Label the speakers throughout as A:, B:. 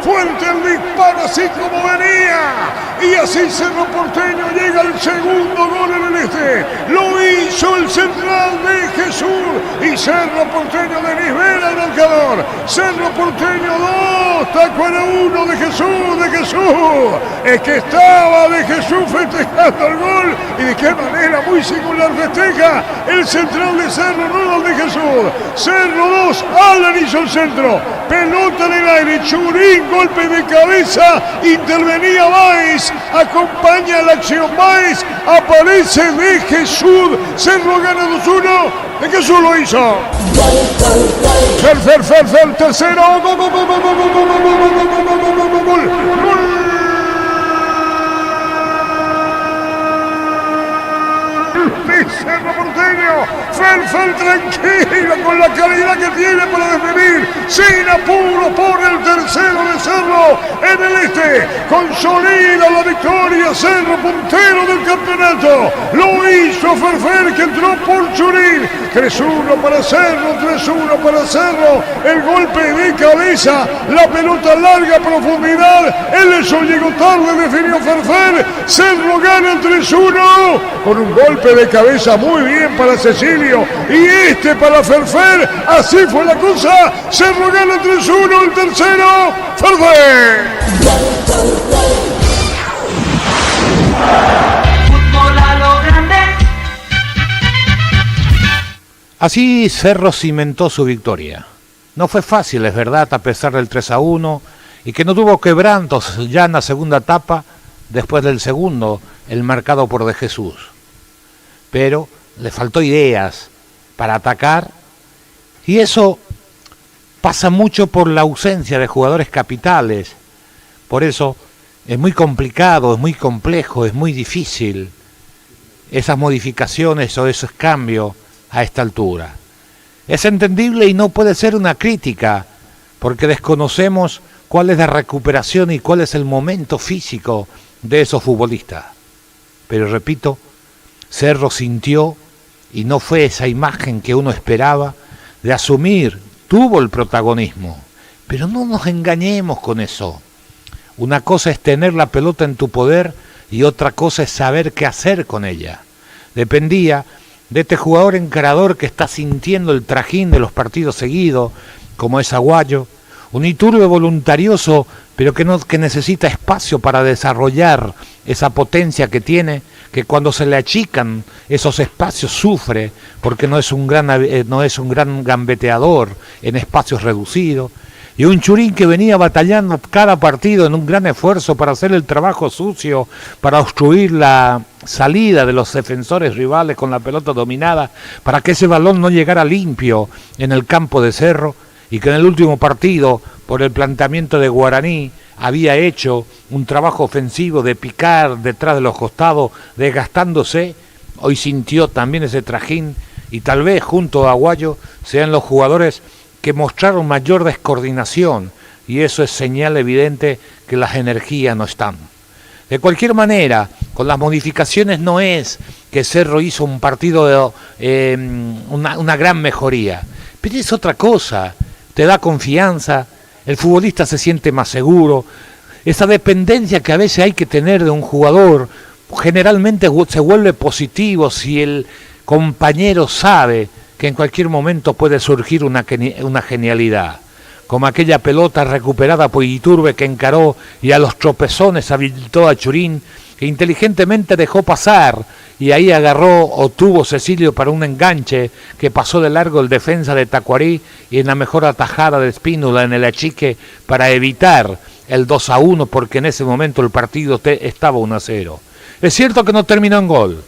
A: fuerte el disparo, así como venía. Y así Cerro Porteño llega al segundo gol en el este. Lo hizo el central de Jesús. Y Cerro Porteño desnivela el marcador. Cerro Porteño 2, Tacuara 1 de Jesús. Es que estaba de Jesús festejando el gol. Y de qué manera muy singular festeja el central de Cerro, no el de Jesús. Cerro 2, Alan hizo el centro. Pelota en el aire, Churín, golpe de cabeza. Intervenía Báez. Acompaña la acción Báez. Aparece de Jesús. Cerro gana 2-1. De Jesús lo hizo. Fer, tercero. Gol. Cerro Porteño, Fer tranquilo con la calidad que tiene para definir, sin apuro por el tercero de Cerro en el este, consolida la victoria Cerro, puntero del campeonato, lo hizo Fer que entró por Churín, 3-1 para Cerro, el golpe de cabeza, la pelota larga profundidad, eso llegó tarde, definió Fer, Cerro gana el 3-1 con un golpe de cabeza muy bien para Cecilio y este para Fer, así fue la cosa, Cerro gana 3-1, el tercero, Fer.
B: Fútbol a lo grande.
C: Así Cerro cimentó su victoria. No fue fácil, es verdad, a pesar del 3-1 y que no tuvo quebrantos ya en la segunda etapa, después del segundo, el marcado por De Jesús. Pero le faltó ideas para atacar y eso pasa mucho por la ausencia de jugadores capitales. Por eso es muy complicado, es muy complejo, es muy difícil esas modificaciones o esos cambios a esta altura. Es entendible y no puede ser una crítica porque desconocemos cuál es la recuperación y cuál es el momento físico de esos futbolistas. Pero repito, Cerro sintió, y no fue esa imagen que uno esperaba, de asumir, tuvo el protagonismo. Pero no nos engañemos con eso. Una cosa es tener la pelota en tu poder y otra cosa es saber qué hacer con ella. Dependía de este jugador encarador que está sintiendo el trajín de los partidos seguidos, como es Aguayo, un Iturbe voluntarioso, pero que necesita espacio para desarrollar esa potencia que tiene, que cuando se le achican esos espacios sufre, porque no es un gran gambeteador en espacios reducidos, y un Churín que venía batallando cada partido en un gran esfuerzo para hacer el trabajo sucio, para obstruir la salida de los defensores rivales con la pelota dominada, para que ese balón no llegara limpio en el campo de Cerro, y que en el último partido, por el planteamiento de Guaraní, había hecho un trabajo ofensivo de picar detrás de los costados, desgastándose. Hoy sintió también ese trajín y tal vez junto a Aguayo sean los jugadores que mostraron mayor descoordinación y eso es señal evidente que las energías no están. De cualquier manera, con las modificaciones no es que Cerro hizo un partido una gran mejoría, pero es otra cosa, te da confianza. El futbolista se siente más seguro. Esa dependencia que a veces hay que tener de un jugador generalmente se vuelve positivo si el compañero sabe que en cualquier momento puede surgir una genialidad. Como aquella pelota recuperada por Iturbe que encaró y a los tropezones habilitó a Churín, que inteligentemente dejó pasar y ahí agarró o tuvo Cecilio para un enganche que pasó de largo el defensa de Tacuarí y en la mejor atajada de Espínola en el achique para evitar el 2-1 porque en ese momento el partido estaba 1-0. Es cierto que no terminó en gol,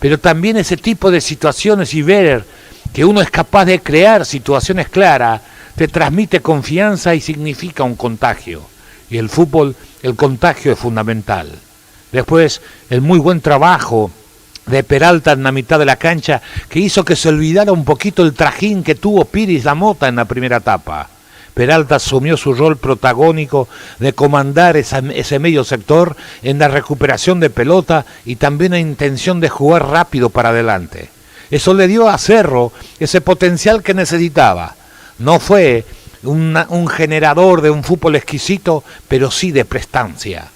C: pero también ese tipo de situaciones y ver que uno es capaz de crear situaciones claras te transmite confianza y significa un contagio. Y el fútbol, el contagio es fundamental. Después, el muy buen trabajo de Peralta en la mitad de la cancha, que hizo que se olvidara un poquito el trajín que tuvo Piris Lamota en la primera etapa. Peralta asumió su rol protagónico de comandar ese medio sector en la recuperación de pelota y también la intención de jugar rápido para adelante. Eso le dio a Cerro ese potencial que necesitaba. No fue un generador de un fútbol exquisito, pero sí de prestancia.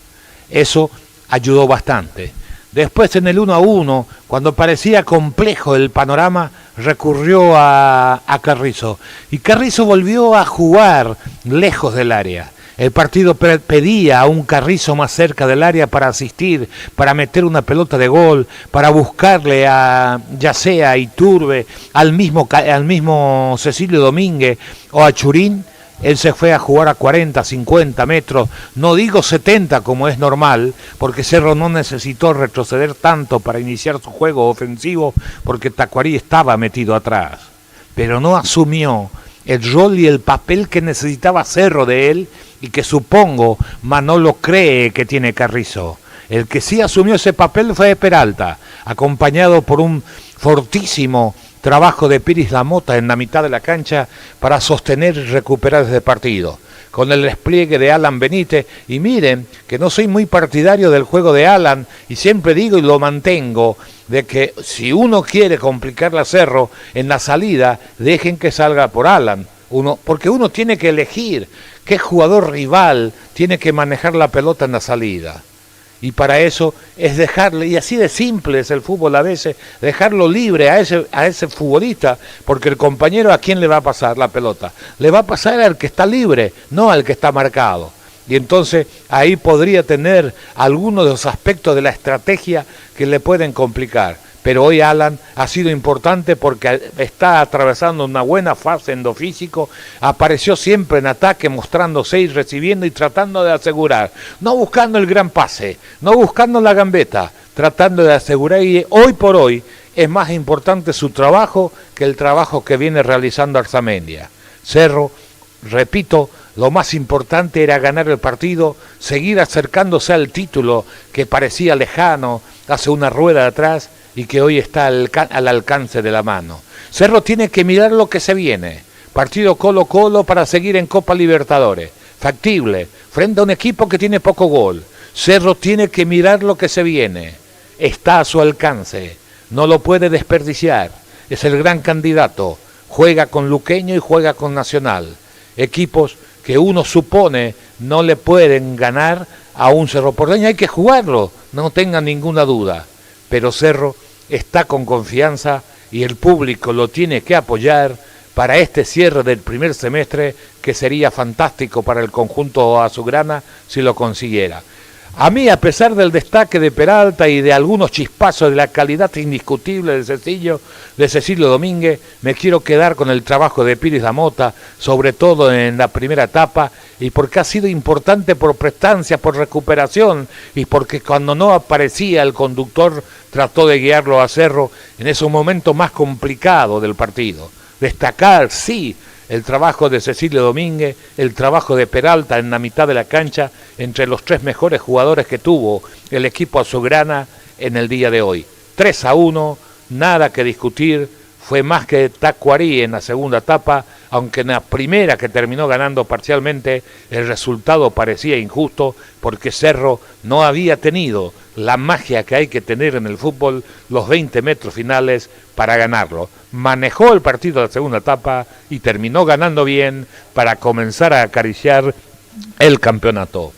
C: Eso ayudó bastante. Después en el 1-1, cuando parecía complejo el panorama, recurrió a Carrizo. Y Carrizo volvió a jugar lejos del área. El partido pedía a un Carrizo más cerca del área para asistir, para meter una pelota de gol, para buscarle ya sea a Iturbe, al mismo Cecilio Domínguez o a Churín. Él se fue a jugar a 40, 50 metros, no digo 70 como es normal, porque Cerro no necesitó retroceder tanto para iniciar su juego ofensivo, porque Tacuarí estaba metido atrás. Pero no asumió el rol y el papel que necesitaba Cerro de él, y que supongo Manolo cree que tiene Carrizo. El que sí asumió ese papel fue Peralta, acompañado por un fortísimo trabajo de Piris Lamota en la mitad de la cancha para sostener y recuperar ese partido, con el despliegue de Alan Benítez. Y miren que no soy muy partidario del juego de Alan, y siempre digo y lo mantengo, de que si uno quiere complicarle a Cerro en la salida, dejen que salga por Alan, porque uno tiene que elegir qué jugador rival tiene que manejar la pelota en la salida. Y para eso es dejarle, y así de simple es el fútbol a veces, dejarlo libre a ese futbolista, porque el compañero ¿a quién le va a pasar la pelota? Le va a pasar al que está libre, no al que está marcado. Y entonces ahí podría tener algunos de los aspectos de la estrategia que le pueden complicar. Pero hoy Alan ha sido importante porque está atravesando una buena fase en lo físico, apareció siempre en ataque, mostrándose y recibiendo y tratando de asegurar, no buscando el gran pase, no buscando la gambeta, tratando de asegurar, y hoy por hoy es más importante su trabajo que el trabajo que viene realizando Arzamendia. Cerro, repito, lo más importante era ganar el partido, seguir acercándose al título que parecía lejano hace una rueda atrás, y que hoy está al alcance de la mano. Cerro tiene que mirar lo que se viene. Partido Colo-Colo para seguir en Copa Libertadores. Factible, frente a un equipo que tiene poco gol. Cerro tiene que mirar lo que se viene. Está a su alcance. No lo puede desperdiciar. Es el gran candidato. Juega con Luqueño y juega con Nacional. Equipos que uno supone no le pueden ganar a un Cerro Porteño. Hay que jugarlo, no tengan ninguna duda. Pero Cerro está con confianza y el público lo tiene que apoyar para este cierre del primer semestre, que sería fantástico para el conjunto azulgrana si lo consiguiera. A mí, a pesar del destaque de Peralta y de algunos chispazos de la calidad indiscutible de Cecilio Domínguez, me quiero quedar con el trabajo de Piris Lamota, sobre todo en la primera etapa, y porque ha sido importante por prestancia, por recuperación, y porque cuando no aparecía el conductor trató de guiarlo a Cerro en esos momentos más complicados del partido. Destacar, sí, el trabajo de Cecilio Domínguez, el trabajo de Peralta en la mitad de la cancha, entre los tres mejores jugadores que tuvo el equipo azulgrana en el día de hoy. 3-1, nada que discutir, fue más que Tacuarí en la segunda etapa, aunque en la primera, que terminó ganando parcialmente, el resultado parecía injusto, porque Cerro no había tenido la magia que hay que tener en el fútbol, los 20 metros finales para ganarlo. Manejó el partido de la segunda etapa y terminó ganando bien para comenzar a acariciar el campeonato.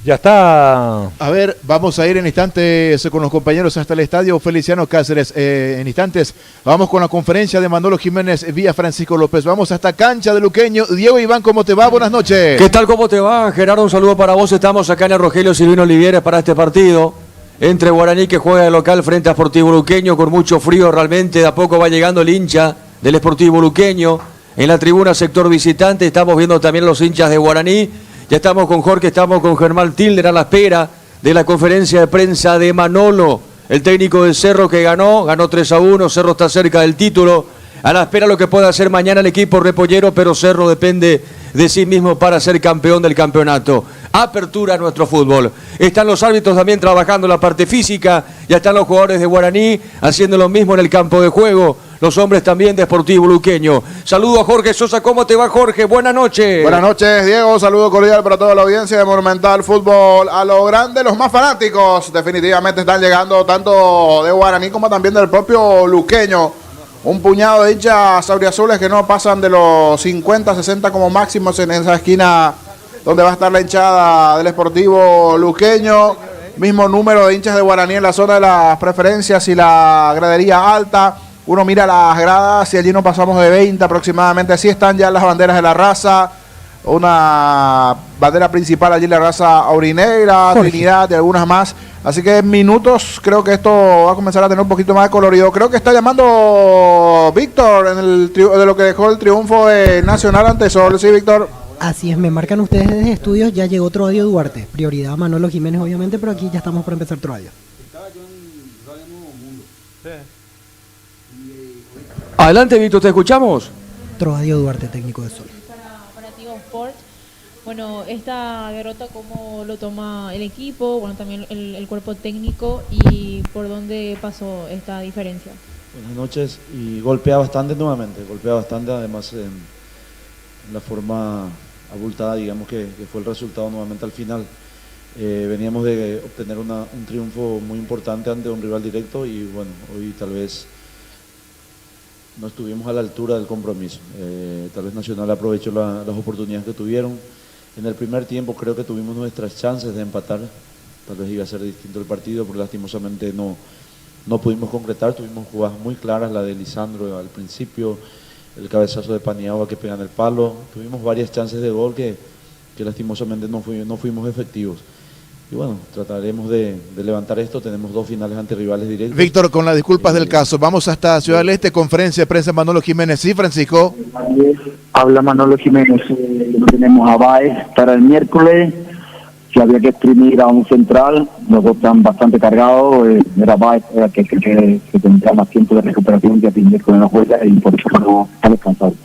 C: Ya está.
D: A ver, vamos a ir en instantes con los compañeros hasta el estadio Feliciano Cáceres. En instantes vamos con la conferencia de Manolo Jiménez vía Francisco López. Vamos hasta cancha de Luqueño. Diego Iván, ¿cómo te va? Buenas noches.
E: ¿Qué tal? ¿Cómo te va, Gerardo? Un saludo para vos. Estamos acá en el Rogelio Silvino Olivieres para este partido entre Guaraní, que juega de local frente a Sportivo Luqueño, con mucho frío realmente. De a poco va llegando el hincha del Sportivo Luqueño. En la tribuna sector visitante estamos viendo también los hinchas de Guaraní. Ya estamos con Jorge, estamos con Germán Tilder a la espera de la conferencia de prensa de Manolo, el técnico de Cerro, que ganó 3-1, Cerro está cerca del título, a la espera de lo que pueda hacer mañana el equipo repollero, pero Cerro depende de sí mismo para ser campeón del campeonato. Apertura a nuestro fútbol. Están los árbitros también trabajando la parte física, ya están los jugadores de Guaraní haciendo lo mismo en el campo de juego, los hombres también de Sportivo Luqueño. Saludo a Jorge Sosa. ¿Cómo te va, Jorge? Buenas noches.
F: Buenas noches, Diego. Saludo cordial para toda la audiencia de Monumental Fútbol a lo grande. Los más fanáticos definitivamente están llegando tanto de Guaraní como también del propio Luqueño un puñado de hinchas auriazules que no pasan de los 50, 60 como máximos en esa esquina donde va a estar la hinchada del Sportivo Luqueño. Mismo número de hinchas de Guaraní en la zona de las preferencias y la gradería alta. Uno mira las gradas y allí no pasamos de 20 aproximadamente. Así están ya las banderas de la raza. Una bandera principal allí, la raza aurinegra, Trinidad y algunas más. Así que en minutos creo que esto va a comenzar a tener un poquito más de colorido. Creo que está llamando Víctor de lo que dejó el triunfo nacional ante Sol. Sí, Víctor.
G: Así es, me marcan ustedes desde estudios, ya llegó Troadio Duarte. Prioridad a Manolo Jiménez, obviamente, pero aquí ya estamos por empezar Troadio.
E: Adelante, Víctor, te escuchamos.
G: Troadio Duarte, técnico de Sol.
H: Para Tigo Sports, bueno, esta derrota, ¿cómo lo toma el equipo? Bueno, también el cuerpo técnico, y por dónde pasó esta diferencia.
I: Buenas noches, y golpea bastante nuevamente, además en la forma abultada, digamos, que fue el resultado nuevamente al final. Veníamos de obtener un triunfo muy importante ante un rival directo y bueno, hoy tal vez no estuvimos a la altura del compromiso. Tal vez Nacional aprovechó las oportunidades que tuvieron. En el primer tiempo creo que tuvimos nuestras chances de empatar, tal vez iba a ser distinto el partido, pero lastimosamente no pudimos concretar. Tuvimos jugadas muy claras, la de Lisandro al principio, el cabezazo de Paniagua que pega en el palo. Tuvimos varias chances de gol que lastimosamente no fuimos efectivos. Y bueno, trataremos de levantar esto. Tenemos 2 finales ante rivales directos.
D: Víctor, con las disculpas del caso, vamos hasta Ciudad del Este, conferencia de prensa Manolo Jiménez. Sí, Francisco.
J: Habla Manolo Jiménez. Tenemos a Baez para el miércoles. Si había que exprimir a un central, los dos están bastante cargados. Era Baez que tendría más tiempo de recuperación, que el miércoles no juega y por eso no está descansado.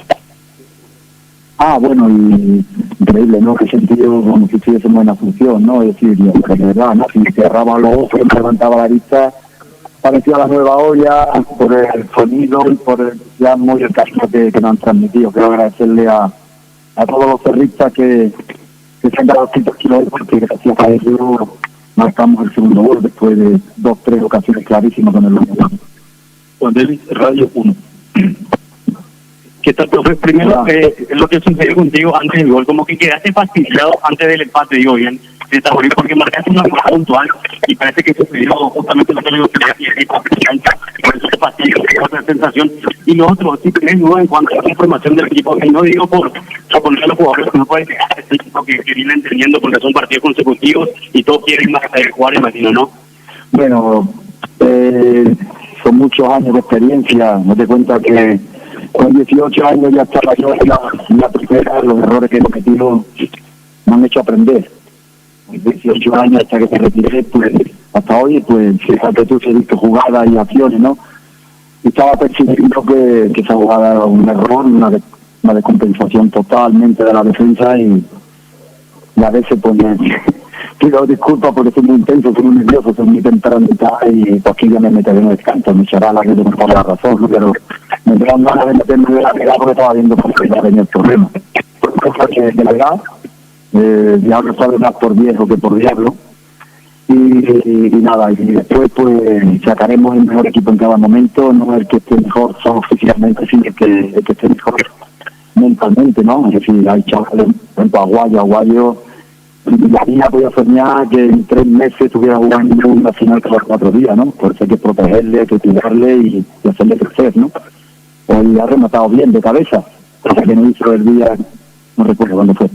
J: Bueno, y increíble, ¿no? Qué sentido, como si estuviésemos en la función, ¿no? Es decir, de verdad, ¿no? Si cerraba los ojos, levantaba la vista, parecía la nueva olla por el sonido y por el entusiasmo y el cariño que nos han transmitido. Quiero agradecerle a todos los cerristas que se han dado 200 kilos, porque gracias a ello marcamos el segundo gol después de 2-3 ocasiones clarísimas con el Lobo. Juan David, Radio 1.
K: ¿Qué tal, profe? Primero, lo que sucedió contigo antes del gol, como que quedaste fastidiado antes del empate, digo bien, porque marcaste una jugada puntual y parece que sucedió justamente lo que le decía, por eso te fastidió, esa sensación. Y lo otro, si tenés duda en cuanto a la información del equipo, y no digo por poner a los jugadores que no pueden dejar este equipo que viene entendiendo porque son partidos consecutivos y todos quieren más jugar, imagino, ¿no?
J: Bueno, son muchos años de experiencia, no te cuenta que con 18 años ya estaba yo en la primera. Los errores que he cometido me han hecho aprender. 18 años hasta que me retiré, pues hasta hoy, pues fíjate tú, he visto jugadas y acciones, ¿no? Y estaba percibiendo que esa jugada era un error, una descompensación totalmente de la defensa, y a veces pues pido disculpas porque soy muy intenso, soy muy nervioso, soy muy temprano y pues aquí ya me meteré en el descanso, me echará la que tengo por la razón, ¿no? Pero me dan ganas de meterme de la pegada porque estaba viendo porque ya venía el problema. Porque de la verdad, diablo sabe más por viejo que por diablo. Y nada, y después pues sacaremos el mejor equipo en cada momento, no el que esté mejor solo físicamente, sino el que esté mejor mentalmente, ¿no? Es decir, hay chavales, por ejemplo, Aguayo, la vida podía soñar que en 3 meses estuviera jugando una final cada 4 días, ¿no? Por eso hay que protegerle, hay que cuidarle y hacerle crecer, ¿no? Hoy ha rematado bien de cabeza, cosa que no hizo el día, no recuerdo cuándo fue,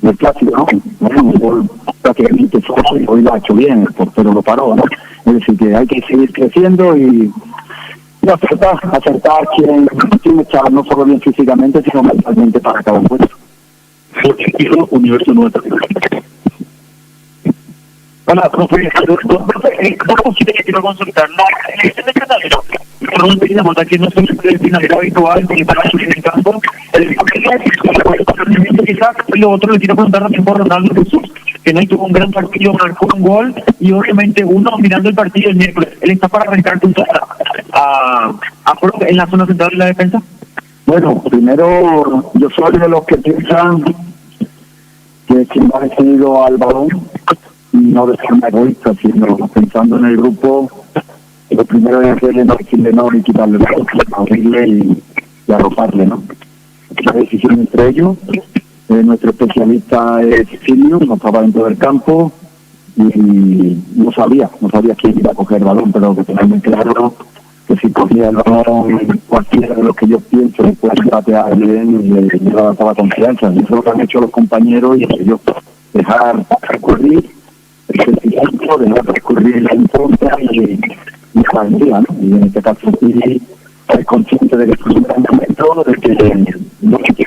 J: el clásico, ¿no? Bueno, el gol prácticamente solo, y hoy lo ha hecho bien, el portero lo paró, ¿no? Es decir, que hay que seguir creciendo y acertar quien está no solo bien físicamente, sino mentalmente para cada puesto. Universo Nuevo.
K: Hola, profe, dos cositas que quiero consultar. En el canalero, por un pequeño monta que no soy el finalero habitual que para en el campo, quizás lo otro le quiero preguntar también por Ronaldo Jesús, que no tuvo un gran partido, marcó un gol, y obviamente uno mirando el partido el miércoles, él está para arrancar en la zona central de la defensa.
J: Bueno, primero, yo soy de los que piensan que quien ha decidido al balón, no de forma egoísta, sino pensando en el grupo, lo primero es hacerle no, decirle no y quitarle la abrirle y arroparle, ¿no? La decisión entre ellos. Nuestro especialista es Silvio, no estaba dentro del campo y no sabía quién iba a coger el balón, pero que tenía muy claro que si cogía el balón cualquiera de los que yo pienso después de batear bien y le daba confianza. Y eso lo han hecho los compañeros y ellos dejar recurrir el sentimiento, dejar recurrir la impronta y la alegría, ¿no? Y en este caso sí es consciente de que fue un gran momento, de que no se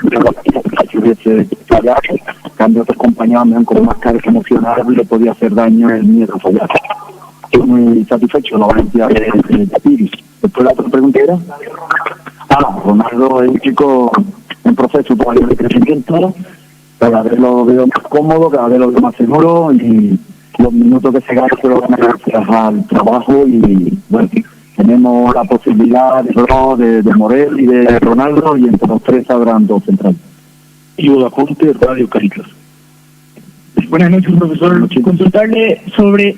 J: que hubiese fallado, cambio otros compañeros me han como más carga emocional y le podía hacer daño el miedo a fallar. Estoy muy satisfecho de la valentía de Piris. Después la otra pregunta era, Ronaldo es un chico en proceso todavía de crecimiento, cada vez lo veo más cómodo, cada vez lo veo más seguro y los minutos que se ganan se lo van a gracias al trabajo y bueno, tenemos la posibilidad de Morel y de Ronaldo y entre los tres habrán dos centrales. Y Udaconte, Radio Caricas.
L: Buenas noches, profesor. Consultarle sobre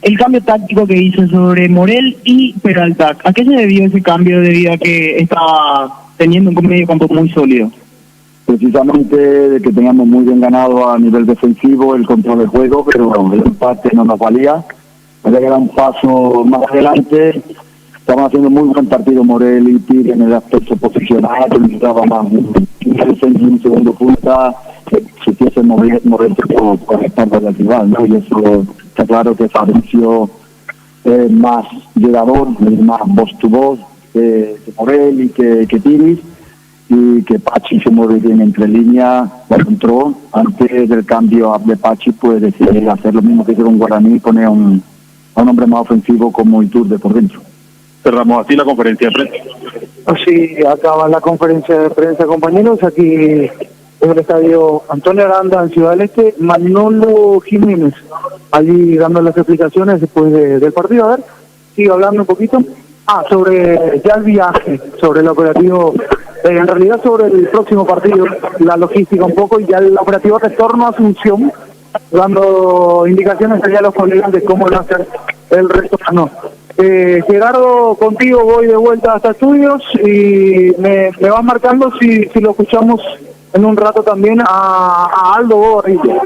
L: el cambio táctico que hizo sobre Morel y Peralta. ¿A qué se debió ese cambio debido a que estaba teniendo un medio campo muy sólido?
J: Precisamente de que teníamos muy bien ganado a nivel defensivo el control del juego, pero el empate no nos valía. Había que dar un paso más adelante. Estaban haciendo muy buen partido Morel y Piri en el aspecto posicional, necesitaba más un segundo punta, que supiese moverse por la espalda del rival, ¿no? Y eso está claro que Fabricio es más llegador, es más voz to voz que Morel y que Piri, y que Pachi se mueve bien entre líneas, cuando entró, antes del cambio de Pachi, pues decidir hacer lo mismo que hizo con Guaraní, poner a un hombre más ofensivo como Iturbe por dentro.
M: Cerramos así la conferencia de prensa.
N: Así acaba la conferencia de prensa, compañeros. Aquí en el estadio Antonio Aranda, en Ciudad del Este, Manolo Jiménez, allí dando las explicaciones después del partido. A ver, sigo hablando un poquito. Sobre ya el viaje, sobre el operativo, en realidad sobre el próximo partido, la logística un poco, y ya el operativo retorno a Asunción, dando indicaciones allá a los colegas de cómo va a ser el resto. Gerardo, contigo voy de vuelta hasta estudios y me vas marcando si lo escuchamos en un rato también a Aldo Borrillo.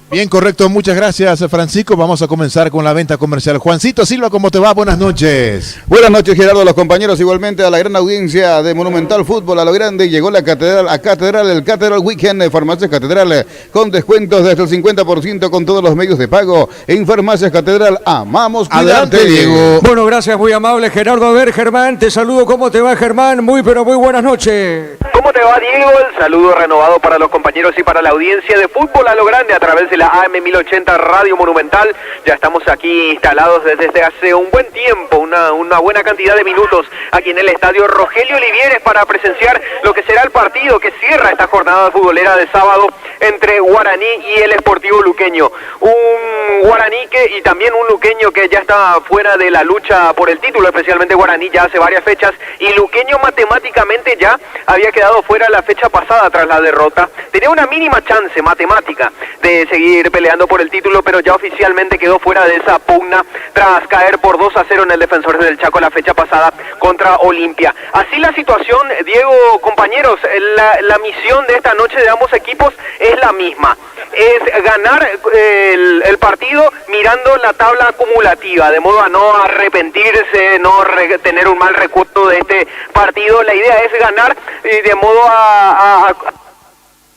D: Bien, correcto, muchas gracias, Francisco. Vamos a comenzar con la venta comercial. Juancito Silva, ¿cómo te va? Buenas noches.
O: Buenas noches, Gerardo, a los compañeros, igualmente a la gran audiencia de Monumental Fútbol a lo grande. Llegó la Catedral, el Catedral Weekend de Farmacias Catedral, con descuentos desde el 50% con todos los medios de pago. En Farmacias Catedral, amamos cuidarte.
E: Adelante, Diego. Bueno, gracias, muy amable, Gerardo. A ver, Germán, te saludo. ¿Cómo te va, Germán? Muy, pero muy buenas noches.
P: ¿Cómo te va, Diego? El saludo renovado para los compañeros y para la audiencia de Fútbol a lo grande a través de la AM 1080 Radio Monumental. Ya estamos aquí instalados desde hace un buen tiempo, una buena cantidad de minutos aquí en el estadio Rogelio Olivieres para presenciar lo que será el partido que cierra esta jornada futbolera de sábado entre Guaraní y el Sportivo Luqueño. Un Guaraní y también un Luqueño que ya está fuera de la lucha por el título, especialmente Guaraní ya hace varias fechas, y Luqueño matemáticamente ya había quedado fuera la fecha pasada tras la derrota. Tenía una mínima chance matemática de seguir peleando por el título, pero ya oficialmente quedó fuera de esa pugna tras caer por 2-0 en el Defensores del Chaco la fecha pasada contra Olimpia. Así la situación, Diego, compañeros, la misión de esta noche de ambos equipos es la misma, es ganar el partido mirando la tabla acumulativa, de modo a no arrepentirse, no tener un mal recuerdo de este partido. La idea es ganar de modo a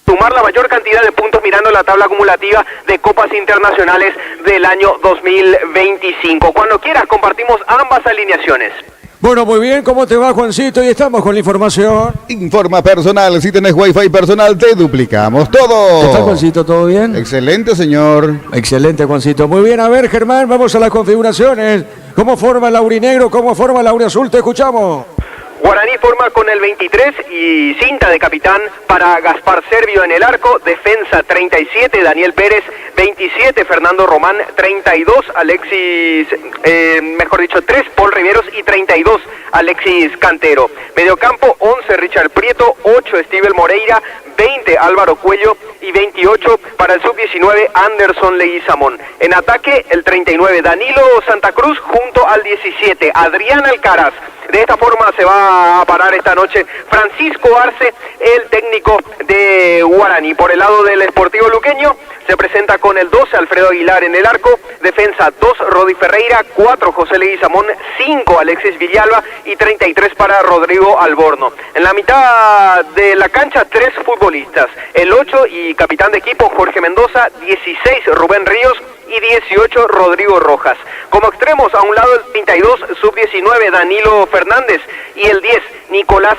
P: sumar la mayor cantidad de puntos mirando la tabla acumulativa de copas internacionales del año 2025. Cuando quieras compartimos ambas alineaciones.
E: Bueno, muy bien, ¿cómo te va, Juancito? Y estamos con la información.
O: Informa personal, si tenés wifi personal te duplicamos todo.
E: ¿Qué tal, Juancito? ¿Todo bien?
O: Excelente, señor.
E: Excelente, Juancito. Muy bien, a ver, Germán, vamos a las configuraciones. ¿Cómo forma el aurinegro? ¿Cómo forma el auriazul? Te escuchamos.
P: Guaraní forma con el 23 y cinta de capitán para Gaspar Servio en el arco, defensa 37 Daniel Pérez, 27 Fernando Román, 32 Alexis, 3 Paul Riveros y 32 Alexis Cantero. Mediocampo 11 Richard Prieto, 8 Steven Moreira, 20 Álvaro Cuello y 28 para el sub-19 Anderson Leguizamón. En ataque el 39 Danilo Santa Cruz junto al 17 Adrián Alcaraz. De esta forma se va a parar esta noche Francisco Arce, el técnico de Guaraní. Por el lado del Sportivo Luqueño se presenta con el 12 Alfredo Aguilar en el arco, defensa 2 Rodi Ferreira, 4 José Leguizamón, 5 Alexis Villalba y 33 para Rodrigo Alborno. En la mitad de la cancha 3 futbolistas, el 8 y capitán de equipo Jorge Mendoza, 16 Rubén Ríos y 18 Rodrigo Rojas. Como extremos, a un lado el 32 sub-19 Danilo Fernández y el 10 Nicolás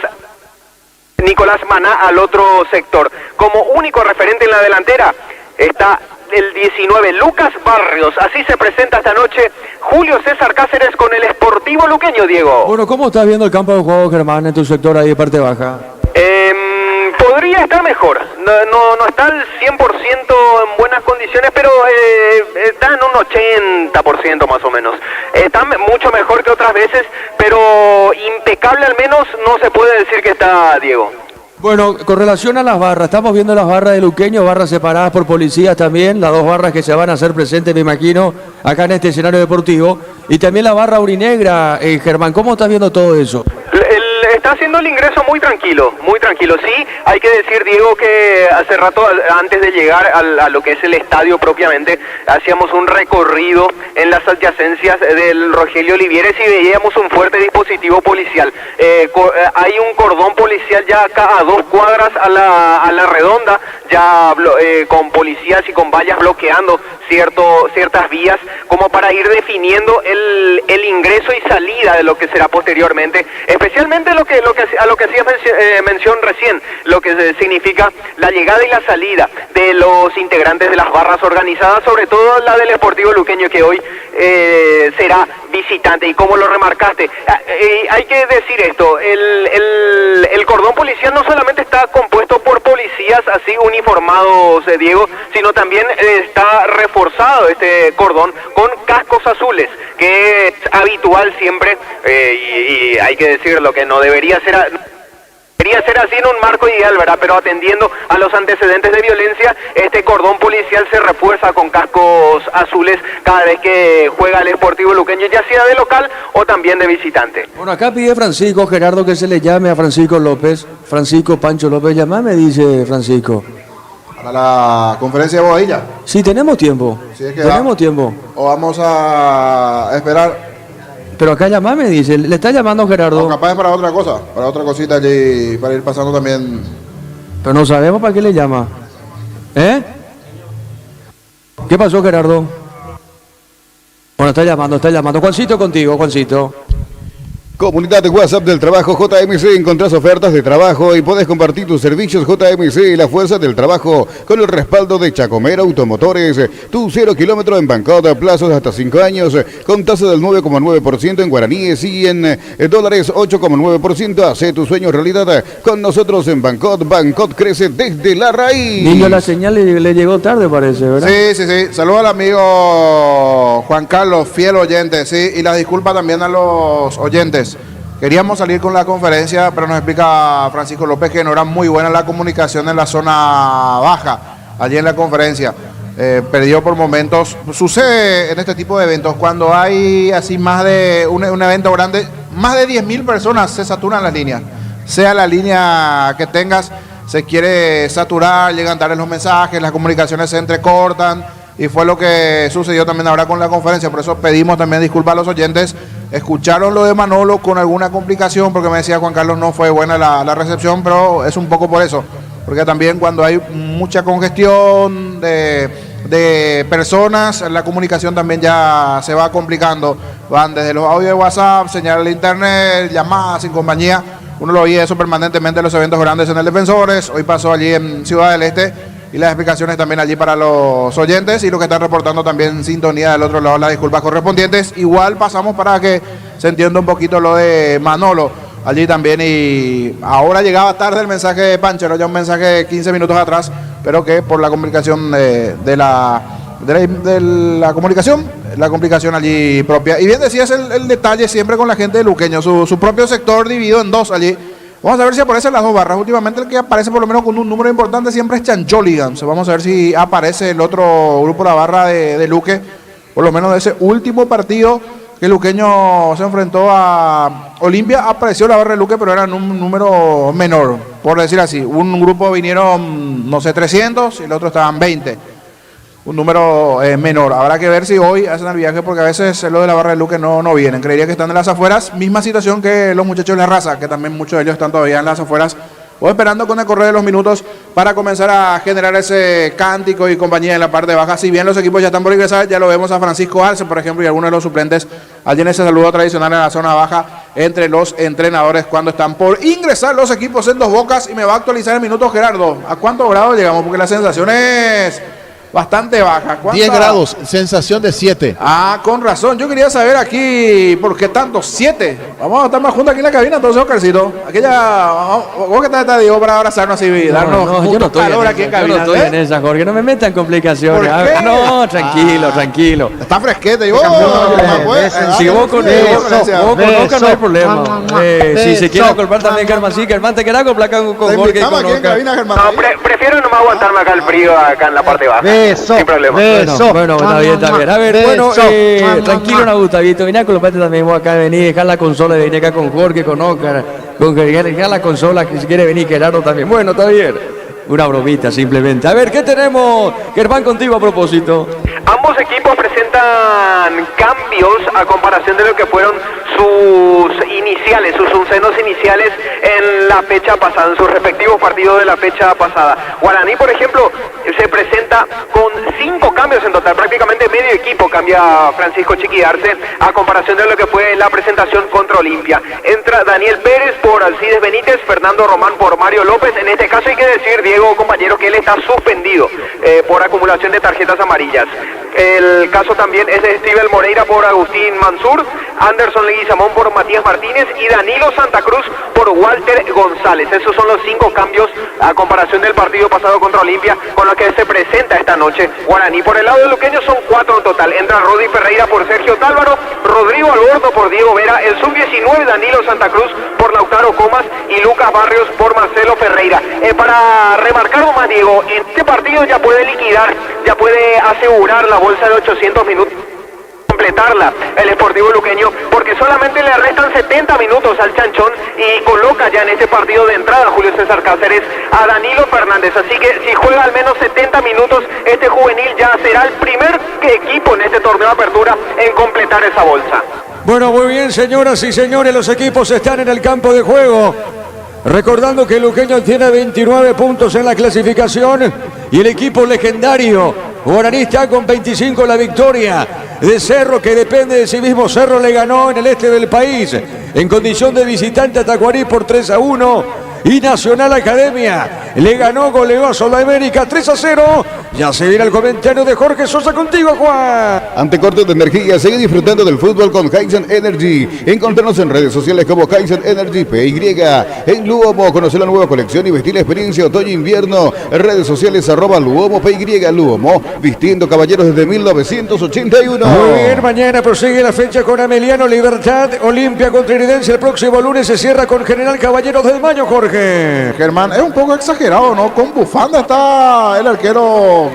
P: Maná al otro sector. Como único referente en la delantera está el 19 Lucas Barrios. Así se presenta esta noche Julio César Cáceres con el Sportivo Luqueño, Diego.
E: Bueno, ¿cómo estás viendo el campo de juego, Germán, en tu sector ahí de parte baja?
P: Podría estar mejor, no está al 100% en buenas condiciones, pero está en un 80% más o menos. Está mucho mejor que otras veces, pero impecable al menos no se puede decir que está, Diego.
E: Bueno, con relación a las barras, estamos viendo las barras de Luqueño, barras separadas por policías también, las 2 barras que se van a hacer presentes, me imagino, acá en este escenario deportivo, y también la barra aurinegra, Germán, ¿cómo estás viendo todo eso?
P: Está haciendo el ingreso muy tranquilo, sí, hay que decir, Diego, que hace rato, antes de llegar a lo que es el estadio propiamente, hacíamos un recorrido en las adyacencias del Rogelio Olivieres y veíamos un fuerte dispositivo policial. Hay un cordón policial ya acá a 2 cuadras a la redonda, ya con policías y con vallas bloqueando ciertas vías, como para ir definiendo el ingreso y salida de lo que será posteriormente, especialmente a lo que hacía mención recién, lo que significa la llegada y la salida de los integrantes de las barras organizadas, sobre todo la del Sportivo Luqueño, que hoy será visitante. Y como lo remarcaste, hay que decir esto, el cordón policial no solamente está compuesto por policías así uniformados, Diego, sino también está reforzado este cordón con cascos azules, que es habitual siempre, y hay que decirlo, que no debería ser así en un marco ideal, ¿verdad? Pero atendiendo a los antecedentes de violencia, este cordón policial se refuerza con cascos azules cada vez que juega el Sportivo Luqueño, ya sea de local o también de visitante.
E: Bueno, acá pide Francisco Gerardo que se le llame a Francisco López. Francisco Pancho López, llamame, dice Francisco.
F: ¿Para la conferencia de Bobadilla?
E: Sí, tenemos tiempo.
F: Sí, es que
E: tenemos tiempo.
F: O vamos a esperar.
E: Pero acá llamame, dice. Le está llamando Gerardo.
F: O capaz es para otra cosa, para otra cosita allí, para ir pasando también.
E: Pero no sabemos para qué le llama. ¿Eh? ¿Qué pasó, Gerardo? Bueno, está llamando. Juancito contigo, Juancito.
O: Comunidad de WhatsApp del trabajo JMC, encontrás ofertas de trabajo y podés compartir tus servicios. JMC, la fuerza del trabajo, con el respaldo de Chacomera Automotores. Tu 0 kilómetro en Bancot, plazos hasta 5 años, con tasa del 9,9% en guaraníes y en dólares 8,9%. Hace tus sueños realidad con nosotros en Bancot. Bancot crece desde la raíz.
E: Niño, la señal le llegó tarde, parece, ¿verdad?
F: Sí. Saludos al amigo Juan Carlos, fiel oyente, sí, y las disculpas también a los oyentes. Queríamos salir con la conferencia, pero nos explica Francisco López que no era muy buena la comunicación en la zona baja, allí en la conferencia. Perdió por momentos. Sucede en este tipo de eventos, cuando hay así más de un evento grande, más de 10.000 personas se saturan las líneas. Sea la línea que tengas, se quiere saturar, llegan tarde los mensajes, las comunicaciones se entrecortan, y fue lo que sucedió también ahora con la conferencia. Por eso pedimos también disculpas a los oyentes. Escucharon lo de Manolo con alguna complicación, porque me decía Juan Carlos no fue buena la recepción, pero es un poco por eso, porque también cuando hay mucha congestión de personas, la comunicación también ya se va complicando. Van desde los audios de WhatsApp, señal de internet, llamadas sin compañía. Uno lo oye eso permanentemente en los eventos grandes en el Defensores. Hoy pasó allí en Ciudad del Este, y las explicaciones también allí para los oyentes y los que están reportando también sintonía del otro lado, las disculpas correspondientes. Igual pasamos para que se entienda un poquito lo de Manolo allí también, y ahora llegaba tarde el mensaje de Panchero, ya un mensaje de 15 minutos atrás, pero que por la complicación de la comunicación, la complicación allí propia. Y bien decías el detalle siempre con la gente de Luqueño, su propio sector dividido en dos allí. Vamos a ver si aparecen las dos barras. Últimamente el que aparece por lo menos con un número importante siempre es Chancholigan. Vamos a ver si aparece el otro grupo, la barra de Luque, por lo menos de ese último partido que Luqueño se enfrentó a Olimpia. Apareció la barra de Luque, pero era en un número menor, por decir así. Un grupo vinieron, no sé, 300 y el otro estaban 20. Un número menor. Habrá que ver si hoy hacen el viaje, porque a veces lo de la barra de Luque no vienen. Creería que están en las afueras. Misma situación que los muchachos de la raza, que también muchos de ellos están todavía en las afueras, o esperando con el correr de los minutos para comenzar a generar ese cántico y compañía en la parte baja. Si bien los equipos ya están por ingresar, ya lo vemos a Francisco Arce, por ejemplo, y algunos de los suplentes allí en ese saludo tradicional en la zona baja entre los entrenadores cuando están por ingresar los equipos en Dos Bocas. Y me va a actualizar el minuto Gerardo. ¿A cuántos grados llegamos? Porque la sensación es bastante baja.
D: 10 grados, sensación de 7.
F: Ah, con razón. Yo quería saber aquí, ¿por qué tanto? 7. Vamos a estar más juntos aquí en la cabina, entonces, Oscarcito. Aquella, vos que estás, Diego, para abrazarnos y darnos
E: yo no estoy
F: calor
E: en
F: aquí en
E: esa,
F: cabina.
E: yo no estoy en esa, Jorge. No me metan complicaciones.
F: ¿Por
E: A ver,
F: qué?
E: no, tranquilo.
F: Está fresquete. Y
E: Si vos con Oscar no hay problema. Si se quiere acolpar también Germán, sí, Germán te queda acoplar con Jorge y con Oscar.
P: No, prefiero nomás aguantarme acá el frío, acá en la parte baja. Sin problema.
E: Bueno, está bien. A ver, bueno, tranquilo, no, Gustavito. Vine a colocarte también vos acá, vení, dejar la consola, vení acá con Jorge, con Oscar, dejar la consola, que si quiere venir Gerardo también. Bueno, está bien. Una bromita simplemente. A ver, ¿qué tenemos, Germán, contigo a propósito?
P: Ambos equipos presentan cambios a comparación de lo que fueron sus iniciales, sus oncenos iniciales en la fecha pasada, en sus respectivos partidos de la fecha pasada. Guaraní, por ejemplo, se presenta con 5 cambios en total, prácticamente medio equipo cambia Francisco Chiqui Arce a comparación de lo que fue la presentación contra Olimpia. Entra Daniel Pérez por Alcides Benítez, Fernando Román por Mario López. En este caso hay que decir, Diego, compañero, que él está suspendido por acumulación de tarjetas amarillas. El caso también es de Steven Moreira por Agustín Mansur, Anderson Leguizamón por Matías Martínez y Danilo Santa Cruz por Walter González. Esos son los 5 cambios a comparación del partido pasado contra Olimpia con los que se presenta esta noche Guaraní. Por el lado de Luqueño son 4 en total. Entra Rodi Ferreira por Sergio Tálvaro, Rodrigo Alborno por Diego Vera, el sub-19 Danilo Santa Cruz por Lautaro Comas y Lucas Barrios por Marcelo Ferreira. Para remarcar más, Diego, este partido ya puede liquidar, ya puede asegurar la bolsa de 800 minutos, completarla el Sportivo Luqueño, porque solamente le restan 70 minutos al Chanchón y coloca ya en este partido de entrada Julio César Cáceres a Danilo Fernández. Así que si juega al menos 70 minutos, este juvenil ya será el primer equipo en este torneo de apertura en completar esa bolsa.
E: Bueno, muy bien, señoras y señores, los equipos están en el campo de juego. Recordando que Luqueño tiene 29 puntos en la clasificación y el equipo legendario Guaraní está con 25 la victoria de Cerro, que depende de sí mismo. Cerro le ganó en el este del país en condición de visitante a Tacuarí por 3-1 y Nacional Academia le ganó, goleó a Sudamérica 3-0. Ya se viene el comentario de Jorge Sosa. Contigo, Juan.
O: Ante cortes de energía, sigue disfrutando del fútbol con Kaizen Energy. Encontrarnos en redes sociales como Kaizen Energy PY. En Luomo, conocer la nueva colección y vestir la experiencia otoño-invierno. Redes sociales @Luomo PY. Luomo, vistiendo caballeros desde 1981.
E: Muy bien, mañana prosigue la fecha con Ameliano Libertad. Olimpia contra Iridense. El próximo lunes se cierra con General Caballeros del Maño, Jorge.
F: Germán, es un poco exagerado, ¿no? Con bufanda está el arquero.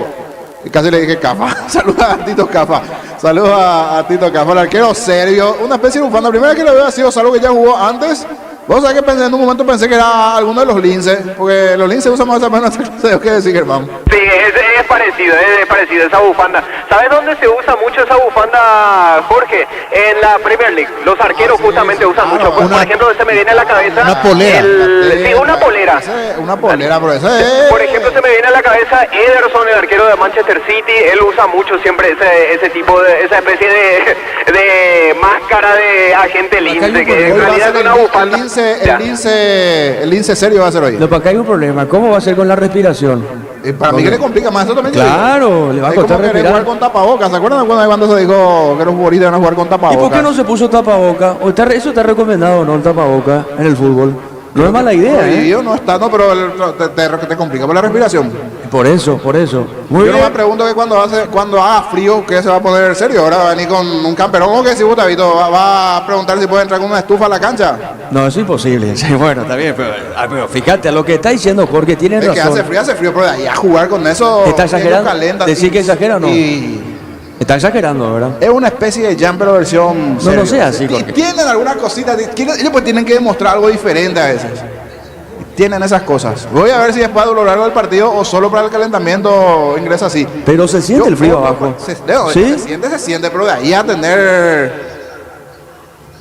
F: Casi le dije Cafa. Saluda a Tito Cafa. Saluda a Tito Cafa, el arquero serbio. Una especie de bufanda. La primera que le veo ha sido algo que ya jugó antes. Vos sabés que pensé, en un momento pensé que era alguno de los linces, porque los linces usan más o menos ¿qué decir, hermano?
P: Sí, es parecido esa bufanda. ¿Sabes dónde se usa mucho esa bufanda, Jorge? En la Premier League. Los arqueros justamente usan mucho. Por ejemplo, se me viene a la cabeza
D: una polera.
P: Sí, una polera.
F: Una polera, pero
P: Por ejemplo, se me viene a la cabeza Ederson, el arquero de Manchester City. Él usa mucho siempre ese tipo de, esa especie de máscara de agente lince, que en realidad es una bufanda.
F: El lince serio va a ser hoy.
E: No, para acá hay un problema. ¿Cómo va a ser con la respiración?
F: Para mí que le complica más. Eso también
E: claro, le va a costar respirar.
F: Jugar con tapabocas. ¿Se acuerdan cuando se dijo que los futbolistas iban a jugar con tapabocas?
E: ¿Y por qué no se puso tapaboca? Eso está recomendado, ¿no? El tapaboca en el fútbol. No es mala idea,
F: prohibido no está, no, pero te complica por la respiración.
E: Por eso. Muy
F: Yo
E: bien.
F: me pregunto que cuando haga frío, ¿qué se va a poner serio? Ahora va a venir con un camperón, ¿cómo que si Gustavito va a preguntar si puede entrar con una estufa a la cancha?
E: No, es imposible. Sí, bueno, está bien, pero fíjate, a lo que está diciendo Jorge tiene
F: Es que
E: razón.
F: hace frío, pero de ahí a jugar con eso.
E: ¿Está exagerando?
F: Calienta,
E: ¿Decir que exagera o no?
F: y
E: Está exagerando, ¿verdad?
F: es una especie de jump, pero versión.
E: No lo sé así,
F: Y
E: Jorge.
F: tienen algunas cositas, ellos pues tienen que demostrar algo diferente a veces. Tienen esas cosas. Voy a ver si después a lo largo del partido o solo para el calentamiento ingresa así.
E: Pero se siente el frío abajo. ¿Sí?
F: Se siente, pero de ahí a tener.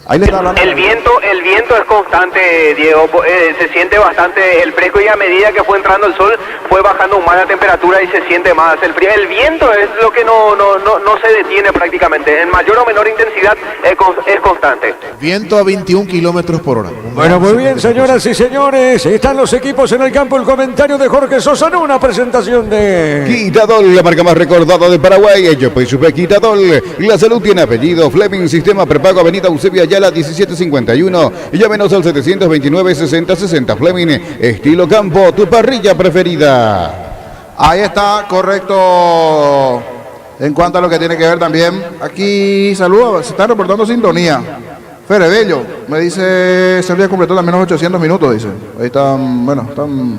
F: Ahí le está hablando.
P: El viento es constante, Diego. Se siente bastante el fresco y a medida que fue entrando el sol fue bajando más la temperatura y se siente más el frío. El viento es lo que no se detiene prácticamente. En mayor o menor intensidad es constante.
D: Viento a 21 kilómetros por hora.
Q: Bueno, muy bien, señoras y señores. Están los equipos en el campo. El comentario de Jorge Sosa, no una presentación de...
O: Quitadol, la marca más recordada de Paraguay. Yo pues supe Quitadol. La salud tiene apellido. Fleming, sistema prepago, Avenida Eusebio Ayala 1751. Llámenos al 729-6060. Fleming, estilo campo, tu parrilla preferida.
F: Ahí está, correcto. En cuanto a lo que tiene que ver también, aquí saludos, se está reportando sintonía. Fere Bello, me dice, Serbia completó también los 800 minutos, dice. Ahí están, bueno,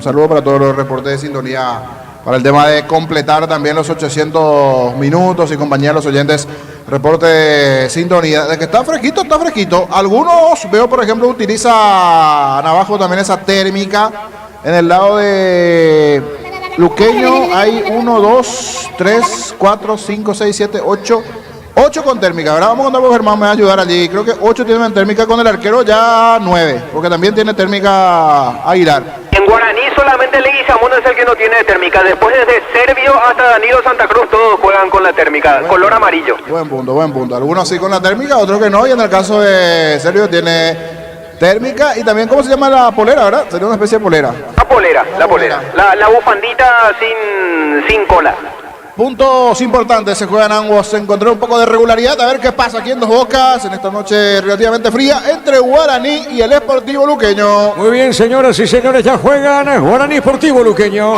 F: saludos para todos los reportes de sintonía, para el tema de completar también los 800 minutos y compañía de los oyentes, reporte de sintonía. De que está fresquito, está fresquito. Algunos, veo por ejemplo, utilizan abajo también esa térmica. En el lado de Luqueño hay 1, 2, 3, 4, 5, 6, 7, 8. 8 con térmica, ¿verdad? Vamos a contar con Germán, me va a ayudar allí. Creo que 8 tienen térmica, con el arquero ya 9, porque también tiene térmica Aguilar.
P: En Guaraní solamente Leguizamón es el que no tiene térmica. Después desde Servio hasta Danilo Santa Cruz todos juegan con la térmica, color amarillo.
F: Buen punto. Algunos sí con la térmica, otros que no. Y en el caso de Servio tiene térmica y también, ¿cómo se llama la polera, verdad? Sería una especie de polera.
P: La polera. La bufandita sin cola.
F: Puntos importantes, se juegan ambos, encontrar un poco de regularidad, a ver qué pasa aquí en Dos Bocas, en esta noche relativamente fría, entre Guaraní y el Sportivo Luqueño.
Q: Muy bien, señoras y señores, ya juegan Guaraní Sportivo Luqueño.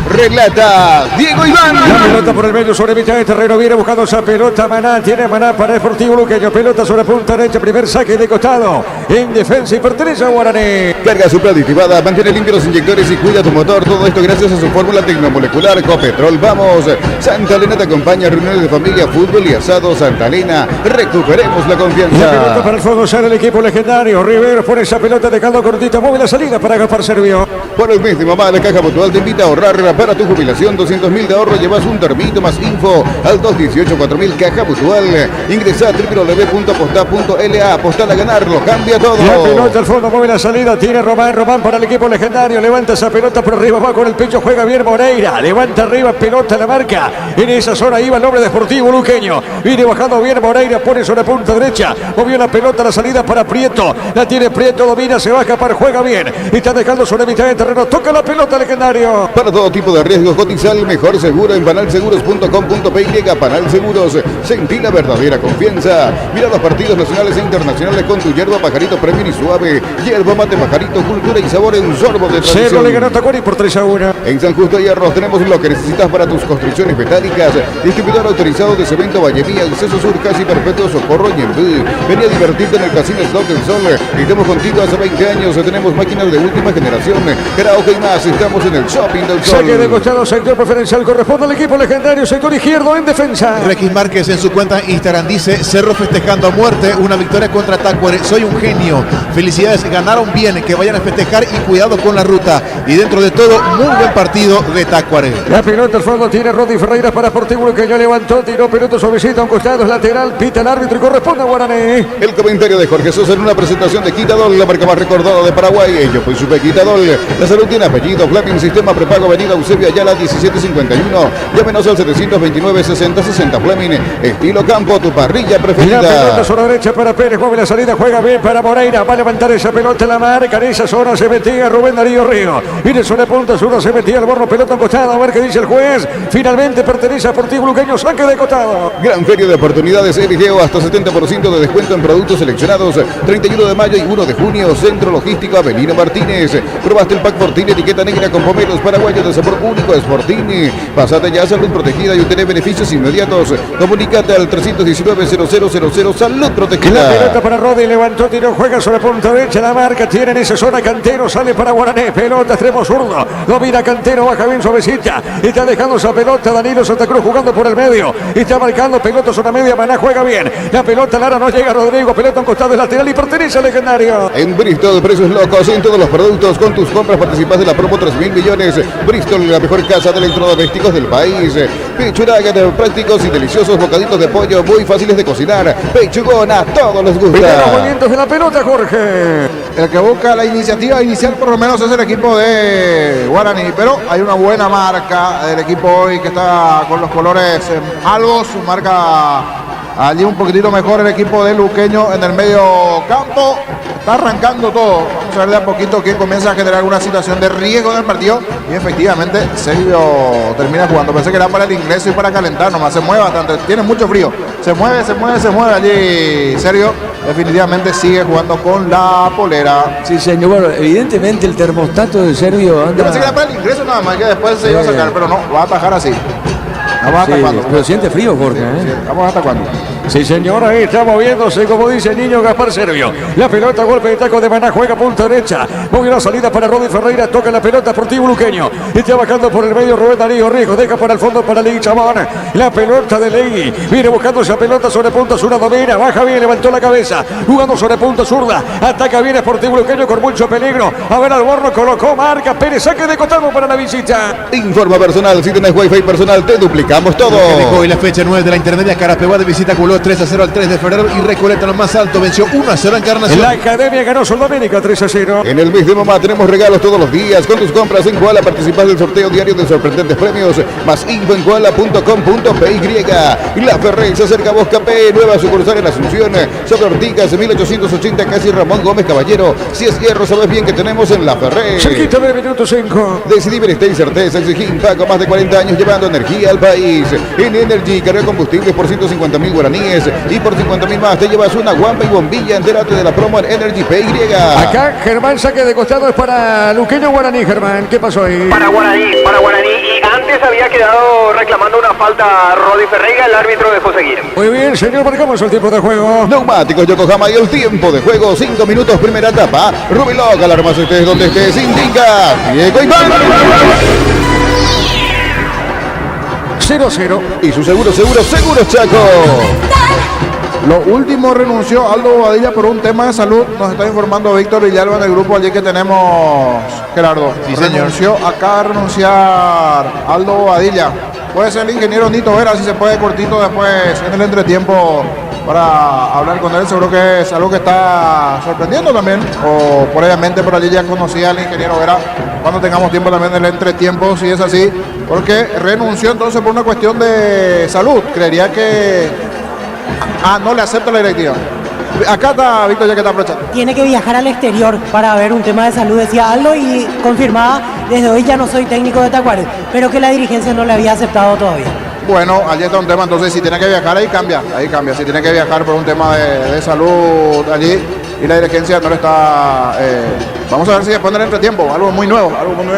O: Relata Diego Iván.
Q: La pelota por el medio sobre mitad de terreno. Viene buscando esa pelota Maná. Tiene Maná para el Sportivo Luqueño. Pelota sobre punta derecha. Primer saque de costado. En defensa y pertenece a Guaraní.
O: Carga supraditivada, mantiene limpios los inyectores y cuida tu motor. Todo esto gracias a su fórmula tecnomolecular Copetrol. Vamos, Santa Elena te acompaña a reuniones de familia, fútbol y asado. Santa Elena, recuperemos la confianza.
Q: La pelota para el fondo sale el equipo legendario. Rivero pone esa pelota dejando cortita. Mueve la salida para Gaspar Servio.
O: Por el mes de mamá, la Caja Mutual te invita a ahorrar para tu jubilación. 200.000 de ahorro, llevas un termito. Más info al 218-4000 Caja Mutual. Ingresa a www.aposta.la. Apostar a ganarlo, cambia todo.
Q: La pelota al fondo, mueve la salida. Tiene Román para el equipo legendario. Levanta esa pelota por arriba, va con el pecho, juega bien Moreira. Levanta arriba, pelota la marca. En esa zona iba el nombre de Sportivo Luqueño. Viene bajando bien Moreira, pone sobre punta derecha. Movió la pelota, la salida para Prieto. La tiene Prieto, domina, se baja para juega bien. Está dejando sobre mitad de terreno. Toca la pelota legendario.
O: Para todo tipo de riesgos, cotiza el mejor seguro en panalseguros.com.py. Panal Seguros, sentí la verdadera confianza. Mira los partidos nacionales e internacionales con tu hierba Pajarito Premium y Suave. Hierba mate Pajarito, cultura y sabor en sorbo de tradición.
Q: Cero le ganó Tacuari por 3-1.
O: En San Justo de Hierros tenemos lo que necesitas para tus construcciones metálicas. Distribuidor autorizado de Cemento Vallemía, Acceso Sur, Casi Perpetuo, Socorro y Ñembú. Vení a divertirte en el Casino Slot del Sol. Estamos contigo hace 20 años. Tenemos máquinas de última generación. Karaoke y más. Estamos en el Shopping del Sol.
Q: Saque de costado, sector preferencial. Corresponde al equipo legendario, sector izquierdo en defensa.
D: Requis Márquez en su cuenta Instagram dice: Cerro festejando a muerte, una victoria contra Tacuare. Soy un genio. Felicidades, ganaron bien, que vayan a festejar y cuidado con la ruta. Y dentro de todo, muy buen partido de Tacuare.
Q: La pelota al fondo tiene Rodi Ferreira para Sportivo Luqueño. Levantó, tiró pelota suavecita a un costado, es lateral, pita el árbitro y corresponde a Guaraní.
O: El comentario de Jorge Sosa en una presentación de Quitadol, la marca más recordada de Paraguay. Yo pues supe Quitadol. La salud tiene apellido. Fleming, sistema prepago, Avenida Eusebio Eusebio Ayala 1751. Llámenos al 729-60-60. Fleming, estilo campo, tu parrilla preferida.
Q: La pelota sobre la derecha para Pérez, mueve la salida, juega bien para Moreira, va a levantar esa pelota en la marca, en esa zona se metía Rubén Darío Río. Mire, sobre punta, sur se metía el borro, pelota en costado, a ver qué dice el juez. Finalmente pertenece a Sportivo Luqueño, saque de costado.
O: Gran feria de oportunidades, Eligeo, hasta 70% de descuento en productos seleccionados. 31 de mayo y 1 de junio, Centro Logístico Avelino Martínez. Probaste el pack Fortini, etiqueta negra con pomelos paraguayos de sabor único, es Fortini. Pasate ya a Salud Protegida y obtener beneficios inmediatos. Comunícate al 319-0000, Salud Protegida.
Q: La pelota para Rodi, levantó, tiró, juega sobre punta derecha, la marca, tiene en esa zona Cantero, sale para Guaraní, pelota extremo zurdo, domina Cantero, baja bien suavecita, está dejando esa pelota Danilo Santa Cruz jugando por el medio, está marcando pelota zona media, Maná juega bien, la pelota Lara no llega, Rodrigo, pelota en costado del lateral y pertenece al Legendario.
O: En Bristol, precios locos en todos los productos, con tus compras participas de la promo 3.000 millones. Bristol, la mejor casa de electrodomésticos del país. Pechuraga de prácticos y deliciosos bocaditos de pollo muy fáciles de cocinar. Pechugón, a todos les gusta.
Q: Los movimientos de la pelota, Jorge.
F: El que busca la iniciativa inicial por lo menos es el equipo de Guaraní, pero hay una buena marca del equipo hoy que está con los colores algo, su marca allí un poquitito mejor el equipo de Luqueño en el medio campo. Está arrancando todo. Vamos a ver de a poquito quién comienza a generar alguna situación de riesgo en el partido. Y efectivamente, Sergio termina jugando. Pensé que era para el ingreso y para calentar. Nomás se mueve bastante. Tiene mucho frío. Se mueve allí Sergio. Definitivamente sigue jugando con la polera.
E: Sí, señor. Bueno, evidentemente el termostato de Sergio anda...
F: Yo pensé que era para el ingreso nada más, que después se iba a sacar. Pero no, va a atajar así. Vamos hasta cuándo.
E: Pero siente frío, Jorge.
F: Vamos hasta cuándo.
Q: Sí, señor, ahí está moviéndose, como dice el niño Gaspar Servio. La pelota, golpe de taco de Maná, juega punta derecha. Movió la salida para Rodi Ferreira, toca la pelota Sportivo Luqueño. Está bajando por el medio Rubén Darío Rijo, deja para el fondo para Legui Chamón. La pelota de Legui, viene buscando esa pelota sobre punta, zurda domina, baja bien, levantó la cabeza, jugando sobre punta zurda, ataca bien Sportivo Luqueño con mucho peligro. A ver, Alborno colocó, marca, Pérez, saque de costado para la visita.
O: Informa personal, si tenés wifi personal, te duplicamos todo.
D: Hoy la fecha 9 de la intermedia, Carapeguá de visita culó 3-0 al 3 de febrero y Recoleta lo más alto, venció 1-0 Encarnación.
Q: La Academia ganó Sudamérica 3-0.
O: En el mes de mamá tenemos regalos todos los días. Con tus compras en Koala participas del sorteo diario de sorprendentes premios. Más info en koala.com.py. La Ferrey se acerca a Bosca P, nueva sucursal en Asunción, sobre Ortigas 1880, casi Ramón Gómez Caballero. Si es hierro, sabes bien que tenemos en La Ferrey.
Q: Cerquita de minuto 5.
O: Decidí Bienestar y certeza, exigí Paco, más de 40 años llevando energía al país. En Energy, carga combustibles por 150.000 guaraníes y por 50.000 más te llevas una guampa y bombilla. Entérate de la promo en Energy PY.
Q: Acá Germán, saque de costado, es para Luqueño Guaraní. Germán, ¿qué pasó ahí?
P: Para Guaraní. Y antes había quedado reclamando una falta Rodi Ferreira, el árbitro dejó seguir.
Q: Muy bien, señor, marcamos el tiempo de juego.
O: Neumáticos Yokohama y el tiempo de juego, 5 minutos, primera etapa. Rubilog, alarmas estés donde estés, indica Diego Iván.
Q: 0-0.
O: Y su seguro Chaco.
F: Lo último, renunció Aldo Bobadilla por un tema de salud. Nos está informando Víctor Villalba en el grupo allí que tenemos, Gerardo.
D: Sí, señor.
F: Renunció, acaba de renunciar Aldo Bobadilla. Puede ser el ingeniero Nito Vera, si se puede cortito después en el entretiempo para hablar con él. Seguro que es algo que está sorprendiendo también. O probablemente por allí ya conocía al ingeniero Vera. Cuando tengamos tiempo también en el entretiempo, si es así. Porque renunció entonces por una cuestión de salud. Creería que... no le acepta la directiva. Acá está Víctor ya que está aprovechando.
G: Tiene que viajar al exterior para ver un tema de salud, decía Aldo, y confirmaba, desde hoy ya no soy técnico de Tacuárembó, pero que la dirigencia no le había aceptado todavía.
F: Bueno, allí está un tema, entonces si tiene que viajar ahí cambia. Si tiene que viajar por un tema de salud allí y la dirigencia no le está... vamos a ver si después del entretiempo, algo muy nuevo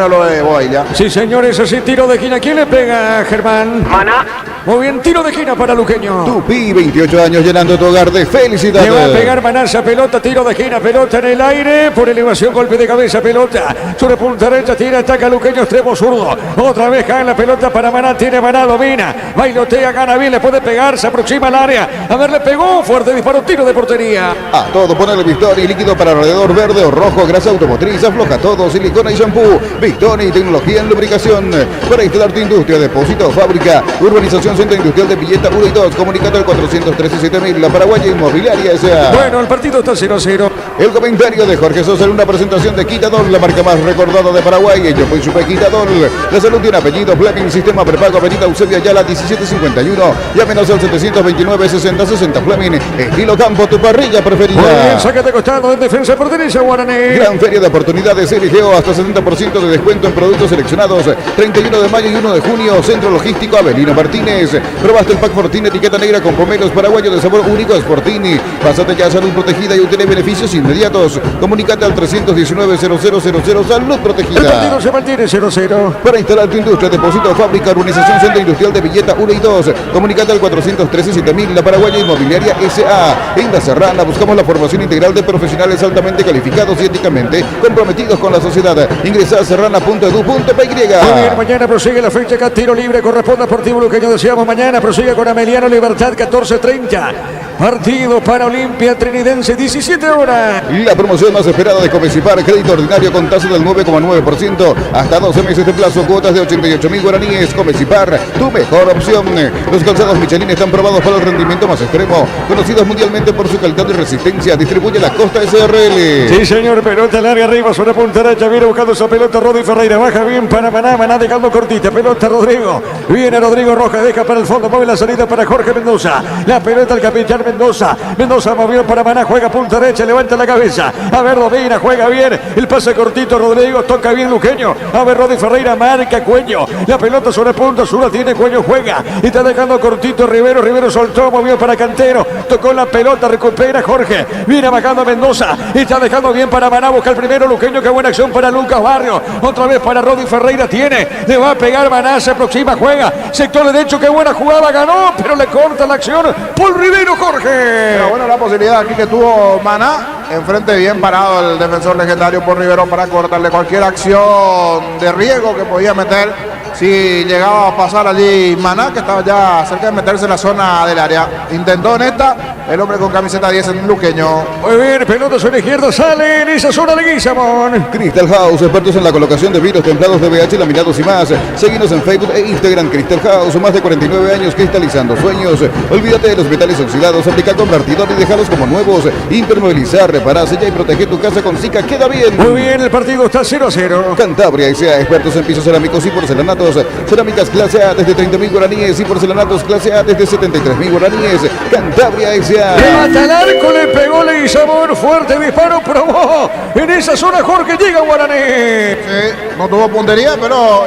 F: lo de Bobadilla.
Q: Sí, señores, así tiro de esquina. ¿Quién le pega, Germán?
P: Maná.
Q: Muy bien, tiro de esquina para Luqueño.
O: Tupi, 28 años llenando tu hogar de felicidad.
Q: Le va a pegar Maná esa pelota, tiro de esquina, pelota en el aire, por elevación, golpe de cabeza, pelota. Sobre punta derecha, tira, ataca Luqueño, extremo zurdo. Otra vez cae la pelota para Maná, tiene Maná, domina. Bailotea, gana bien, le puede pegar, se aproxima al área. A ver, le pegó, fuerte disparo, tiro de portería.
O: A todo ponele Victoria, líquido para alrededor verde o rojo, grasa automotriz, afloja todo, silicona y shampoo. Victoria y tecnología en lubricación. Para instalar tu industria, depósito, fábrica, urbanización, centro industrial de Villeta 1 y 2. Comunicado al 413-7000, la Paraguaya Inmobiliaria S.A.
Q: Bueno, el partido está 0-0.
O: El comentario de Jorge Sosa en una presentación de Quitadol, la marca más recordada de Paraguay. Yo fui Supe Quitadol. La salud tiene apellido. Fleming, sistema prepago, avenida Eusebio Ayala 1751. Llámenos al 729-6060 Fleming. Estilo campo, tu parrilla preferida.
Q: Muy bien, saque de costado en defensa por derecha, Guaraní.
O: Gran feria de oportunidades LGO, hasta 70% de descuento en productos seleccionados. 31 de mayo y 1 de junio, Centro Logístico Avelino Martínez. Probaste el pack Fortini, etiqueta negra con pomelos paraguayos de sabor único Sportini. Pásate ya a Salud Protegida y obtén beneficios inmediatos. Comunícate al 319-0000 Salud Protegida.
Q: El partido se mantiene 0-0.
O: Para instalar tu industria, depósito, fábrica, urbanización, centro industrial de Villeta 1 y 2. Comunícate al 413-7000, La Paraguaya Inmobiliaria S.A. En La Serrana buscamos la formación integral de profesionales altamente calificados y éticamente comprometidos con la sociedad. Ingresa a serrana.edu.py.
Q: Muy bien, mañana prosigue la fecha acá, tiro libre, corresponde a Sportivo Luqueño, decíamos mañana, prosigue con Ameliano Libertad, 14:30. Partido para Olimpia Trinidense, 17 horas.
O: La promoción más esperada de Comecipar, crédito ordinario con tasa del 9,9%, hasta 12 meses de plazo, cuotas de 88.000 guaraníes. Comecipar, tu mejor opción. Los calzados Michelin están probados para el rendimiento más extremo, conocidos mundialmente por su calidad y resistencia. Distribuye la Costa SRL.
Q: Sí, señor, pelota larga arriba, sobre punta derecha, viene buscando esa pelota Rodi Ferreira, baja bien para Maná, Maná dejando cortita, pelota Rodrigo, viene Rodrigo Rojas, deja para el fondo, mueve la salida para Jorge Mendoza, la pelota al capitán Mendoza, Mendoza movió para Maná, juega punta derecha, levanta la cabeza, a ver Domina, juega bien, el pase cortito Rodrigo, toca bien Luqueño, a ver Rodi Ferreira, marca Cuello, la pelota sobre punta, Sura tiene Cuello, juega, y está dejando cortito Rivero, Rivero soltó, movió para Cantero, tocó la pelota, recupera Jorge, viene bajando Mendoza, y está dejando bien para Maná, busca el primero Luqueño, qué buena acción para Lucas Barrio, otra vez para Rodi Ferreira, tiene, le va a pegar Maná, se aproxima, juega, sector derecho, qué buena jugada, ganó, pero le corta la acción, Paul Rivero, Jorge.
F: Pero bueno, la posibilidad aquí que tuvo Maná, enfrente bien parado el defensor legendario por Rivero para cortarle cualquier acción de riesgo que podía meter si llegaba a pasar allí Maná, que estaba ya cerca de meterse en la zona del área. Intentó en esta, el hombre con camiseta 10 en Luqueño.
Q: Muy bien, pelota sobre la izquierda, sale en esa zona de Guillamón.
O: Crystal House, expertos en la colocación de vidrios templados de VH, laminados y más. Seguinos en Facebook e Instagram. Crystal House, más de 49 años cristalizando sueños. Olvídate de los metales oxidados, aplica convertidor y déjalos como nuevos. Impermeabilizar, reparar, sella y protege tu casa con Zika, queda bien.
Q: Muy bien, el partido está 0-0.
O: Cantabria S.A., expertos en pisos cerámicos y porcelanatos. Cerámicas clase A desde 30.000 guaraníes y porcelanatos clase A desde 73.000 guaraníes. Cantabria S.A.
Q: Levanta el arco, le pegó Leguizamón, fuerte disparo, probó en esa zona Jorge, llega Guaraní.
F: Sí, no tuvo puntería, pero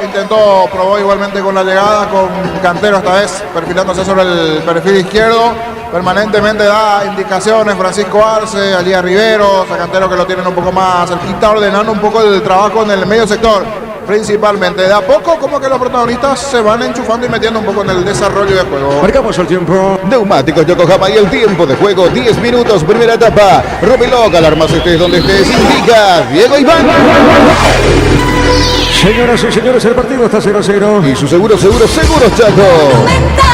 F: probó igualmente con la llegada, con Cantero esta vez perfilándose sobre el perfil izquierdo. Permanentemente da indicaciones Francisco Arce, allí a Rivero, a Cantero que lo tienen un poco más cerquita, ordenando un poco el trabajo en el medio sector. Principalmente, de a poco como que los protagonistas se van enchufando y metiendo un poco en el desarrollo de juego.
Q: Marcamos el tiempo.
O: Neumáticos Yokohama y el tiempo de juego, 10 minutos, primera etapa. Rómelo, alarmas estés donde estés, indica Diego Iván.
Q: Señoras y señores, el partido está 0-0.
O: Y su seguro Chaco.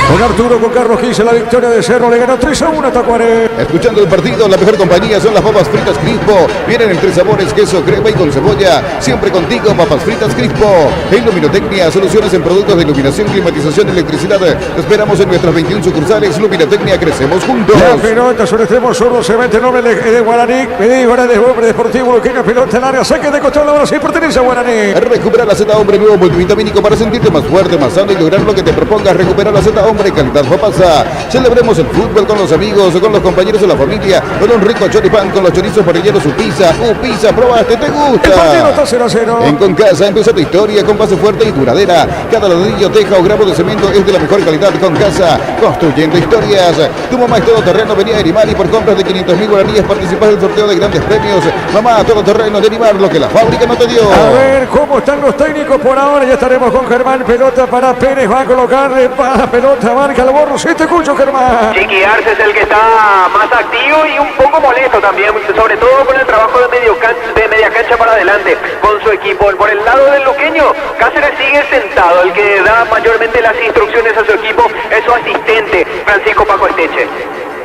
Q: Con Arturo, con Carlos Quise, la victoria de Cerro le ganó 3-1 a Tacuaré.
O: Escuchando el partido, la mejor compañía son las papas fritas Crispo. Vienen en 3 sabores, queso, crema y con cebolla. Siempre contigo, papas fritas Crispo. En Luminotecnia, soluciones en productos de iluminación, climatización y electricidad. Te esperamos en nuestras 21 sucursales. Luminotecnia, crecemos juntos.
Q: La pelota sobre extremo zurdo, se mete el nombre de Guaraní. Ahora de hombre Deportivo Luqueño, pelota en área, saque de costado, ahora sí pertenece a Guaraní.
O: Recupera la Z Hombre nuevo multivitamínico para sentirte más fuerte, más sano y lograr lo que te propongas. Recupera la Z Hombre, calidad Fapasa. Celebremos el fútbol con los amigos, con los compañeros de la familia, con un rico choripán, con los chorizos parrilleros Upisa. Upisa, probaste, te gusta.
Q: El partido está 0-0.
O: En Concasa empieza tu historia con base fuerte y duradera. Cada ladrillo, teja o gramo de cemento es de la mejor calidad. Concasa, construyendo historias. Tu mamá es todoterreno, venía a Erimar y por compras de 500.000 guaraníes participas del sorteo de grandes premios. Mamá, todoterreno de Erimar, lo que la fábrica no te dio.
Q: A ver cómo están los técnicos por ahora. Ya estaremos con Germán. Pelota para Pérez, va a colocarle para pelota, marca el borro. Sí, te escucho, Germán.
P: Chiqui Arce es el que está más activo y un poco molesto también, sobre todo con el trabajo de media cancha para adelante con su equipo. Por el lado del luqueño, Cáceres sigue sentado. El que da mayormente las instrucciones a su equipo es su asistente, Francisco Paco Esteche.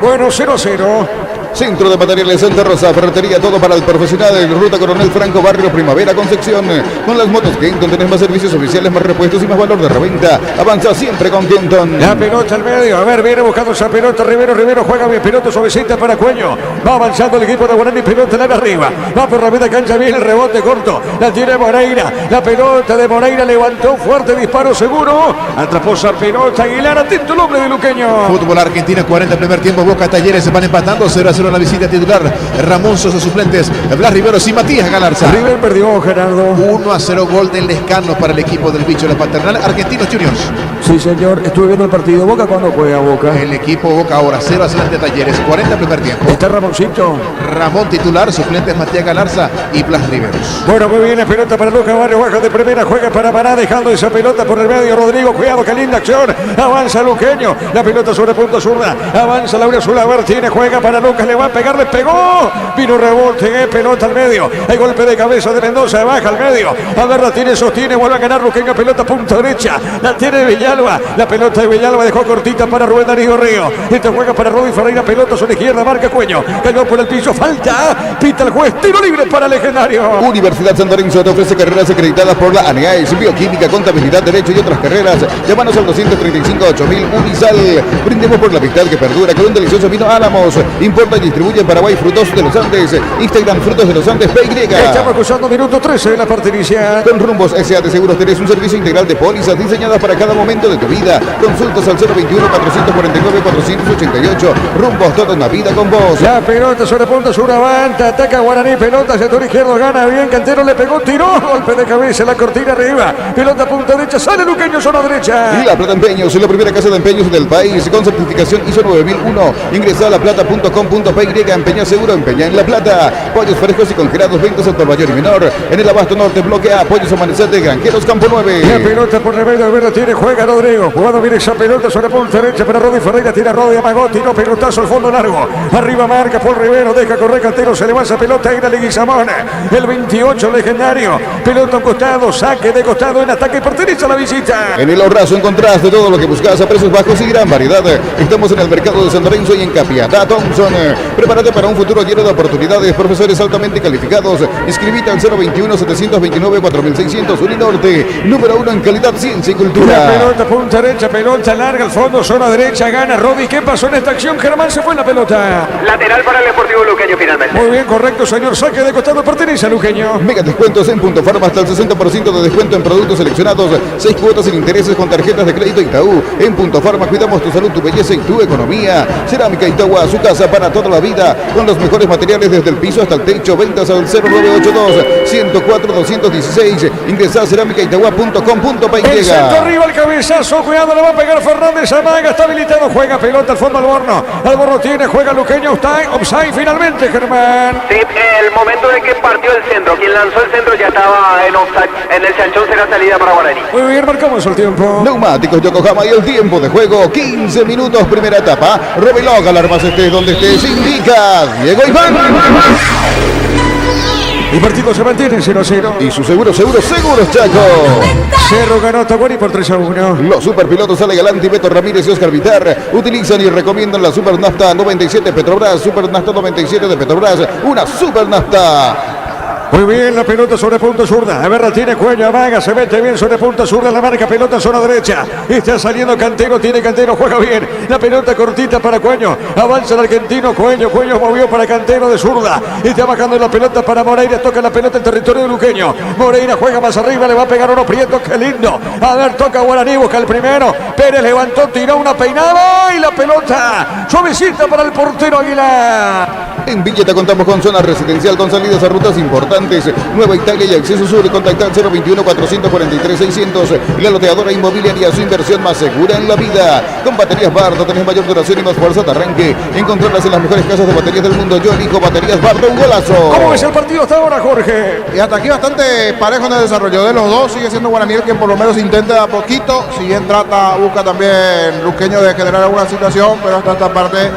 Q: Bueno, 0-0.
O: Centro de Materiales Santa Rosa, ferretería, todo para el profesional. Ruta Coronel Franco, Barrio Primavera, Concepción. Con las motos Kenton tenés más servicios oficiales, más repuestos y más valor de reventa. Avanza siempre con Kenton.
Q: La pelota al medio, a ver, viene buscando esa pelota Rivero juega bien, pelota suavecita para Cuello. Va avanzando el equipo de Guaraní, pelota la arriba. Va por la media cancha, viene el rebote corto. La tiene Moreira, la pelota de Moreira levantó fuerte disparo seguro. Atrapó esa pelota Aguilar, atento el hombre de Luqueño.
D: Fútbol Argentina, 40 primer tiempo, Boca Talleres se van empatando, 0-0 la visita titular. Ramón Sosa suplentes, Blas Riveros y Matías Galarza.
Q: River perdió, Gerardo.
D: 1-0 gol del Lescano para el equipo del Bicho de la Paternal, Argentinos Juniors.
Q: Sí, señor, estuve viendo el partido. Boca, ¿cuándo juega Boca?
D: El equipo Boca ahora 0-0 ante Talleres, 40 primer tiempo.
Q: Está Ramoncito.
D: Ramón titular, suplentes Matías Galarza y Blas Riveros.
Q: Bueno, muy bien, la pelota para Lucas Barrio, baja de primera, juega para Pará, dejando esa pelota por el medio. Rodrigo, cuidado, qué linda acción. Avanza Luqueño, la pelota sobre punto zurda. Avanza Laura Zulabar, tiene, juega para Lucas, le va a pegar, le pegó. Vino rebote, pelota al medio. Hay golpe de cabeza de Mendoza, baja al medio. A ver, la tiene, sostiene, vuelve a ganar Luqueño, pelota punta derecha. La tiene Villalba, la pelota de Villalba dejó cortita para Rubén Darío Río. Este juega para Rodi Ferreira, pelota sobre izquierda, marca Cueño. Cayó por el piso, falta, pita el juez, tiro libre para Legendario.
O: Universidad San Lorenzo te ofrece carreras acreditadas por la ANEAES, bioquímica, contabilidad, derecho y otras carreras. Llámanos al 235-8000 Unisal. Brindemos por la amistad que perdura con un delicioso vino Álamos. Importa y distribuye en Paraguay Frutos de los Andes. Instagram Frutos de los Andes PY.
Q: Estamos cruzando minuto 13 de la parte inicial.
O: Con Rumbos S.A. de Seguros tenés un servicio integral de pólizas diseñadas para cada momento de tu vida. Consultas al 021-449-488. Rumbos, toda una vida con vos.
Q: La pelota sobre punta sur, avanta, ataca Guaraní, pelota sector izquierdo, gana bien, Cantero le pegó, tiró, golpe de cabeza, la cortina arriba, pelota punta derecha, sale Luqueño, zona derecha.
O: Y La Plata Empeños, la primera casa de empeños del país, con certificación ISO 9001. Ingresa a laplata.com.py, empeña seguro, empeña en La Plata. Pollos frescos y congelados, ventas al por mayor y menor. En el Abasto Norte, bloque A, Pollos Amanecer de Granjeros, Campo 9.
Q: La pelota por remedio, a ver, la tiene, juega Rodrigo, jugando bien esa pelota sobre punta derecha para Rodi Ferreira, tira Rodi, amagó, tiró, pelotazo al fondo largo, arriba marca Paul Rivero, deja correr Cantero, se le va esa pelota, era Leguizamón, el 28 Legendario, pelota a costado, saque de costado en ataque, pertenece a la visita.
O: En el Ahorrazo encontrás de todo lo que buscas a precios bajos y gran variedad. Estamos en el mercado de San Lorenzo y en Capiatá Thompson. Prepárate para un futuro lleno de oportunidades, profesores altamente calificados. Inscribite al 021-729-4600 Uninorte, número 1 en calidad, ciencia y cultura.
Q: La pelota punta derecha, pelota larga al fondo, zona derecha, gana Rodi. ¿Qué pasó en esta acción? Germán, se fue la pelota.
P: Lateral para el Deportivo Luqueño finalmente.
Q: Muy bien, correcto, señor. Saque de costado, pertenece a Luqueño.
O: Mega descuentos en Punto Farma, hasta el 60% de descuento en productos seleccionados. 6 cuotas sin intereses con tarjetas de crédito Itaú. En Punto Farma cuidamos tu salud, tu belleza y tu economía. Cerámica Itagua, su casa para toda la vida. Con los mejores materiales desde el piso hasta el techo. Ventas al 0982-104-216. Ingresa a cerámicaitagua.com.py.
Q: El centro arriba, el cabezazo. Cuidado, le va a pegar Fernández. Amaga, está habilitado. Juega pelota al fondo Alborno. Alborno tiene, juega Luqueño. Offside finalmente, Germán.
P: Sí, el momento de que partió el centro, quien lanzó el centro ya estaba en offside. En el chanchón será salida para Guaraní.
Q: Muy bien, marcamos el tiempo.
O: Neumáticos Yokohama y el tiempo de juego, 15 minutos, primera etapa. Robelog, alarmas estés donde estés, indica Diego Iván.
Q: El partido se mantiene en 0-0.
O: Y su seguros Chaco.
Q: Cerro ganó Tahuari por 3-1.
O: Los superpilotos Ale Galanti, Beto Ramírez y Oscar Vitar utilizan y recomiendan la Super Nafta 97 Petrobras. Super Nafta 97 de Petrobras, una Super Nafta.
Q: Muy bien, la pelota sobre punta zurda. A ver, la tiene Cuello, amaga, se mete bien sobre punta zurda, la marca, pelota en zona derecha. Está saliendo Cantero, tiene Cantero, juega bien. La pelota cortita para Cuello. Avanza el argentino Cuello movió para Cantero de zurda. Está bajando la pelota para Moreira, toca la pelota en territorio de Luqueño. Moreira juega más arriba, le va a pegar uno Prieto, qué lindo. A ver, toca Guaraní, busca el primero. Pérez levantó, tiró una peinada y la pelota suavecita para el portero Aguilar.
O: En Villeta contamos con zona residencial con salidas a rutas importantes. Nueva Italia y Acceso Sur. Contacta al 021-443-600. La loteadora inmobiliaria, su inversión más segura en la vida. Con baterías Bardo tenés mayor duración y más fuerza de arranque. Encontrarlas en las mejores casas de baterías del mundo. Yo elijo baterías Bardo, un golazo.
Q: ¿Cómo ves el partido hasta ahora, Jorge?
F: Y hasta aquí bastante parejo en el desarrollo de los dos. Sigue siendo Guaraní quien por lo menos intenta a poquito. Si bien busca también Luqueño de generar alguna situación, pero hasta esta parte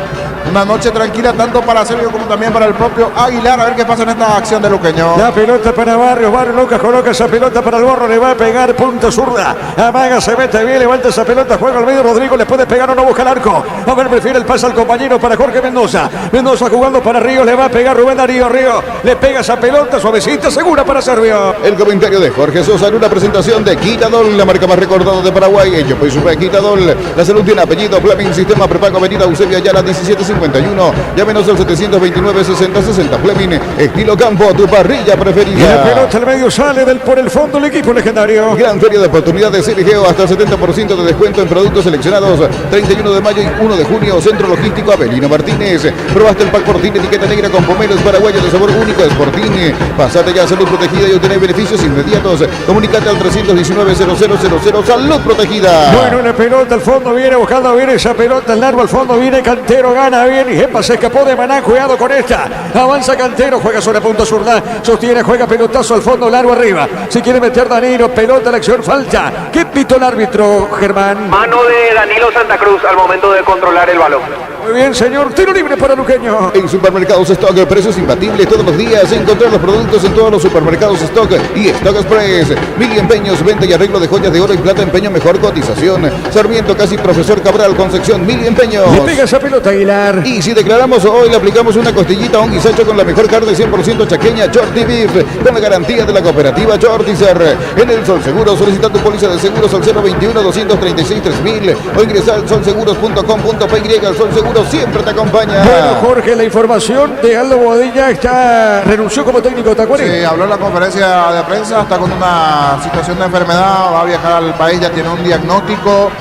F: una noche tranquila tanto para Sergio como también para el propio Aguilar. A ver qué pasa en esta acción de Luqueño.
Q: La pelota para Barrios. Barrios Lucas coloca esa pelota para el Borro. Le va a pegar punta zurda. Amaga, se mete bien, levanta esa pelota, juega al medio. Rodrigo le puede pegar o no, busca el arco. A ver, prefiere el pase al compañero para Jorge Mendoza. Mendoza jugando para Ríos, le va a pegar Rubén Darío. Río le pega esa pelota suavecita, segura para Servio.
O: El comentario de Jorge Sosa en una presentación de Quitadol, la marca más recordada de Paraguay. Ello pues super Quitadol. La salud tiene apellido. Fleming, sistema prepago, avenida Eusebio Ayala 1751. Llámenos al 729-6060. Fleming, estilo campo, tu parrilla preferida.
Q: Y la pelota al medio sale por el fondo el equipo legendario.
O: Gran feria de oportunidades CLGO, hasta el 70% de descuento en productos seleccionados. 31 de mayo y 1 de junio, Centro Logístico Avelino Martínez. Probaste el pack Portín, etiqueta negra con pomelos paraguayos de sabor único de Sportín. Pasate ya a Salud Protegida y obtener beneficios inmediatos. Comunicate al 319-0000. Salud Protegida.
Q: Bueno, la pelota al fondo viene buscando bien esa pelota. El largo al fondo viene Cantero, gana bien. Y Epa se escapó de Maná, cuidado con esta. Avanza Cantero, juega sobre punta zurda. Sostiene, juega pelotazo al fondo, largo arriba. Si quiere meter Danilo, pelota, la acción, falta. ¿Qué pitó el árbitro, Germán?
P: Mano de Danilo Santa Cruz al momento de controlar el balón.
Q: Muy bien, señor. Tiro libre para Luqueño.
O: En Supermercados Stock, precios imbatibles todos los días. Encontrar los productos en todos los supermercados Stock y Stock Express. Mili Empeños, venta y arreglo de joyas de oro y plata, empeño, mejor cotización. Sarmiento, casi Profesor Cabral, Concepción, Mili Empeños.
Q: Le pega esa pelota, Aguilar.
O: Y si declaramos hoy, le aplicamos una costillita a un guisacho con la mejor carne 100% chaqueña, Shorty Beef, con la garantía de la cooperativa Shortizer. En el Sol Seguro, solicita tu póliza de seguros al 021-236-3000 o ingresa al solseguros.com.py. El Sol Seguro siempre te acompaña.
Q: Bueno, Jorge, la información de Aldo Boadilla renunció como técnico de Tacuarí.
F: Sí, habló en la conferencia de prensa, está con una situación de enfermedad, va a viajar al país, ya tiene un diagnóstico.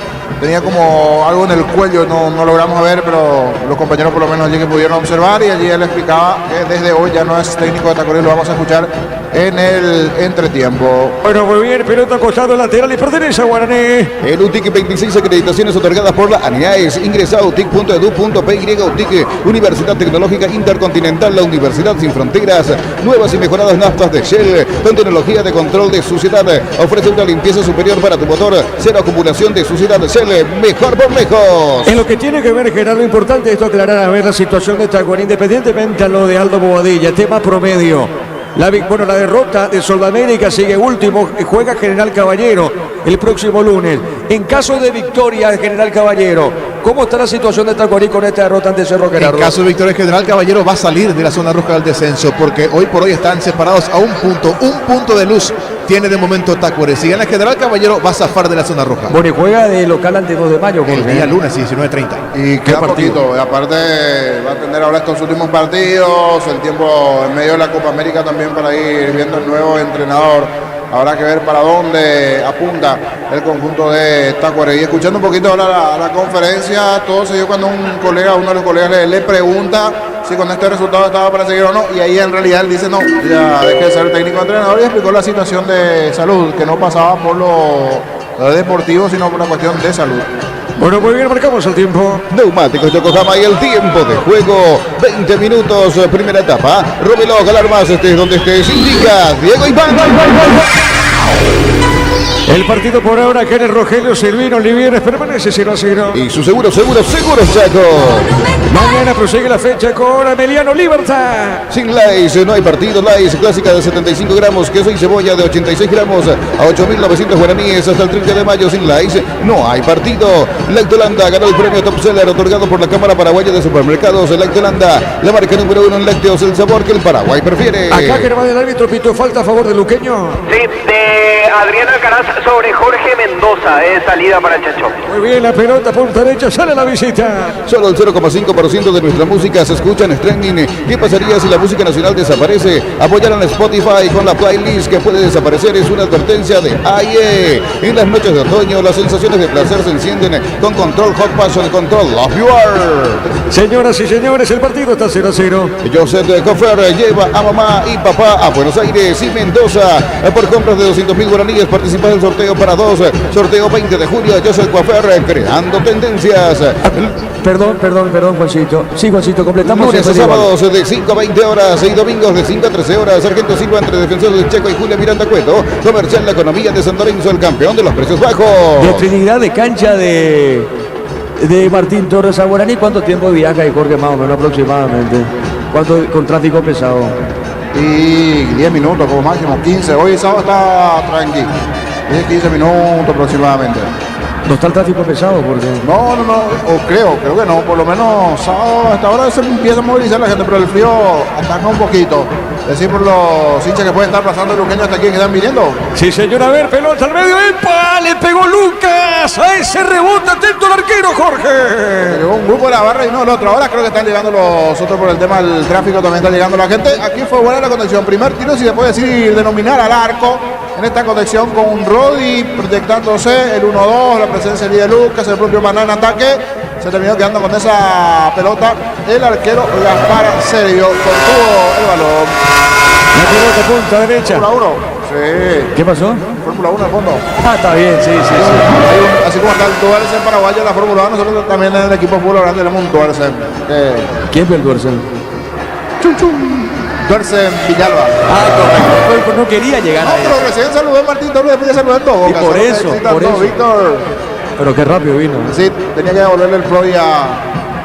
F: Tenía como algo en el cuello, no logramos ver, pero los compañeros por lo menos allí que pudieron observar, y allí él explicaba que desde hoy ya no es técnico de Tacuarí. Lo vamos a escuchar en el entretiempo.
Q: Bueno, muy bien, pelota costado lateral y pertenece a Guaraní.
O: El UTIC, 26 acreditaciones otorgadas por la ANIAES. Ingresa a utic.edu.py. UTIC, Universidad Tecnológica Intercontinental, la Universidad Sin Fronteras. Nuevas y mejoradas naftas de Shell con tecnología de control de suciedad. Ofrece una limpieza superior para tu motor. Cero acumulación de suciedad de Shell. Mejor por lejos.
Q: En lo que tiene que ver, Gerardo, importante esto aclarar a ver la situación de Tacuarí, independientemente a lo de Aldo Bobadilla, tema promedio. La derrota de Sudamérica sigue último, juega General Caballero el próximo lunes. En caso de victoria de General Caballero, ¿cómo está la situación de Tacuarí con esta derrota ante Cerro, Gerardo?
D: En caso de victoria, General Caballero va a salir de la zona roja del descenso, porque hoy por hoy están separados a un punto de luz tiene de momento Tacuarí. Si gana General Caballero, va a zafar de la zona roja.
E: Bueno, y juega de local ante 2 de mayo.
D: El día lunes, 19:30.
F: Y queda poquito. Y aparte va a tener ahora estos últimos partidos, el tiempo en medio de la Copa América también para ir viendo el nuevo entrenador. Habrá que ver para dónde apunta el conjunto de Tacuarí. Y escuchando un poquito ahora la conferencia, todo se dio cuando uno de los colegas le pregunta si con este resultado estaba para seguir o no. Y ahí en realidad él dice no, ya deje de ser técnico entrenador, y explicó la situación de salud, que no pasaba por lo deportivo, sino por la cuestión de salud.
Q: Bueno, muy bien, marcamos el tiempo.
O: Neumáticos Yokohama y el tiempo de juego. 20 minutos, primera etapa. Romelo, Galarmas, estés donde estés. Indica Diego Iván.
Q: El partido por ahora, Kenneth Rogelio, Silvino Olivieres, permanece 0-0.
O: Y su seguro, Chaco.
Q: Mañana prosigue la fecha con Emiliano Libertad.
O: Sin Lays, no hay partido. Lays, clásica de 75 gramos, queso y cebolla de 86 gramos, a 8.900 guaraníes hasta el 30 de mayo. Sin Lays, no hay partido. Lactolanda ganó el premio Top Seller otorgado por la Cámara Paraguaya de Supermercados. Lactolanda, la marca número 1 en lácteos, el sabor que el Paraguay prefiere.
Q: Acá Germán, el árbitro pitó falta a favor de Luqueño.
P: Sí, de Adrián Alcaraz sobre Jorge Mendoza, es salida para el Chacho.
Q: Muy bien, la pelota punta derecha, sale a la visita.
O: Solo el 0,5% de nuestra música se escucha en streaming. ¿Qué pasaría si la música nacional desaparece? Apoyar en Spotify con la playlist que puede desaparecer es una advertencia de AIE. En las noches de otoño las sensaciones de placer se encienden con Control Hot Passion, Control Love You Are.
Q: Señoras y señores, el partido está 0-0.
O: Joseph de Cofer lleva a mamá y papá a Buenos Aires y Mendoza. Por compras de 200.000 guaraníes participa del sorteo para 2. Sorteo 20 de julio. Joseph Cofer creando tendencias.
E: Perdón, Juancito. Sí, Juancito, completamos.
O: Lunes a sábados de 5 a 20 horas y domingos de 5 a 13 horas. Sargento Silva entre Defensores del Checo y Julia Miranda Cueto. Comercial La Economía de San Lorenzo, el campeón de los precios bajos.
E: De Trinidad, de cancha de de Martín Torres a Guaraní. ¿Cuánto tiempo viaja ahí, Jorge, más o menos aproximadamente? ¿Cuánto con tráfico pesado?
F: Y 10 minutos como máximo, 15. Hoy el sábado está tranquilo. 10-15 minutos aproximadamente.
E: ¿No está el tráfico pesado? Porque...
F: No, o creo que no. Por lo menos sábado hasta ahora se empieza a movilizar la gente, pero el frío ataca un poquito. Decir por los hinchas que pueden estar pasando el Luqueño hasta aquí que están viniendo.
Q: Sí, señor, a ver, pelota al medio. ¡Epa! Le pegó Lucas. A ese rebote, atento el arquero, Jorge.
F: Llegó un grupo de la barra y no el otro. Ahora creo que están llegando los otros por el tema del tráfico. También está llegando la gente. Aquí fue buena la conexión. Primer tiro, si se puede decir, denominar al arco. En esta conexión con Rodi proyectándose el 1-2, la presencia de Lucas, el propio Maná en ataque. Se terminó quedando con esa pelota el arquero Gaspar Sergio. Contuvo el balón.
Q: La pelota punta derecha.
F: Fórmula 1. Sí.
E: ¿Qué pasó?
F: Fórmula 1 al fondo.
E: Ah, está bien, sí.
F: Así como está el Duerce en Paraguay en la Fórmula 1, nosotros también en el equipo Fórmula grande tenemos un Duerce.
E: ¿Quién fue el Duerce?
F: Duerce en Villalba.
E: Ah, correcto. No quería llegar a
F: pero recién saludé a Martín Torres, después ya saludé a todos.
E: Y por eso.
F: Víctor.
E: Pero qué rápido vino.
F: Sí, tenía que devolverle el pro a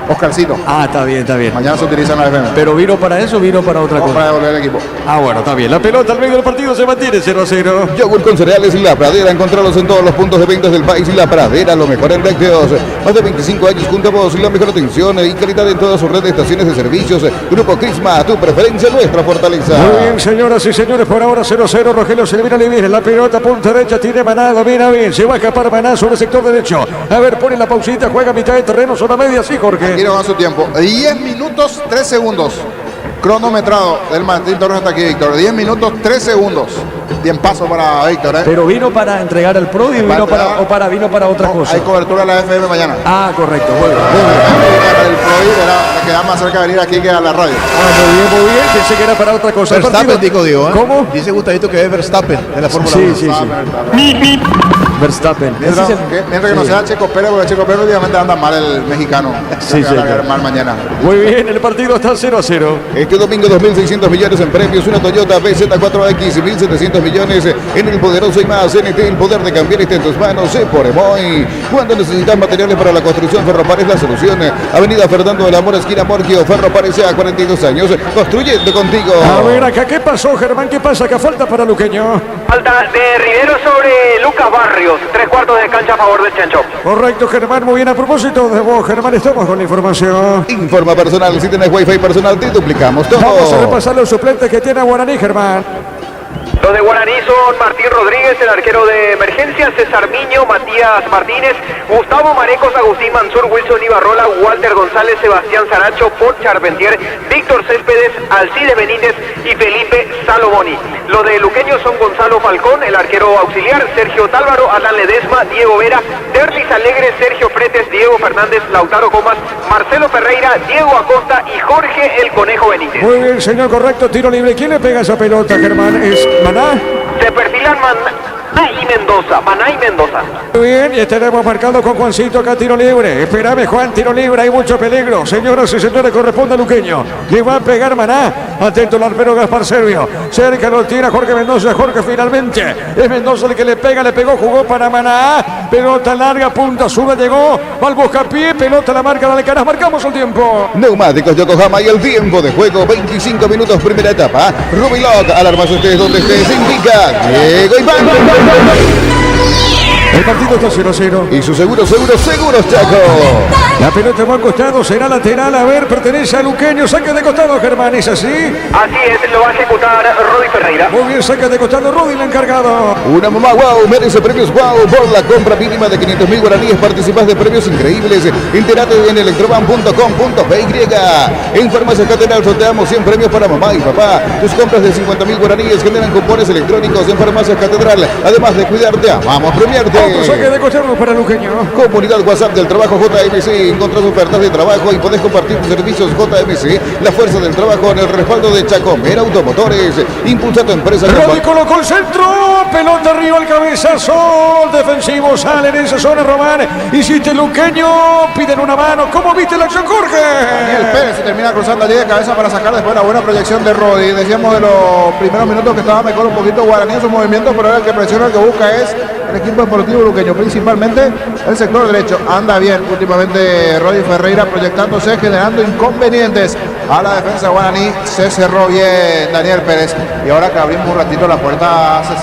F: Oscarcito.
E: Ah, está bien.
F: Mañana se utiliza en la FM.
E: ¿Pero vino para eso o vino para otra cosa?
F: Para devolver el equipo.
Q: Ah, bueno, está bien. La pelota al medio del partido se mantiene 0-0.
O: Yogur con cereales La Pradera, encontrarlos en todos los puntos de ventas del país. La Pradera, lo mejor en lácteos. Más de 25 años junto a vos, la mejor atención y calidad en toda su red de estaciones de servicios. Grupo Crisma, tu preferencia, nuestra fortaleza.
Q: Muy bien, señoras y señores, por ahora 0-0. Rogelio Silvina Olivier, la pelota punta derecha, tiene Maná, domina bien. Se va a escapar Maná sobre el sector derecho. A ver, pone la pausita, juega a mitad de terreno, zona media, sí, Jorge.
F: Quiero con su tiempo. 10 minutos, 3 segundos. Cronometrado del Martín Torres hasta aquí, Víctor. 10 minutos, 3 segundos. Bien paso para Víctor, ¿eh?
E: Pero vino para entregar el pro y vino para otra cosa.
F: Hay cobertura en la FM mañana.
E: Ah, correcto. Muy bien.
F: El pro era que queda más cerca de venir aquí que a la radio.
E: Muy bien. Pensé que era para otra cosa.
D: Verstappen, digo yo, ¿eh?
E: ¿Cómo?
D: Dice Gustavito que es Verstappen en la Fórmula 1.
E: Sí. Verstappen.
F: Mientras que no sea Checo Pérez, porque Checo Pérez últimamente anda mal el mexicano.
E: Sí,
F: mal mañana.
Q: Muy bien, el partido está 0-0.
O: Este domingo 2.600 millones en premios, una Toyota BZ4X, 1.700 millones en el poderoso y más NT, el poder de cambiar está en tus manos, por Emoy. Cuando necesitas materiales para la construcción, Ferropar es la solución. Avenida Fernando del Amor, esquina Morquio, Ferropar a 42 años, construyendo contigo.
Q: A ver acá, ¿qué pasó, Germán? ¿Qué pasa? ¿Qué falta para Luqueño?
P: Falta de Rivero sobre Lucas Barrios, 3/4 de cancha a favor del Chancho.
Q: Correcto, Germán, muy bien. A propósito de vos, Germán, estamos con la información.
O: Informa personal, si tenés wifi personal, te duplicamos todo.
Q: Vamos a repasar los suplentes que tiene Guaraní, Germán.
P: Los de Guaraní son Martín Rodríguez, el arquero de emergencia, César Miño, Matías Martínez, Gustavo Marecos, Agustín Mansur, Wilson Ibarrola, Walter González, Sebastián Saracho, Paul Charpentier, Víctor Céspedes, Alcides Benítez y Felipe Salomoni. Los de Luqueño son Gonzalo Falcón, el arquero auxiliar, Sergio Tálvaro, Alan Ledesma, Diego Vera, Derlis Alegre, Sergio Fretes, Diego Fernández, Lautaro Comas, Marcelo Ferreira, Diego Acosta y Jorge el Conejo Benítez.
Q: Muy bien, señor, correcto, tiro libre. ¿Quién le pega esa pelota, Germán? ¿Es Maná?
P: Se perfilan Maná y Mendoza.
Q: Muy bien, y estaremos marcando con Juancito acá tiro libre. Espérame, Juan, tiro libre, hay mucho peligro. Señoras y señores, corresponde a Luqueño. Le va a pegar Maná. Atento el arquero Gaspar Servio. Cerca lo tira Jorge Mendoza. Jorge finalmente. Es Mendoza el que le pega, le pegó, jugó para Maná. Pelota larga, punta, sube, llegó. Va al buscapié, pelota la marca de Alcaraz. Marcamos el tiempo.
O: Neumáticos Yokohama y el tiempo de juego, 25 minutos, primera etapa. Rubilot, alarmas ustedes donde estés, indica Diego Iván.
Q: El partido está 0-0.
O: Y su seguros Chaco.
Q: La pelota va a costado, será lateral. A ver, pertenece a Luqueño. Saque de costado, Germán, ¿es así?
P: Así es, lo va a ejecutar Rodi Ferreira.
Q: Muy bien, saque de costado, Rodi, el encargado.
O: Una mamá wow, merece premios wow. Por la compra mínima de 500.000 guaraníes participas de premios increíbles. Entérate en electroban.com.py. En Farmacia Catedral sorteamos 100 premios para mamá y papá. Tus compras de 50.000 guaraníes generan cupones electrónicos en Farmacia Catedral. Además de cuidarte, amamos premiarte.
Q: Otro saque de costado para Luqueño.
O: Comunidad WhatsApp del Trabajo JMC. Encontrás ofertas de trabajo y podés compartir tus servicios JMC. La fuerza del trabajo en el respaldo de Chacomer Automotores. Impulsa tu empresa.
Q: Rodi colocó el centro. Pelota arriba, el cabezazo. Defensivo sale en esa zona, Román. Hiciste Luqueño. Piden una mano. ¿Cómo viste la acción, Jorge?
F: Daniel Pérez se termina cruzando allí de cabeza para sacar después la buena proyección de Rodi. Decíamos de los primeros minutos que estaba mejor un poquito Guaraní en sus movimientos, pero ahora el que presiona, el que busca es el equipo deportivo luqueño, principalmente el sector derecho. Anda bien últimamente Roddy Ferreira, proyectándose, generando inconvenientes a la defensa de Guaraní. Se cerró bien Daniel Pérez, y ahora que abrimos un ratito la puerta se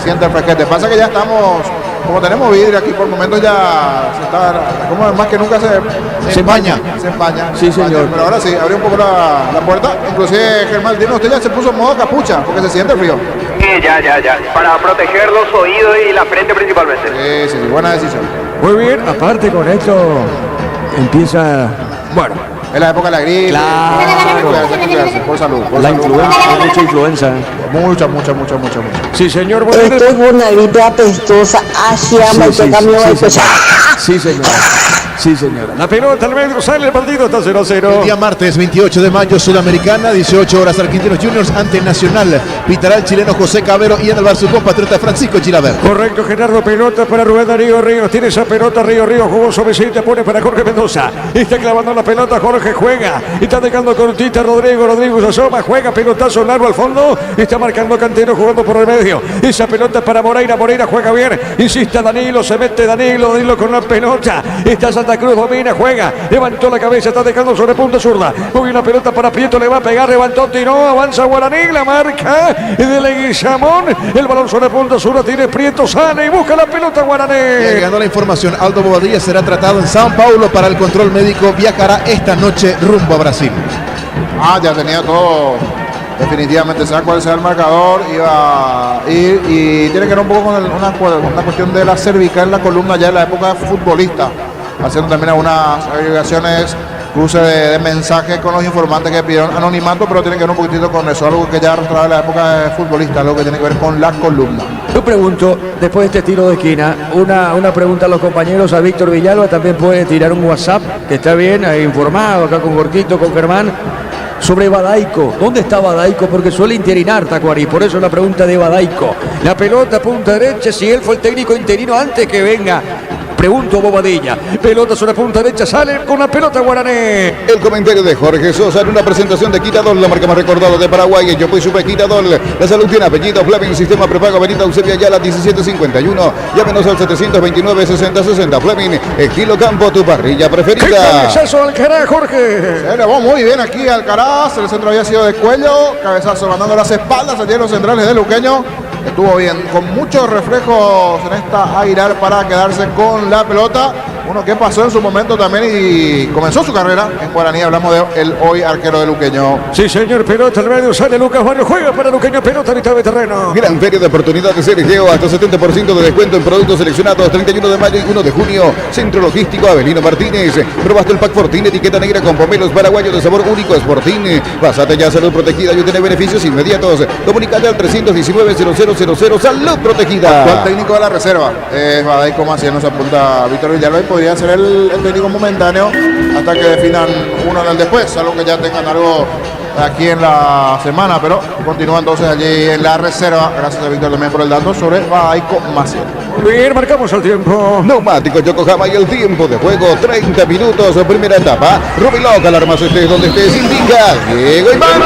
F: siente el fresquete. Pasa que ya estamos, como tenemos vidrio aquí, por momentos ya se está, como más que nunca se empaña.
E: Sí, señor.
F: Pero ahora sí, abrió un poco la puerta. Inclusive Germán, dime, usted ya se puso en modo capucha porque se siente el frío.
P: Sí, ya. Para proteger los oídos y la frente principalmente.
F: Sí, buena decisión.
Q: Muy bien, aparte con esto empieza, bueno,
F: es la época de la gripe.
E: Claro.
F: Por salud.
E: La influenza, hay mucha influenza.
F: Mucha.
Q: sí señor,
R: Esto es una gripe apestosa,
Q: sí señora. La pelota al medio, sale el partido, está 0-0.
D: El día martes 28 de mayo, Sudamericana, 18 horas, Argentinos Juniors ante Nacional. Pitará el chileno José Cabero y en el bar su compatriota Francisco Chilaver.
Q: Correcto, Gerardo, pelota para Rubén Darío Ríos. Tiene esa pelota Río, jugó suavecita, pone para Jorge Mendoza. Está clavando la pelota, Jorge juega. Está dejando cortita Rodrigo se asoma, juega pelotazo largo al fondo. Está marcando Cantero jugando por el medio. Esa pelota para Moreira juega bien. Insiste Danilo, se mete Danilo con la pelota. Está Santa Cruz, domina, juega. Levantó la cabeza, está dejando sobre punta zurda. Muy bien la pelota para Prieto, le va a pegar, levantó, tiró, avanza Guaraní, la marca de Leguizamón. El balón sobre punta zurda, tiene Prieto, sale y busca la pelota Guaraní.
D: Llegando la información, Aldo Bobadilla será tratado en Sao Paulo para el control médico. Viajará esta noche rumbo a Brasil.
F: Ya tenía todo. Definitivamente, sea cuál sea el marcador, iba a ir, y tiene que ver un poco con una cuestión de la cervical en la columna ya en la época de futbolista, haciendo también algunas agregaciones, cruce de mensajes con los informantes que pidieron anonimato, pero tiene que ver un poquitito con eso, algo que ya arrastraba en la época de futbolista, algo que tiene que ver con la columna.
E: Yo pregunto, después de este tiro de esquina, una pregunta a los compañeros, a Víctor Villalba también puede tirar un WhatsApp, que está bien, informado acá con Gorquito, con Germán, sobre Badaico. ¿Dónde está Badaico? Porque suele interinar Tacuarí, por eso la pregunta de Badaico. La pelota punta derecha, si él fue el técnico interino antes que venga. Pregunto Bobadilla. Pelota sobre punta derecha, sale con la pelota Guaraní.
O: El comentario de Jorge Sosa en una presentación de Quitadol, la marca más recordada de Paraguay. Yo pues supe Quitadol. La salud tiene apellido. Fleming, sistema prepago, Avenida Eusebio Ayala 1751. Llámenos al 729-6060. Fleming, estilo campo, tu parrilla preferida.
Q: ¡Qué cabezazo Alcaraz, Jorge!
F: Se le va muy bien aquí Alcaraz. El centro había sido de cuello. Cabezazo mandando las espaldas a los centrales de Luqueño. Estuvo bien, con muchos reflejos en esta Airar para quedarse con la pelota. Uno que pasó en su momento también y comenzó su carrera en Guaraní. Hablamos de el hoy arquero de Luqueño.
Q: Sí, señor, pelota al medio, sale Lucas Barrio, juega para Luqueño, pelota a mitad de terreno.
O: Gran feria de oportunidades, Sergio, hasta 70% de descuento en productos seleccionados, 31 de mayo y 1 de junio. Centro Logístico Avelino Martínez. Probaste el pack Fortín, etiqueta negra con pomelos paraguayos de sabor único, es Fortín. Pásate ya, salud protegida y obtener beneficios inmediatos. Comunicate al 319-0000, salud protegida.
F: Actual técnico de la reserva es Badaico Maciel, nos apunta Víctor Villalba, y podría ser el técnico momentáneo hasta que definan uno en el después, algo que ya tengan algo aquí en la semana, pero continúa entonces allí en la reserva. Gracias a Víctor también por el dato sobre Badaico Maciel.
Q: Bien, marcamos el tiempo.
O: Neumático Yokohama y el tiempo de juego, 30 minutos, primera etapa. Rubiloca, alarmas estés donde estés, indica Diego Iván.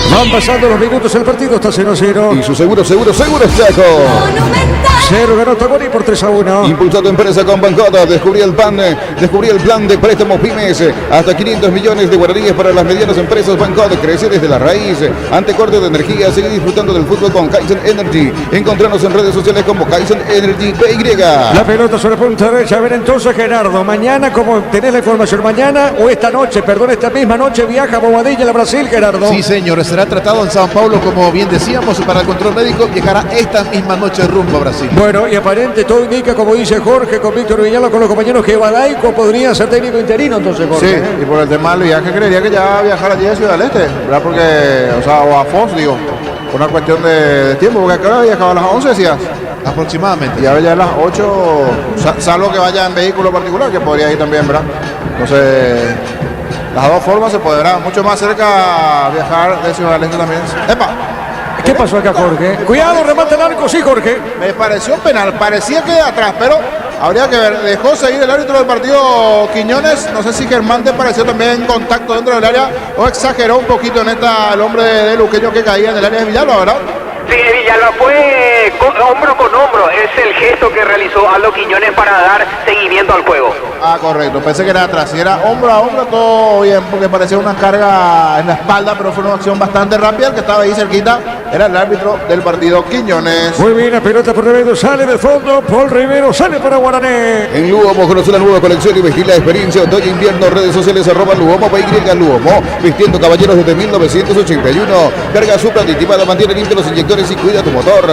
Q: Van pasando los minutos, el partido está 0-0.
O: Y su seguro, Chaco.
Q: Cero ganó Tacuarí por 3-1.
O: Impulsado empresa con Bancada, descubrí el plan de préstamos pymes, hasta 500 millones de guaraníes para las medianas empresas. Bancada crece desde la raíz. Ante corte de energía, sigue disfrutando del fútbol con Kaizen Energy. Encontrarnos en redes sociales como Kaizen Energy PY.
Q: La pelota sobre punta derecha. A ver entonces, Gerardo, mañana, como tenés la información, mañana o esta misma noche viaja Bobadilla a Brasil, Gerardo.
D: Sí, señor, será tratado en Sao Paulo, como bien decíamos, para el control médico. Viajará esta misma noche rumbo a Brasil.
Q: Bueno, y aparente todo indica, como dice Jorge, con Víctor Villalba, con los compañeros, que Badaico podría ser técnico interino, entonces, Jorge.
F: Sí, y por el tema del viaje, creería que ya viajar allí a Ciudad del Este, ¿verdad? Porque, o a Foz, digo, por una cuestión de tiempo, porque acá viajaba a las 11, decías.
D: Aproximadamente.
F: Y ahora ya a las 8, salvo que vaya en vehículo particular, que podría ir también, ¿verdad? Entonces, las dos formas se podrá, mucho más cerca viajar de Ciudad del Este también. ¡Epa!
Q: ¿Qué pasó acá, Jorge? Cuidado, remate el arco, sí, Jorge.
F: Me pareció penal, parecía que de atrás, pero habría que ver. Dejó seguir el árbitro del partido Quiñones. No sé si Germán te pareció también en contacto dentro del área o exageró un poquito en el hombre de Luqueño que caía en el área de Villalba, ¿verdad?
P: Sí, Villalba fue es el gesto que realizó Aldo Quiñones para dar seguimiento al juego.
F: Ah, correcto. Pensé que era atrás. Si era hombro a hombro, todo bien, porque parecía una carga en la espalda, pero fue una acción bastante rápida. El que estaba ahí cerquita era el árbitro del partido, Quiñones.
Q: Muy bien, la pelota por Rivero, sale del fondo. Paul Rivero sale para Guaraní.
O: En Luomo conoce la nueva colección y vestir la experiencia otoño-invierno. Redes sociales @Luomo, PY Luomo. Vistiendo caballeros desde 1981. Carga supra aditivada, mantiene limpios los inyectores y cuida tu motor.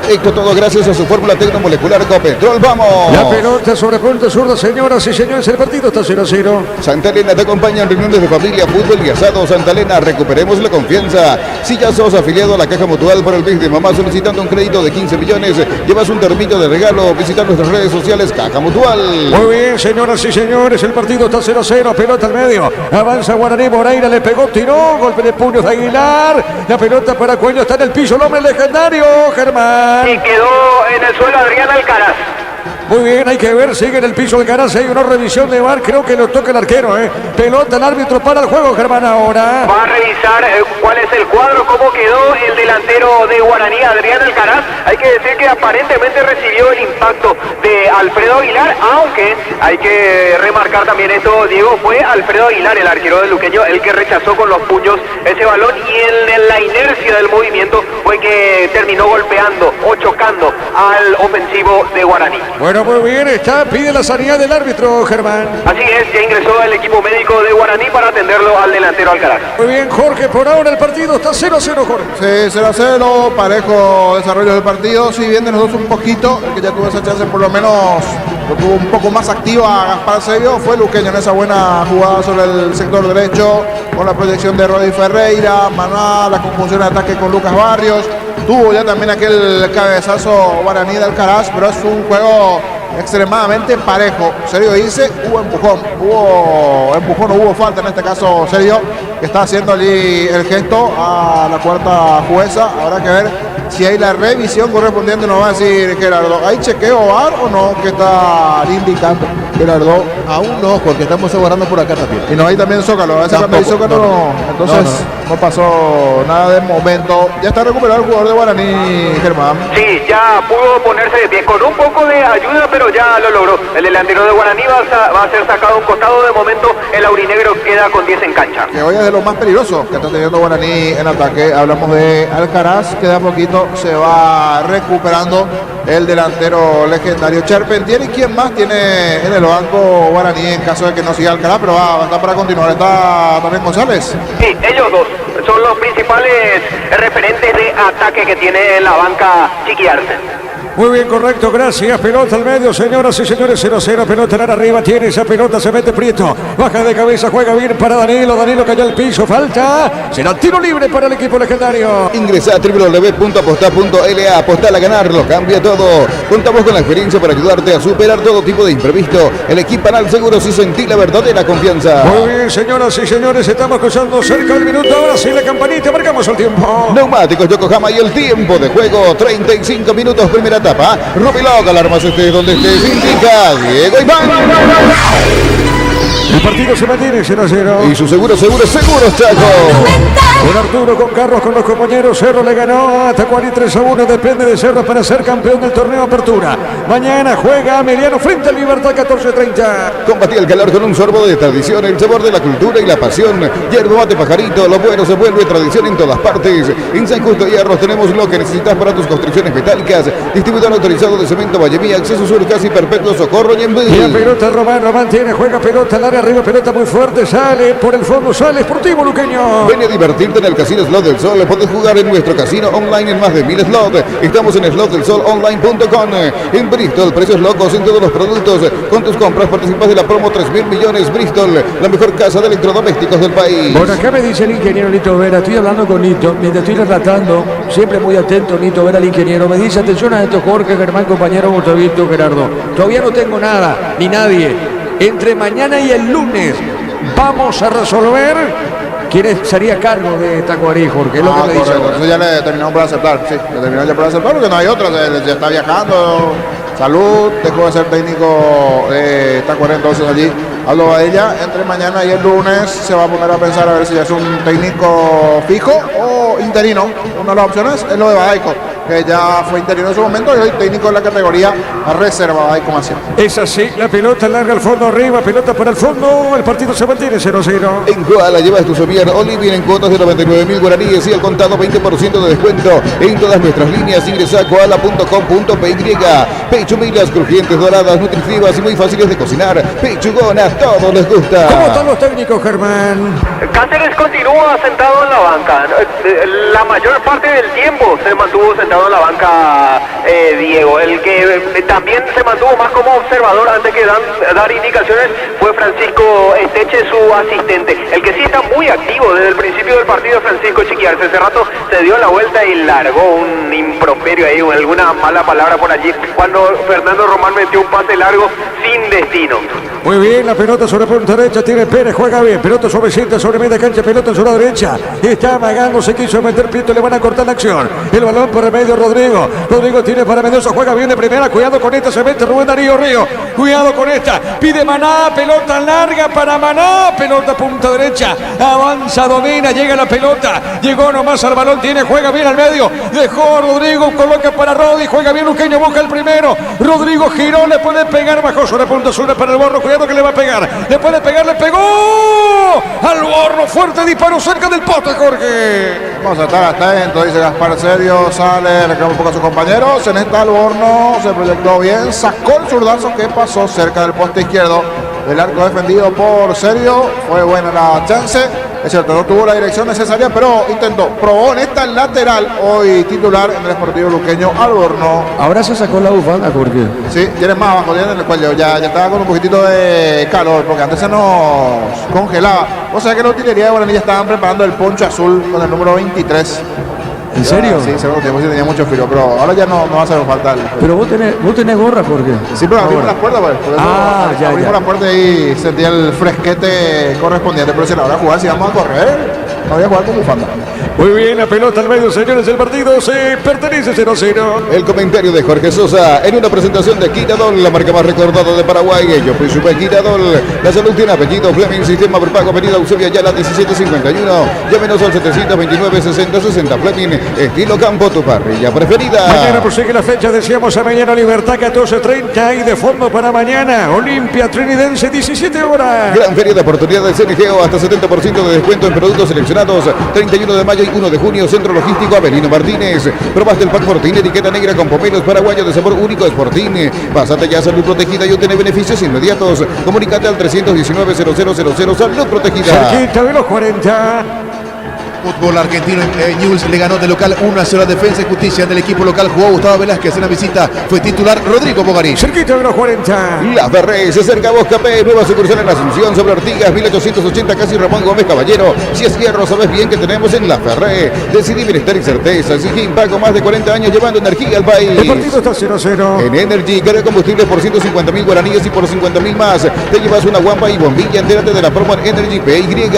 O: Esto todo gracias a su fórmula tecnomolecular Copetrol. ¡Vamos!
Q: La pelota sobre punta zurda, señoras y señores. El partido está 0-0.
O: Santa Elena te acompaña en reuniones de familia, fútbol y asado. Santa Elena, recuperemos la confianza. Si ya sos afiliado a la Caja Mutual por el mes de mamá solicitando un crédito de 15 millones, llevas un termito de regalo. Visita nuestras redes sociales Caja Mutual.
Q: Muy bien, señoras y señores, el partido está 0-0, pelota al medio, avanza Guaraní, Moreira le pegó, tiró, golpe de puños de Aguilar, la pelota para Cuello, está en el piso, el hombre legendario, Germán.
P: Y quedó en el suelo Adrián Alcaraz.
Q: Muy bien, hay que ver, sigue en el piso Alcaraz, hay una revisión de VAR, creo que lo toca el arquero, pelota, el árbitro para el juego, Germán, ahora.
P: Va a revisar cuál es el cuadro, cómo quedó el delantero de Guaraní, Adrián Alcaraz. Hay que decir que aparentemente recibió el impacto de Alfredo Aguilar, aunque hay que remarcar también esto, Diego, fue Alfredo Aguilar, el arquero del Luqueño, el que rechazó con los puños ese balón y en la inercia del movimiento fue que terminó golpeando o chocando al ofensivo de Guaraní.
Q: Bueno, muy bien, pide la sanidad del árbitro, Germán.
P: Así es, ya ingresó el equipo médico de Guaraní para atenderlo al delantero Alcaraz.
Q: Muy bien, Jorge, por ahora el partido está 0-0, Jorge.
F: Sí, 0-0, parejo desarrollo del partido. Si bien de nosotros un poquito, el que ya tuvo esa chance por lo menos lo tuvo un poco más activo a Gaspar Sebio, fue Luqueño en esa buena jugada sobre el sector derecho, con la proyección de Rodri Ferreira, Maná, la conjunción de ataque con Lucas Barrios. Tuvo ya también aquel cabezazo Guaraní de Alcaraz, pero es un juego extremadamente parejo. Sergio dice, hubo empujón, no hubo falta en este caso. Sergio, que está haciendo allí el gesto a la cuarta jueza. Habrá que ver si hay la revisión correspondiente. Nos va a decir Gerardo, ¿hay chequeo VAR o no? Que está indicando Gerardo.
D: Aún no, porque estamos aguardando por acá también.
F: Y no hay también Zócalo, a ese cambio de Zócalo no. Entonces no pasó nada de momento. Ya está recuperado el jugador de Guaraní, Germán.
P: Sí, ya pudo ponerse de pie con un poco de ayuda, pero ya lo logró. El delantero de Guaraní va a ser sacado a un costado. De momento el aurinegro queda con 10 en cancha.
F: Que hoy es de lo más peligroso que está teniendo Guaraní en ataque. Hablamos de Alcaraz, que de a poquito se va recuperando el delantero legendario Charpentier. ¿Y quién más tiene en el banco Guaraní en caso de que no siga Alcaraz? Pero va a estar para continuar. Está también González.
P: Sí, ellos dos son los principales referentes de ataque que tiene en la banca Chiqui Arce.
Q: Muy bien, correcto, gracias. Pelota al medio, señoras y señores, 0-0. Pelota en arriba, tiene esa pelota, se mete Prieto. Baja de cabeza, juega bien para Danilo. Danilo cayó al piso, falta. Será tiro libre para el equipo legendario.
O: Ingresa a www.aposta.la. Apostar a ganar, lo cambia todo. Contamos con la experiencia para ayudarte a superar todo tipo de imprevisto. El equipo Anal Seguros y sentí la verdadera confianza.
Q: Muy bien, señoras y señores, estamos cruzando cerca del minuto. Ahora sí, la campanita, marcamos el tiempo.
O: Neumáticos Yokohama y el tiempo de juego, 35 minutos, primera etapa. Rubiloc, alarmas estés donde estés, indica Diego Iván.
Q: El partido se mantiene 0-0.
O: Y su seguro, Chaco.
Q: Con Arturo, con Carlos, con los compañeros. Cerro le ganó a Tacuarí 3-1. Depende de Cerro para ser campeón del torneo Apertura. Mañana juega Emiliano frente a Libertad 14:30.
O: Combatí el calor con un sorbo de tradición, el sabor de la cultura y la pasión. Yerba mate pajarito, lo bueno se vuelve tradición en todas partes. En San Justo y Arroz tenemos lo que necesitas para tus construcciones metálicas. Distribuidor autorizado de cemento Vallemí, acceso sur casi perpetuo, Socorro y en
Q: Y la pelota Román tiene, juega pelota al área arriba, pelota muy fuerte, sale por el fondo, sale Sportivo Luqueño.
O: Ven a divertirte en el Casino Slot del Sol. Puedes jugar en nuestro casino online en más de 1000 slots. Estamos en slotdelsolonline.com. En Bristol, precios locos en todos los productos. Con tus compras participas de la promo 3.000 millones. Bristol, la mejor casa de electrodomésticos del país.
E: Bueno, acá me dice el ingeniero Nito Vera, estoy hablando con Nito, mientras estoy relatando, siempre muy atento Nito Vera, el ingeniero, me dice, atención a esto, Jorge, Germán, compañero, Gustavito, Gerardo, todavía no tengo nada, ni nadie. Entre mañana y el lunes vamos a resolver quién sería cargo de Tacuarí, Jorge. Es lo que me dice ahora.
F: Eso ya le terminamos por aceptar, sí, le terminamos ya por aceptar porque no hay otra, ya está viajando. Salud, dejó de ser técnico de Tacuarí, entonces allí Aldo Badilla. Entre mañana y el lunes se va a poner a pensar a ver si es un técnico fijo o interino. Una de las opciones es lo de Badaico. que ya fue interior en su momento y hoy técnico de la categoría reservada ahí como así.
Q: Es así, la pelota larga al fondo arriba, pelota para el fondo, el partido se mantiene 0-0.
O: En Koala llevas tu somier Olivier en cuotas de 99.000 guaraníes y al contado 20% de descuento en todas nuestras líneas. Ingresa a koala.com.py. Pechumilas crujientes, doradas, nutritivas y muy fáciles de cocinar. Pechugona, a todos les gusta.
Q: ¿Cómo están los técnicos, Germán?
P: Cáceres continúa sentado en la banca. La mayor parte del tiempo se mantuvo sentado en la banca Diego. El que también se mantuvo más como observador antes que dar indicaciones fue Francisco Esteche, su asistente. El que sí está muy activo desde el principio del partido, Francisco Chiquiarse. Hace rato se dio la vuelta y largó un improperio ahí, alguna mala palabra por allí, cuando Fernando Román metió un pase largo sin destino.
Q: Muy bien, la pelota sobre punta derecha, tiene Pérez, juega bien, pelota suavecita sobre media cancha, pelota en su lado derecha, está amagando, se quiso meter Prieto, le van a cortar la acción, el balón por el medio Rodrigo tiene para Mendoza, juega bien de primera, cuidado con esta, se mete Rubén Darío Río, cuidado con esta, pide Maná, pelota larga para Maná, pelota punta derecha, avanza, domina, llega la pelota, llegó nomás al balón, juega bien al medio, dejó Rodrigo, coloca para Rodi, juega bien Luqueño, busca el primero, Rodrigo giró, le puede pegar, bajó sobre punta sur para el Borro, cuidado que le va a pegar, le puede pegar, le pegó al Borro, fuerte disparo cerca del poste, Jorge.
F: Vamos a estar atentos, dice Gaspar Serio, sale, reclama un poco a sus compañeros, en esta Alborno se proyectó bien, sacó el zurdazo que pasó cerca del poste izquierdo del arco defendido por Serio, fue buena la chance, es cierto, no tuvo la dirección necesaria, pero intentó, probó en esta lateral, hoy titular en el Sportivo Luqueño Alborno.
E: Ahora se sacó la bufanda, Jorge.
F: Sí, tiene más abajo, tiene en el cuello, ya estaba con un poquitito de calor, porque antes se nos congelaba. O sea que la utilería de Guaraní ya estaban preparando el poncho azul con el número 23.
E: ¿En serio?
F: Sí, segundo tiempo sí tenía mucho frío, pero ahora ya no va a hacer falta.
E: Pero vos tenés gorra, Jorge.
F: Sí, pero abrimos la puerta, pues. Por eso
E: ya.
F: Abrimos la puerta y sentía el fresquete correspondiente. Pero si a la hora de jugar, si vamos a correr, no voy a jugar con bufanda.
Q: Muy bien, la pelota al medio, señores, el partido se pertenece 0-0.
O: El comentario de Jorge Sosa en una presentación de Quinadol, la marca más recordada de Paraguay. Yo fui super Quinadol, la salud tiene apellido Fleming, sistema prepago, avenida Eusebio Ayala 1751. Llámenos al 729-6060 Fleming, estilo campo, tu parrilla preferida.
Q: Mañana prosigue la fecha, decíamos a mañana Libertad 14:30 y de fondo para mañana Olimpia Trinidense 17 horas.
O: Gran feria de oportunidades CNGO, hasta 70% de descuento en productos seleccionados. 31 de mayo y 1 de junio, Centro Logístico Avelino Martínez. Probaste el pack Fortín, etiqueta negra con pomelos paraguayos de sabor único Sportín. Pásate ya a Salud Protegida y obtener beneficios inmediatos. Comunícate al 319-0000 Salud Protegida.
Q: Cerquita de los 40.
D: Fútbol argentino, Newell's le ganó de local 1-0 a Defensa y Justicia. Del equipo local jugó Gustavo Velázquez en la visita. Fue titular Rodrigo Bogarín.
Q: Cerquita de los 40.
O: La Ferrey se acerca a Boscapé, nueva sucursal en Asunción, sobre Ortigas, 1880, casi Ramón Gómez Caballero. Si es hierro, sabes bien que tenemos en La Ferrey. Decidí bienestar y certeza. Exige Impago, más de 40 años llevando energía al país.
Q: El partido está 0-0.
O: En Energy, carga combustible por 150.000 guaraníes y por 50.000 más. Te llevas una guampa y bombilla. Entérate de la promo en Energy PY.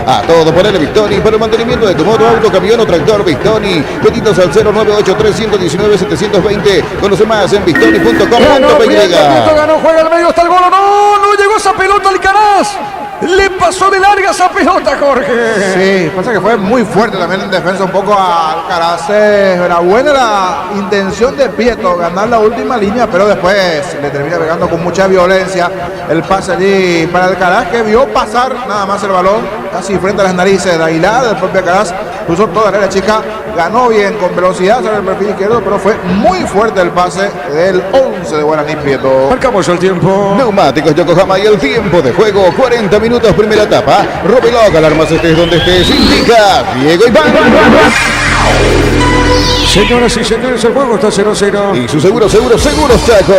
O: A todo por el Victoni, para el mantenimiento de tu moto, auto, camión o tractor. Victoni. Pedidos al 0983-119-720. Conoce más en victoni.com.py.
Q: Ganó, juega al medio hasta el gol. No llegó esa pelota Alcaraz. Le pasó de larga esa pelota, Jorge.
F: Sí, pasa que fue muy fuerte también en defensa un poco a Alcaraz. Era buena la intención de Prieto, ganar la última línea, pero después le termina pegando con mucha violencia el pase allí para Alcaraz, que vio pasar nada más el balón casi frente a las narices de Aguilar, del propio Alcaraz. Puso toda la chica, ganó bien con velocidad sobre el perfil izquierdo, pero fue muy fuerte el pase del 11 de Guaraní Prieto.
Q: Marcamos el tiempo.
O: Neumáticos Yokohama y el tiempo de juego, 40 minutos, primera etapa. Robelog, alarmas estés donde estés, indica Diego Iván.
Q: Señoras y señores, el juego está 0-0.
O: Y su seguro Chaco.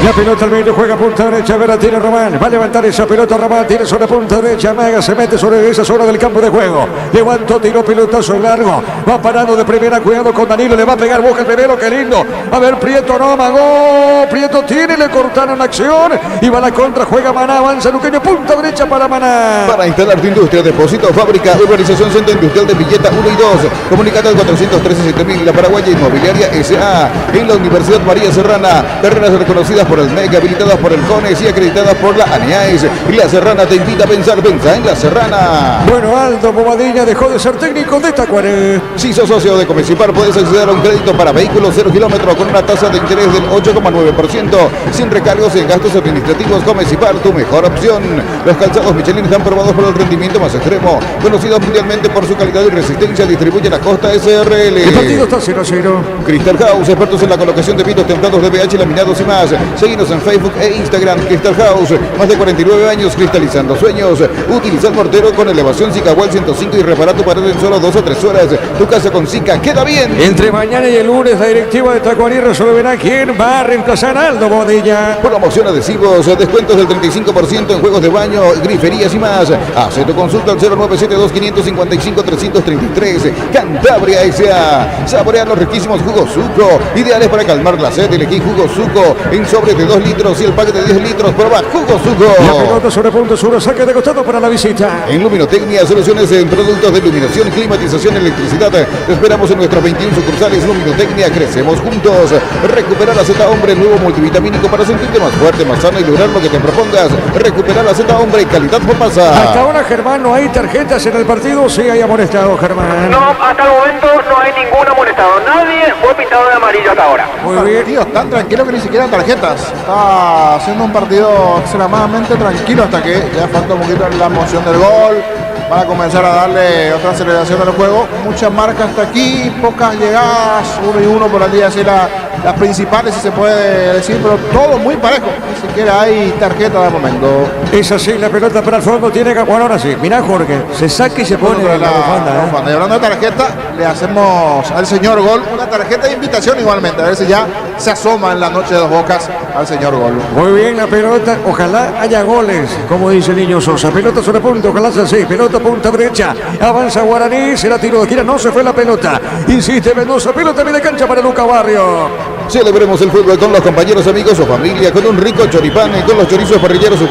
Q: La pelota al medio, juega punta derecha, Vera tiene Román, va a levantar esa pelota Román, tiene sobre punta derecha, Maga se mete sobre esa zona del campo de juego, levantó, tiró pelotazo largo, va parando de primera, cuidado con Danilo, le va a pegar, busca el primero, qué lindo, a ver Prieto, no, Magó, Prieto tiene, le cortaron acción. Y va la contra, juega Maná, avanza Luqueño, punta derecha para Maná.
O: Para instalar tu industria, depósito, fábrica, urbanización, centro industrial de Villeta 1 y 2. Comunicado al 413-7000, la Paraguaya Inmobiliaria S.A. En la Universidad María Serrana. Terrenas reconocidas por el MEC, habilitadas por el CONES y acreditadas por la ANIAES. La Serrana te invita a pensar, pensa en la Serrana.
Q: Bueno, Aldo Bobadilla dejó de ser técnico de Tacuaré.
O: Si sos socio de Comecipar, puedes acceder a un crédito para vehículos 0 kilómetros con una tasa de interés del 8,9%, sin recargos en gastos administrativos. Comecipar, tu mejor opción. Los calzados Michelin están probados por el rendimiento más extremo, conocidos mundialmente por su calidad y resistencia. Distribuye la Costa SRL.
Q: El partido está 0-0.
O: Crystal House, expertos en la colocación de pitos templados de BH, laminados y más. Seguinos en Facebook e Instagram. Crystal House, más de 49 años cristalizando sueños. Utiliza el mortero con elevación Zicawal 105 y repara tu pared en solo 2 o 3 horas. Tu casa con Zika queda bien.
Q: Entre mañana y el lunes, la directiva de Tacuarí resolverá quién va a reemplazar a Aldo Bobadilla.
O: Promoción adhesivos, descuentos del 35% en juegos de baño, griferías y más. Hace tu consulta al 0972-555-333. Cantabria S.A. Saborea los riquísimos jugos Suco, ideales para calmar la sed. Elegí jugo Suco en sobres de 2 litros y el pack de 10 litros. Prueba jugo Suco.
Q: La pelota sobre punto sur, saque de costado para la visita.
O: En Luminotecnia, soluciones en productos de iluminación, climatización, electricidad. Te esperamos en nuestras 21 sucursales. Luminotecnia, crecemos juntos. Recuperar la Z Hombre, nuevo multivitamínico para sentirte más fuerte, más sano y lograr lo que te propongas. Recuperar la Z Hombre, calidad Fopasa.
Q: Hasta ahora, Germán, no hay tarjetas en el partido. Sí hay amonestado, Germán.
P: No, hasta el momento no hay ningún amonestado. Nadie fue pintado de amarillo hasta ahora.
F: Muy bien. Tío, tan tranquilo que ni siquiera tarjetas. Está haciendo un partido extremadamente tranquilo hasta que ya falta un poquito la emoción del gol. Van a comenzar a darle otra aceleración al juego. Muchas marcas hasta aquí, pocas llegadas, 1 y 1 por allí, así las principales, si se puede decir, pero todo muy parejo. Ni siquiera hay tarjeta de momento.
Q: Es así, la pelota para el fondo tiene que. Bueno, ahora sí. Mirá, Jorge, se saca y se pone la bufanda.
F: Y hablando de tarjeta, le hacemos al señor Gol una tarjeta de invitación igualmente. A ver si ya se asoma en la noche de Dos Bocas al señor Gol.
Q: Muy bien, la pelota. Ojalá haya goles, como dice el niño Sosa. Pelota sobre punto, ojalá sea así. Pelota punta derecha. Avanza Guaraní, será tiro de esquina. No se fue la pelota. Insiste Mendoza. Pelota media cancha para Luca Barrio.
O: Celebremos el fútbol con los compañeros, amigos o familia, con un rico choripán, con los chorizos parrilleros o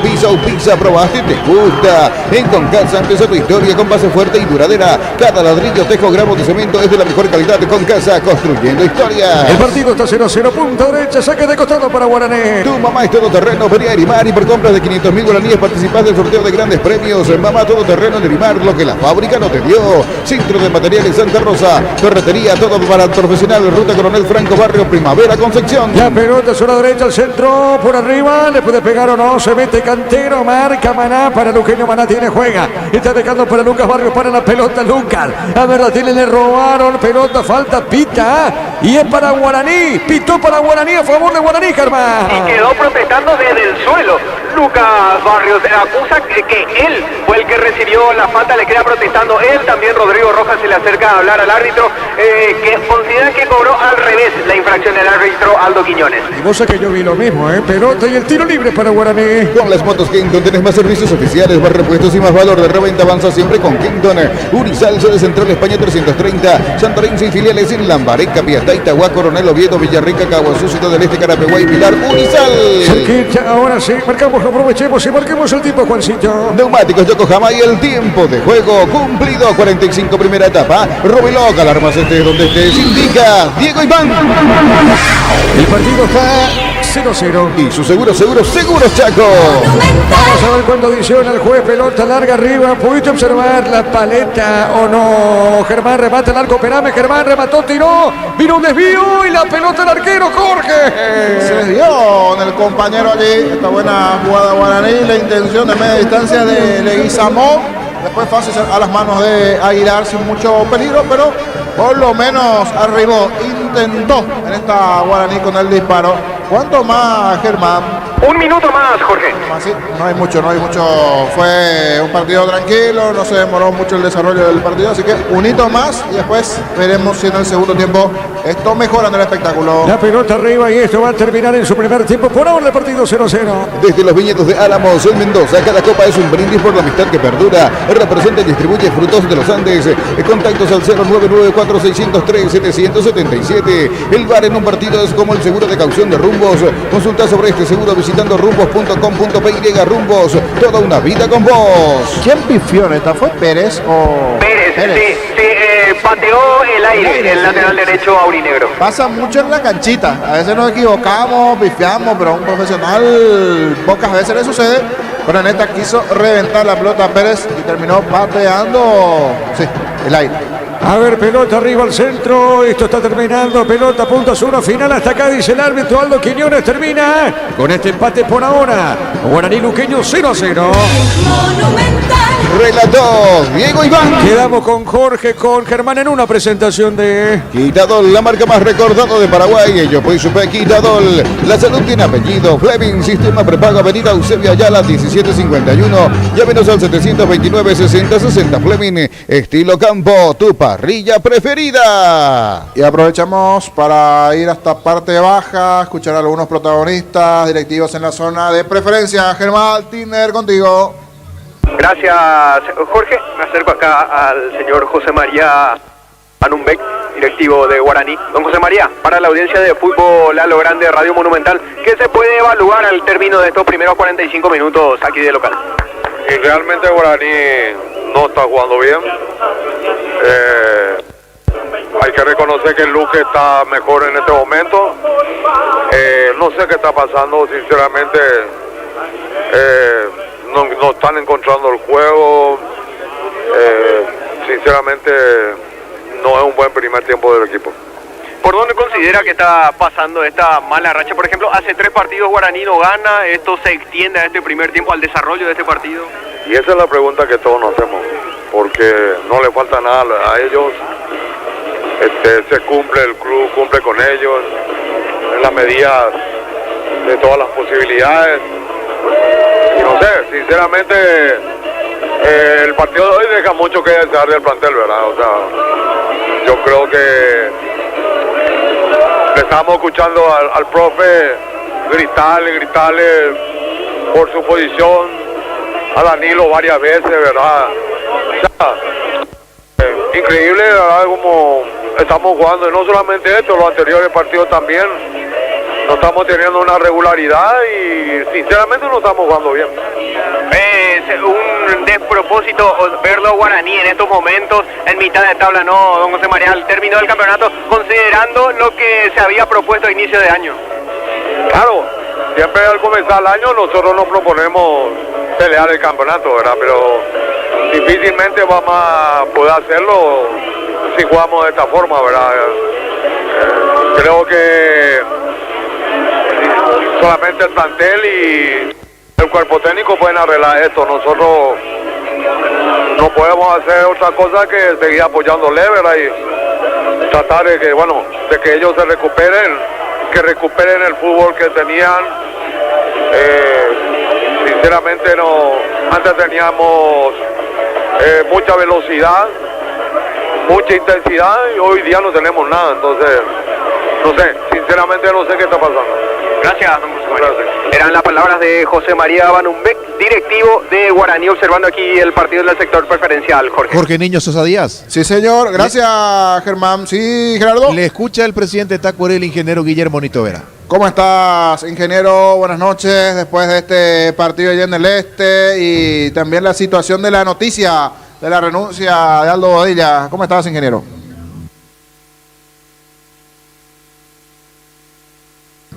O: pizza, probaste, te gusta. En Concasa empezó tu historia con base fuerte y duradera. Cada ladrillo, tejo, gramo de cemento es de la mejor calidad. Concasa, construyendo historia.
Q: El partido está 0-0, punta derecha, saque de costado para Guaraní.
O: Tu mamá es todoterreno, vení a Erimar y por compras de 500.000 guaraníes participás del sorteo de grandes premios. Mamá todoterreno en Erimar, lo que la fábrica no te dio. Centro de Materiales Santa Rosa, ferretería, todo para el profesional. Ruta Coronel Franco, Barrio Primavera, Concepción.
Q: La pelota sobre la derecha, al centro, por arriba, le puede pegar o no, se mete Cantero, marca Maná, para Luqueño, Maná tiene, juega, está dejando para Lucas Barrio, para la pelota Lucas, a ver, la tiene, le robaron, pelota, falta, pita, y es para Guaraní, pitó para Guaraní, a favor de Guaraní, Germán.
P: Y quedó protestando desde el suelo. Lucas Barrios acusa que él fue el que recibió la falta, le queda protestando él, también Rodrigo Rojas se le acerca a hablar al árbitro, que considera que cobró al revés la infracción del árbitro Aldo Quiñones.
Q: Y vos sabés que yo vi lo mismo, pelota y el tiro libre para Guaraní.
O: Con las motos Kenton tenés más servicios oficiales, más repuestos y más valor de reventa. Avanza siempre con Kenton. Urizal, de Central España 330, Santorín sin filiales en Lambaré, Capiatá, Itagua, Coronel Oviedo, Villarrica, Caguazú, Ciudad del Este, Carapeguay, Pilar, Urizal.
Q: Cerquita, ahora sí, marcamos, aprovechemos y marquemos el tiempo, Juancito.
O: Neumáticos Yokohama y el tiempo de juego cumplido, 45 primera etapa. Robiloc, alarmas estés donde estés, indica Diego Iván.
Q: El partido está 0-0.
O: Y su seguros Chaco.
Q: Vamos a ver cuándo adiciona el juez, pelota larga arriba. ¿Pudiste observar la paleta o no? Germán remata el arco, Perame, Germán remató, tiró, vino un desvío y la pelota al arquero, Jorge.
F: Se desvió en el compañero allí, esta buena jugada Guaraní, la intención de media distancia de Leguizamón. Después fácil a las manos de Aguilar sin mucho peligro, pero por lo menos arribó, intentó en esta Guaraní con el disparo. ¿Cuánto más, Germán?
P: Un minuto más, Jorge.
F: Sí, no hay mucho. Fue un partido tranquilo, no se demoró mucho el desarrollo del partido, así que un hito más y después veremos si en el segundo tiempo esto mejora en el espectáculo.
Q: La pelota arriba y esto va a terminar en su primer tiempo. Por ahora el partido 0-0.
O: Desde los viñedos de Álamos en Mendoza, cada copa es un brindis por la amistad que perdura. Representa y distribuye Frutos de los Andes. Contactos al 0994603-777. El bar en un partido es como el seguro de caución de Rumbos. Consulta sobre este seguro visitando rumbos.com.py. Rumbos, toda una vida con vos.
F: ¿Quién pifió en esta? ¿Fue Pérez o...?
P: Pérez. Sí, pateó el aire, el lateral derecho aurinegro.
F: Pasa mucho en la canchita. A veces nos equivocamos, pifiamos, pero a un profesional pocas veces le sucede. Pero en esta quiso reventar la pelota a Pérez y terminó pateando, sí, el aire.
Q: A ver, pelota arriba al centro. Esto está terminando. Pelota, puntos, uno final. Hasta acá dice el árbitro Aldo Quiñones. Termina con este empate por ahora. Guaraní Luqueño 0-0.
O: Relató Diego Iván.
Q: Quedamos con Jorge, con Germán en una presentación de
O: Quitadol, la marca más recordada de Paraguay. Yo soy Super Quitadol. La salud tiene apellido. Fleming, sistema prepago, avenida Eusebio Ayala 1751. Llámenos al 729-6060. Fleming, estilo campo, tu parrilla preferida.
F: Y aprovechamos para ir hasta parte baja, escuchar a algunos protagonistas, directivos en la zona de preferencia. Germán Tiner, contigo.
P: Gracias, Jorge. Me acerco acá al señor José María Anumbek, directivo de Guaraní. Don José María, para la audiencia de fútbol a lo grande de Radio Monumental, ¿qué se puede evaluar al término de estos primeros 45 minutos aquí de local?
S: Y realmente Guaraní no está jugando bien. Hay que reconocer que Luque está mejor en este momento. No sé qué está pasando, sinceramente. No están encontrando el juego. Sinceramente, no es un buen primer tiempo del equipo.
P: ¿Por dónde considera que está pasando esta mala racha? Por ejemplo, hace 3 partidos Guaraní no gana. ¿Esto se extiende a este primer tiempo, al desarrollo de este partido?
S: Y esa es la pregunta que todos nos hacemos, porque no le falta nada a ellos. Se cumple, el club cumple con ellos en la medida de todas las posibilidades. Y no sé, sinceramente, el partido de hoy deja mucho que desear del plantel, ¿verdad? O sea, yo creo que le estamos escuchando al profe gritarle por su posición a Danilo varias veces, ¿verdad? O sea, increíble, ¿verdad? Como estamos jugando, y no solamente esto, los anteriores partidos también. No estamos teniendo una regularidad y sinceramente no estamos jugando bien.
P: Es un despropósito verlo a Guaraní en estos momentos en mitad de tabla, ¿no, don José María? Al término del campeonato, considerando lo que se había propuesto a inicio de año.
S: Claro, siempre al comenzar el año nosotros nos proponemos pelear el campeonato, ¿verdad? Pero difícilmente vamos a poder hacerlo si jugamos de esta forma, ¿verdad? Creo que solamente el plantel y el cuerpo técnico pueden arreglar esto. Nosotros no podemos hacer otra cosa que seguir apoyándole, ¿verdad? Y tratar de que, bueno, de que ellos se recuperen, que recuperen el fútbol que tenían. Sinceramente antes teníamos mucha velocidad, mucha intensidad y hoy día no tenemos nada. Entonces, no sé, sinceramente no sé qué está pasando.
P: Gracias, don José María. Eran las palabras de José María Banumbek, directivo de Guaraní, observando aquí el partido del sector preferencial, Jorge.
D: Jorge Niño Sosa Díaz.
F: Sí, señor. Gracias, Germán. Sí, Gerardo.
D: Le escucha el presidente de Tacuaré, el ingeniero Guillermo Nito Vera.
F: ¿Cómo estás, ingeniero? Buenas noches. Después de este partido allá en el Este y también la situación de la noticia de la renuncia de Aldo Bodilla. ¿Cómo estás, ingeniero?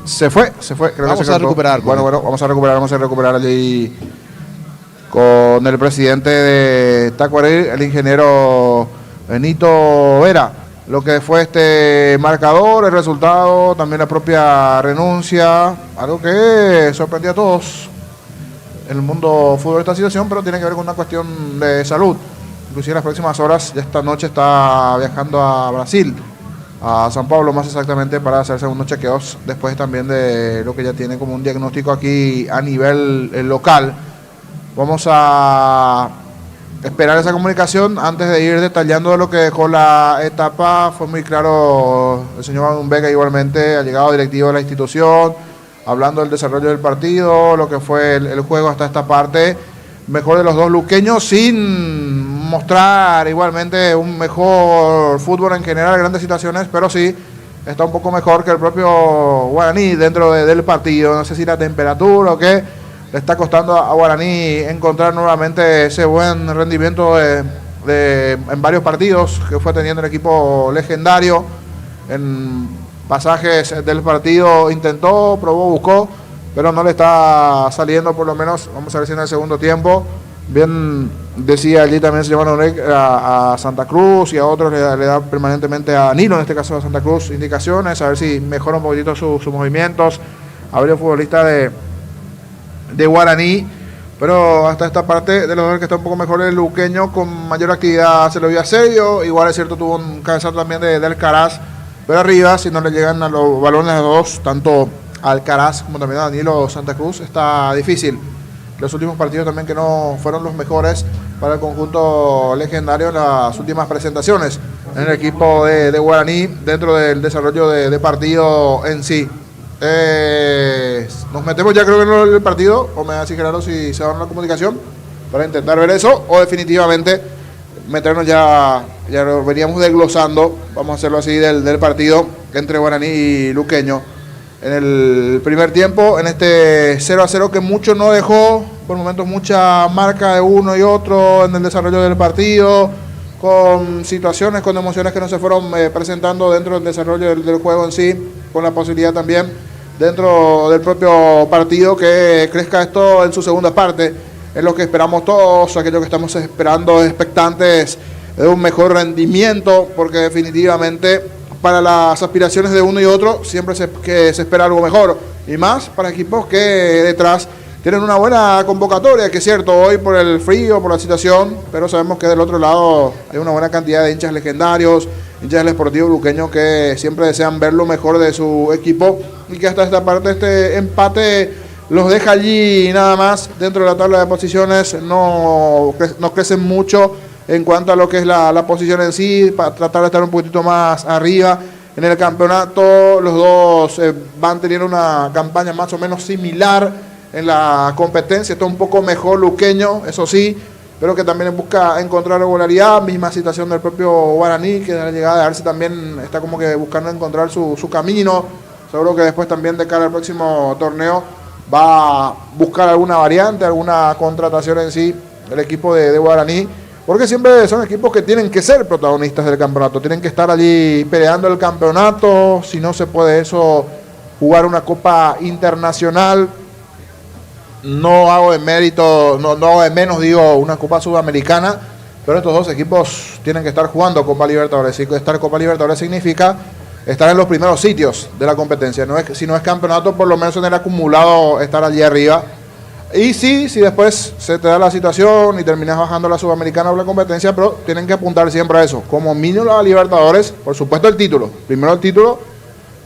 F: Se fue. Creo
D: vamos
F: que se
D: a recuperar.
F: Bueno, vamos a recuperar allí con el presidente de Tacuaré, el ingeniero Benito Vera. Lo que fue este marcador, el resultado, también la propia renuncia, algo que sorprendió a todos en el mundo fútbol esta situación, pero tiene que ver con una cuestión de salud. Inclusive en las próximas horas, ya esta noche está viajando a Brasil a San Pablo más exactamente para hacer segundos chequeos después también de lo que ya tiene como un diagnóstico aquí a nivel local. Vamos a esperar esa comunicación antes de ir detallando lo que dejó la etapa. Fue muy claro el señor Van Vega, igualmente allegado directivo de la institución, hablando del desarrollo del partido, lo que fue el juego hasta esta parte, mejor de los dos luqueños, sin mostrar igualmente un mejor fútbol en general, grandes situaciones, pero sí está un poco mejor que el propio Guaraní dentro del partido. No sé si la temperatura o qué le está costando a Guaraní encontrar nuevamente ese buen rendimiento en varios partidos que fue teniendo el equipo legendario. En pasajes del partido intentó, probó, buscó, pero no le está saliendo, por lo menos. Vamos a ver si en el segundo tiempo. Bien decía allí también el señor Manuel a Santa Cruz y a otros le da permanentemente a Nilo, en este caso a Santa Cruz, indicaciones, a ver si mejora un poquitito sus movimientos. A ver el futbolista de Guaraní, pero hasta esta parte de los dos que está un poco mejor el luqueño, con mayor actividad se lo vio a Serio. Igual es cierto, tuvo un cabezazo también de Alcaraz, pero arriba, si no le llegan a los balones a dos, tanto a Alcaraz como también a Danilo Santa Cruz, está difícil. Los últimos partidos también que no fueron los mejores para el conjunto legendario en las últimas presentaciones en el equipo de Guaraní dentro del desarrollo de partido en sí. Nos metemos ya creo que en el partido, o me va a decir Gerardo si se va a dar una comunicación para intentar ver eso, o definitivamente meternos ya lo veníamos desglosando, vamos a hacerlo así, del partido entre Guaraní y Luqueño. En el primer tiempo, en este 0-0 que mucho no dejó, por momentos mucha marca de uno y otro en el desarrollo del partido, con situaciones, con emociones que no se fueron presentando dentro del desarrollo del juego en sí, con la posibilidad también dentro del propio partido que crezca esto en su segunda parte. Es lo que esperamos todos, aquellos que estamos esperando, expectantes de un mejor rendimiento, porque definitivamente para las aspiraciones de uno y otro siempre se espera algo mejor, y más para equipos que detrás tienen una buena convocatoria, que es cierto, hoy por el frío, por la situación, pero sabemos que del otro lado hay una buena cantidad de hinchas legendarios, hinchas del Sportivo Luqueño, que siempre desean ver lo mejor de su equipo, y que hasta esta parte, este empate los deja allí nada más dentro de la tabla de posiciones. No crecen mucho en cuanto a lo que es la posición en sí, para tratar de estar un poquitito más arriba en el campeonato. Los dos van teniendo una campaña más o menos similar en la competencia. Está un poco mejor Luqueño, eso sí, pero que también busca encontrar regularidad. Misma situación del propio Guaraní, que a la llegada de Arce también está como que buscando encontrar su camino. Seguro que después también de cara al próximo torneo va a buscar alguna variante, alguna contratación en sí el equipo de Guaraní, porque siempre son equipos que tienen que ser protagonistas del campeonato, tienen que estar allí peleando el campeonato. Si no se puede eso, jugar una copa internacional. No hago de mérito, no hago de menos, digo, una copa sudamericana, pero estos dos equipos tienen que estar jugando Copa Libertadores. Y estar Copa Libertadores significa estar en los primeros sitios de la competencia. Si no es campeonato, por lo menos en el acumulado estar allí arriba. Y sí, si después se te da la situación y terminas bajando la sudamericana o la competencia, pero tienen que apuntar siempre a eso. Como mínimo la Libertadores, por supuesto el título. Primero el título.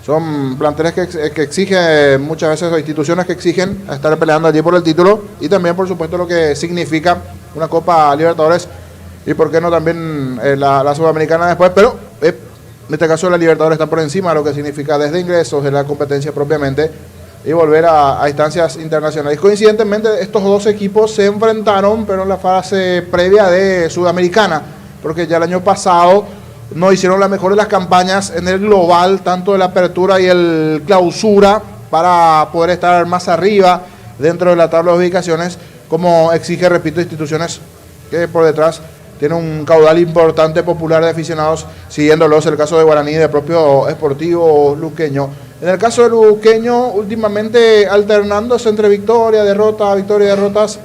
F: Son planteles que exigen muchas veces, o instituciones que exigen estar peleando allí por el título, y también por supuesto lo que significa una Copa Libertadores, y por qué no también la Sudamericana después, pero en este caso la Libertadores está por encima de lo que significa desde ingresos de la competencia propiamente, y volver a instancias internacionales. Coincidentemente estos dos equipos se enfrentaron, pero en la fase previa de Sudamericana, porque ya el año pasado no hicieron la mejor de las campañas en el global, tanto de la apertura y el clausura, para poder estar más arriba dentro de la tabla de ubicaciones, como exige, repito, instituciones que por detrás tienen un caudal importante popular de aficionados siguiéndolos. El caso de Guaraní y del propio Sportivo Luqueño. En el caso de Luqueño, últimamente alternándose entre victoria, derrotas,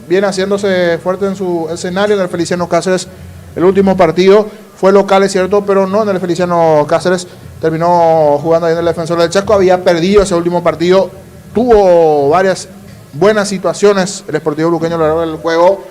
F: viene haciéndose fuerte en su escenario. En el Feliciano Cáceres, el último partido fue local, es cierto, pero no en el Feliciano Cáceres. Terminó jugando ahí en el Defensor del Chaco. Había perdido ese último partido. Tuvo varias buenas situaciones el Sportivo Luqueño a lo largo del juego,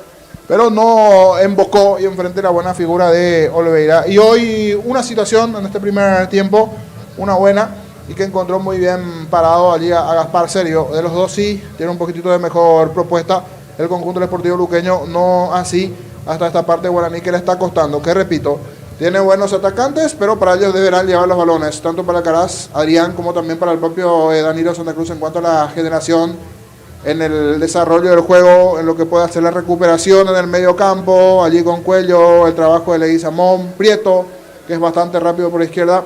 F: pero no embocó y enfrente la buena figura de Oliveira. Y hoy una situación en este primer tiempo, una buena, y que encontró muy bien parado allí a Gaspar Serio. De los dos sí, tiene un poquitito de mejor propuesta el conjunto del Sportivo Luqueño, no así hasta esta parte de Guaraní que le está costando, que repito, tiene buenos atacantes, pero para ellos deberán llevar los balones, tanto para Caraz, Adrián, como también para el propio Danilo Santa Cruz en cuanto a la generación en el desarrollo del juego, en lo que puede hacer la recuperación en el medio campo, allí con Cuello, el trabajo de Leguizamón, Prieto, que es bastante rápido por la izquierda,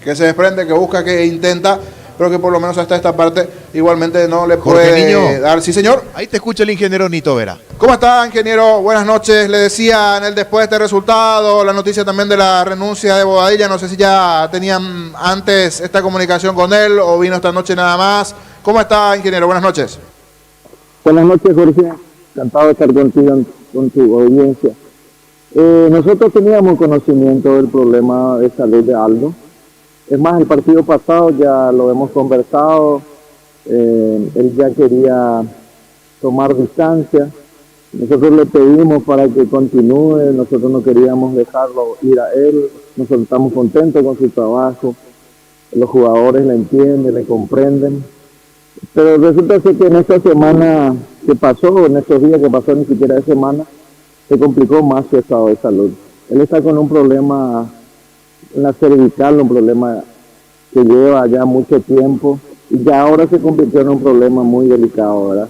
F: que se desprende, que busca, que intenta, pero que por lo menos hasta esta parte igualmente no le puede dar. Sí, señor.
D: Ahí te escucha el ingeniero Nito Vera.
F: ¿Cómo está, ingeniero? Buenas noches. Le decía en el después de este resultado, la noticia también de la renuncia de Bobadilla. No sé si ya tenían antes esta comunicación con él o vino esta noche nada más. ¿Cómo está, ingeniero? Buenas noches.
T: Buenas noches, Jorge. Encantado de estar contigo, con tu audiencia. Nosotros teníamos conocimiento del problema de salud de Aldo. Es más, el partido pasado ya lo hemos conversado. Él ya quería tomar distancia. Nosotros le pedimos para que continúe. Nosotros no queríamos dejarlo ir a él. Nosotros estamos contentos con su trabajo. Los jugadores le entienden, le comprenden. Pero resulta ser que en esta semana que pasó, en estos días que pasó, ni siquiera de semana, se complicó más su estado de salud. Él está con un problema en la cervical, un problema que lleva ya mucho tiempo y ya ahora se convirtió en un problema muy delicado, ¿verdad?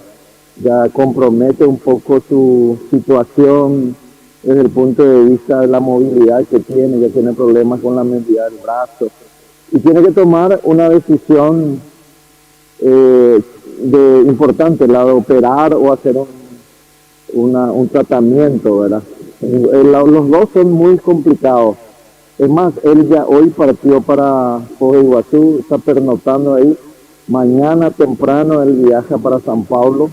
T: Ya compromete un poco su situación desde el punto de vista de la movilidad que tiene, ya tiene problemas con la movilidad del brazo y tiene que tomar una decisión importante, la de operar o hacer un tratamiento, ¿verdad? Los dos son muy complicados. Es más, él ya hoy partió para Foz de Iguazú, está pernoctando ahí. Mañana temprano él viaja para San Pablo.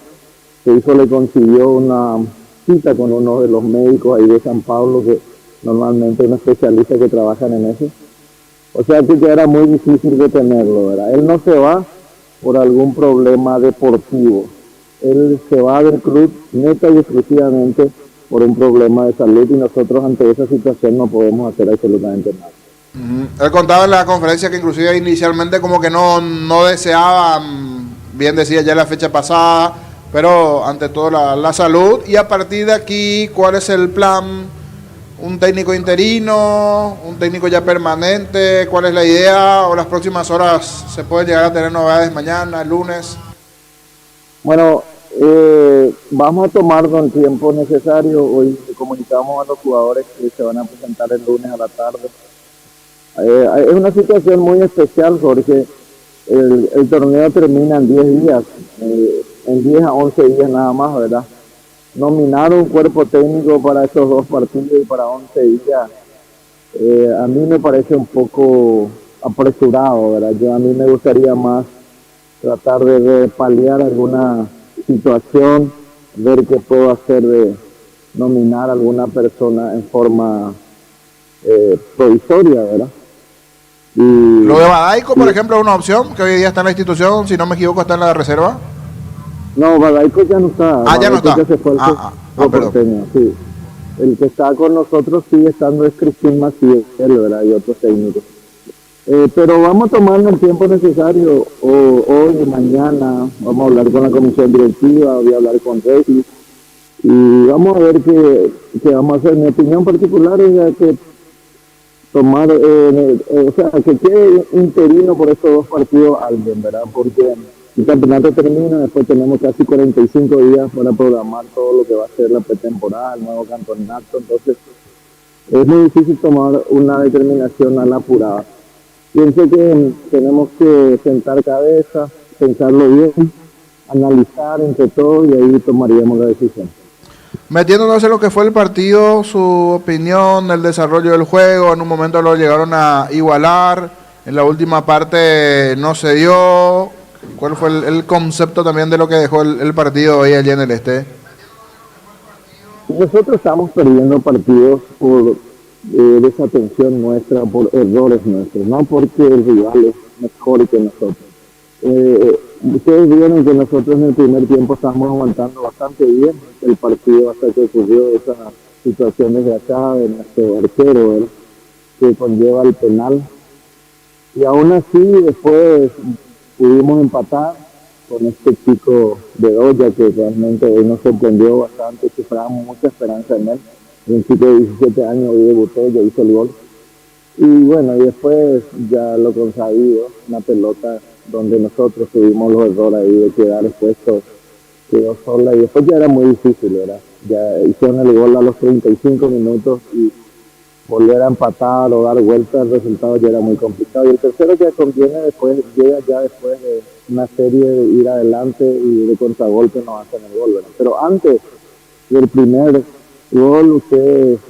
T: Su hijo le consiguió una cita con uno de los médicos ahí de San Pablo, que normalmente es un especialista que trabajan en eso. O sea que ya era muy difícil de tenerlo, ¿verdad? Él no se va por algún problema deportivo. Él se va del club neta y exclusivamente por un problema de salud y nosotros ante esa situación no podemos hacer absolutamente nada.
F: Él contaba en la conferencia que inclusive inicialmente como que no deseaba, bien decía ya la fecha pasada, pero ante todo la salud. Y a partir de aquí, ¿cuál es el plan? ¿Un técnico interino? ¿Un técnico ya permanente? ¿Cuál es la idea? ¿O las próximas horas se puede llegar a tener novedades mañana, el lunes?
T: Bueno, vamos a tomarnos el tiempo necesario. Hoy comunicamos a los jugadores que se van a presentar el lunes a la tarde. Es una situación muy especial, Jorge. El torneo termina en 10 días, en 10 a 11 días nada más, ¿verdad? Nominar un cuerpo técnico para estos dos partidos y para 11 días, a mí me parece un poco apresurado, ¿verdad? A mí me gustaría más tratar de paliar alguna situación, ver qué puedo hacer de nominar a alguna persona en forma provisoria, ¿verdad? Y
F: lo de Badaico, por ejemplo, es una opción que hoy día está en la institución, si no me equivoco está en la reserva.
T: No, Badaico ya no está.
F: Ya no está.
T: Ya se fue Porteño, sí. El que está con nosotros sigue estando es Cristín Maciel, ¿verdad? Y otros técnicos. Pero vamos a tomarnos el tiempo necesario, hoy y mañana, vamos a hablar con la comisión directiva, voy a hablar con Regis, y vamos a ver qué vamos a hacer. Mi opinión particular es que tomar, o sea, que quede interino por estos dos partidos alguien, ¿verdad? Porque el campeonato termina, después tenemos casi 45 días para programar todo lo que va a ser la pretemporada, el nuevo campeonato, entonces es muy difícil tomar una determinación a la apurada. Pienso que tenemos que sentar cabeza, pensarlo bien, analizar entre todos y ahí tomaríamos la decisión.
F: Metiéndonos en lo que fue el partido, su opinión, el desarrollo del juego, en un momento lo llegaron a igualar, en la última parte no se dio. ¿Cuál fue el concepto también de lo que dejó el partido hoy allí en el Este?
T: Nosotros estamos perdiendo partidos por desatención nuestra, por errores nuestros, no porque el rival es mejor que nosotros. ustedes vieron que nosotros en el primer tiempo estábamos aguantando bastante bien el partido hasta que ocurrió esa situación desgraciada de nuestro arquero, ¿verdad?, que conlleva el penal. Y aún así después pudimos empatar con este chico de Doya que realmente hoy nos sorprendió bastante, cifrábamos mucha esperanza en él. Un chico de 17 años hoy debutó, ya hizo el gol. Y bueno, y después ya lo consabido, una pelota donde nosotros tuvimos los errores ahí de quedar expuestos, quedó sola y después ya era muy difícil, ¿verdad? Ya hicieron el gol a los 35 minutos y volver a empatar o dar vuelta al resultado ya era muy complicado. Y el tercero que conviene después, llega ya después de una serie de ir adelante y de contragolpe nos hacen el gol, ¿verdad? Pero antes del primer gol, ustedes,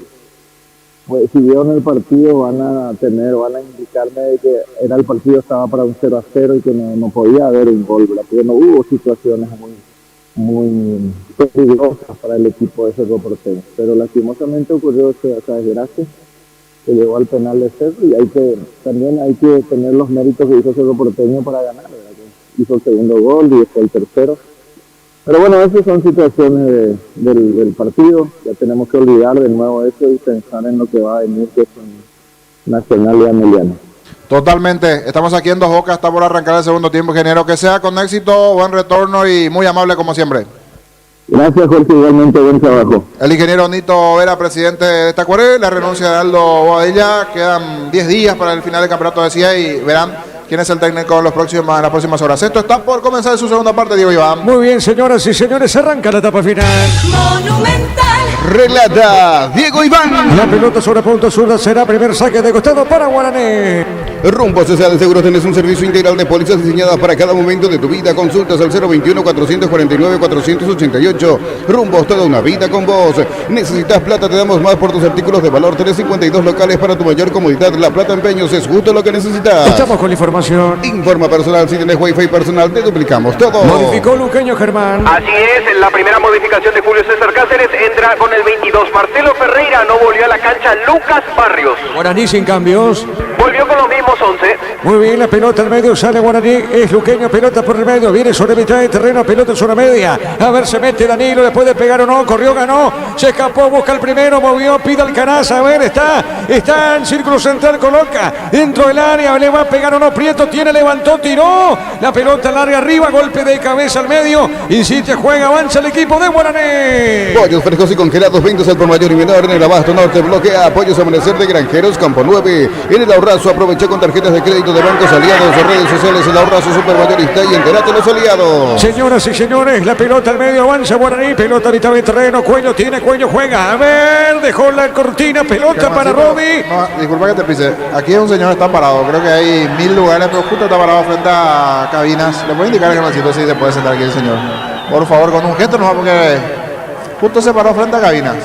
T: pues, si vieron el partido van a indicarme de que el partido estaba para un 0-0 y que no podía haber un gol, ¿verdad? Porque no hubo situaciones muy peligrosas para el equipo de Cerro Porteño, pero lastimosamente ocurrió esa desgracia que llegó al penal de Cerro y también hay que tener los méritos que hizo Cerro Porteño para ganar, ¿verdad? Que hizo el segundo gol y después el tercero. Pero bueno, esas son situaciones del partido. Ya tenemos que olvidar de nuevo eso y pensar en lo que va a venir, que es un Nacional y Ameliano.
F: Totalmente. Estamos aquí en Dos Bocas, está por arrancar el segundo tiempo, ingeniero. Que sea con éxito, buen retorno y muy amable como siempre.
T: Gracias, Jorge, igualmente buen trabajo.
F: El ingeniero Nito Vera, presidente de Tacuaré, la renuncia de Aldo Boadilla. Quedan 10 días para el final del campeonato de CIA y verán quién es el técnico en las próximas horas. Esto está por comenzar su segunda parte, Diego Iván.
Q: Muy bien, señoras y señores, arranca la etapa final.
O: Monumental. Relata Diego Iván.
Q: La pelota sobre punto zurda será primer saque de costado para Guaraní.
O: Rumbo Social de Seguros tenés un servicio integral de pólizas diseñadas para cada momento de tu vida. Consultas al 021-449-488. Rumbo, toda una vida con vos. Necesitas plata, te damos más por tus artículos de valor. Tenés 52 locales para tu mayor comodidad. La Plata Empeños es justo lo que necesitas.
Q: Estamos con la información.
O: Informa personal, si tenés wifi personal, te duplicamos todo.
Q: Modificó Luqueño Germán.
P: Así es, la primera modificación de Julio César Cáceres entra con el 22. Marcelo Ferreira no volvió a la cancha. Lucas Barrios
Q: Guaraní sin cambios.
P: volvió con los mismos 11.
Q: Muy bien, la pelota al medio, sale Guaraní, es Luqueño, pelota por el medio, viene sobre mitad de terreno, pelota sobre media, a ver, se mete Danilo, le puede pegar o no, corrió, ganó, se escapó, busca el primero, movió, pide Alcaraz, a ver, está en círculo central, coloca dentro del área, le va a pegar o no, Prieto tiene, levantó, tiró, la pelota larga arriba, golpe de cabeza al medio, insiste, juega, avanza el equipo de Guaraní.
O: Pollos frescos y congelados, ventas al por mayor y menor en el Abasto Norte, bloquea, Pollos Amanecer de Granjeros, Campo 9, en el Ahorrazo, aprovecha con tarjetas de crédito de bancos aliados, redes sociales, el Ahorrazo Supermayorista y entérate los aliados.
Q: Señoras y señores, la pelota al medio, avanza Guaraní, pelota a mitad de terreno, Cuello tiene, Cuello juega, a ver, dejó la cortina, pelota para Rodi.
F: No, disculpa que te pise, aquí un señor está parado, creo que hay 1000 lugares, pero justo está parado frente a cabinas. ¿Le puedo indicar que no si se puede sentar aquí el señor? Por favor, con un gesto, no, porque justo se paró frente a cabinas.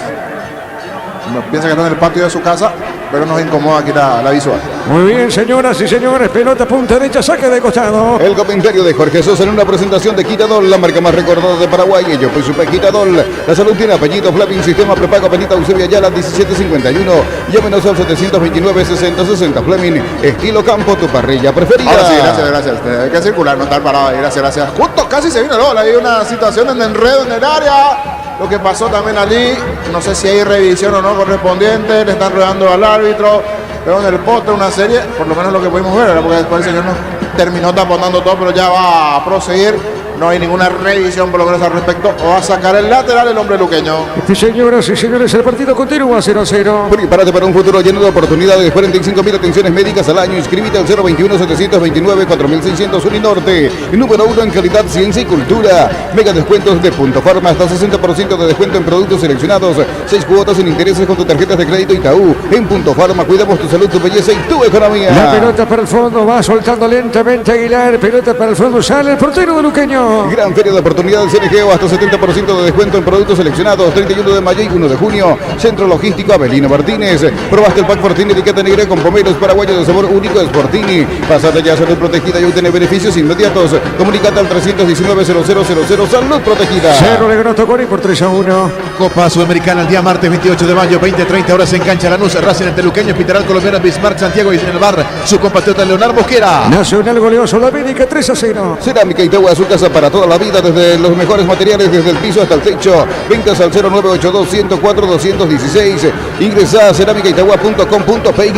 F: No, piensa que está en el patio de su casa, pero nos incomoda aquí la visual.
Q: Muy bien, señoras y señores, pelota punta derecha, saque de costado.
O: El comentario de Jorge Sosa en una presentación de Quitadol, la marca más recordada de Paraguay. Ellos fue Super Quitadol. La salud tiene apellido, Flavin, sistema prepago, Penita, Eusebio Ayala, 1751. Llámenos al 729-6060. Fleming, estilo campo, tu parrilla preferida.
F: Ahora sí, gracias. Hay que circular, no estar parado ahí, gracias. Justo casi se vino el gol, hay una situación de enredo en el área. Lo que pasó también allí, no sé si hay revisión o no correspondiente, le están rodando al árbitro, pero en el poste una serie, por lo menos lo que pudimos ver, ¿verdad? Porque después el señor nos terminó taponando todo, pero ya va a proseguir. No hay ninguna revisión por lo menos al respecto. O va a sacar el lateral el hombre luqueño.
Q: Señoras y señores, el partido continúa 0-0.
O: Prepárate para un futuro lleno de oportunidades. 45.000 atenciones médicas al año. Inscríbete al 021-729-4600 Uninorte. Número 1 en calidad, ciencia y cultura. Mega descuentos de Punto Farma. Hasta 60% de descuento en productos seleccionados. 6 cuotas sin intereses con tus tarjetas de crédito Itaú. En Punto Farma cuidamos tu salud, tu belleza y tu economía.
Q: La pelota para el fondo. Va soltando lentamente Aguilar. Pelota para el fondo. Sale el portero de Luqueño. Luqueño.
O: Gran feria de oportunidades CNG, hasta 70% de descuento en productos seleccionados. 31 de mayo y 1 de junio. Centro Logístico Avelino Martínez. Probaste el pack Fortini etiqueta negra con pomeros paraguayos de sabor único de Sportini. Pásate ya a Salud Protegida y obtener beneficios inmediatos. Comunicate al 319-0000. Salud Protegida.
Q: Cerro le ganó Toconi por 3-1.
D: Copa Sudamericana el día martes 28 de mayo, 20:30 horas en cancha Lanús, Racing ante Luqueño, Pitaral Colombiana, Bismarck, Santiago y en el bar su compatriota Leonardo Mosquera.
Q: Nacional goleó a Solamérica 3-0.
O: Cerámica Itagua, su casa para toda la vida, desde los mejores materiales, desde el piso hasta el techo. Ventas al 0982-104-216. Ingresa a cerámicaitagua.com.py.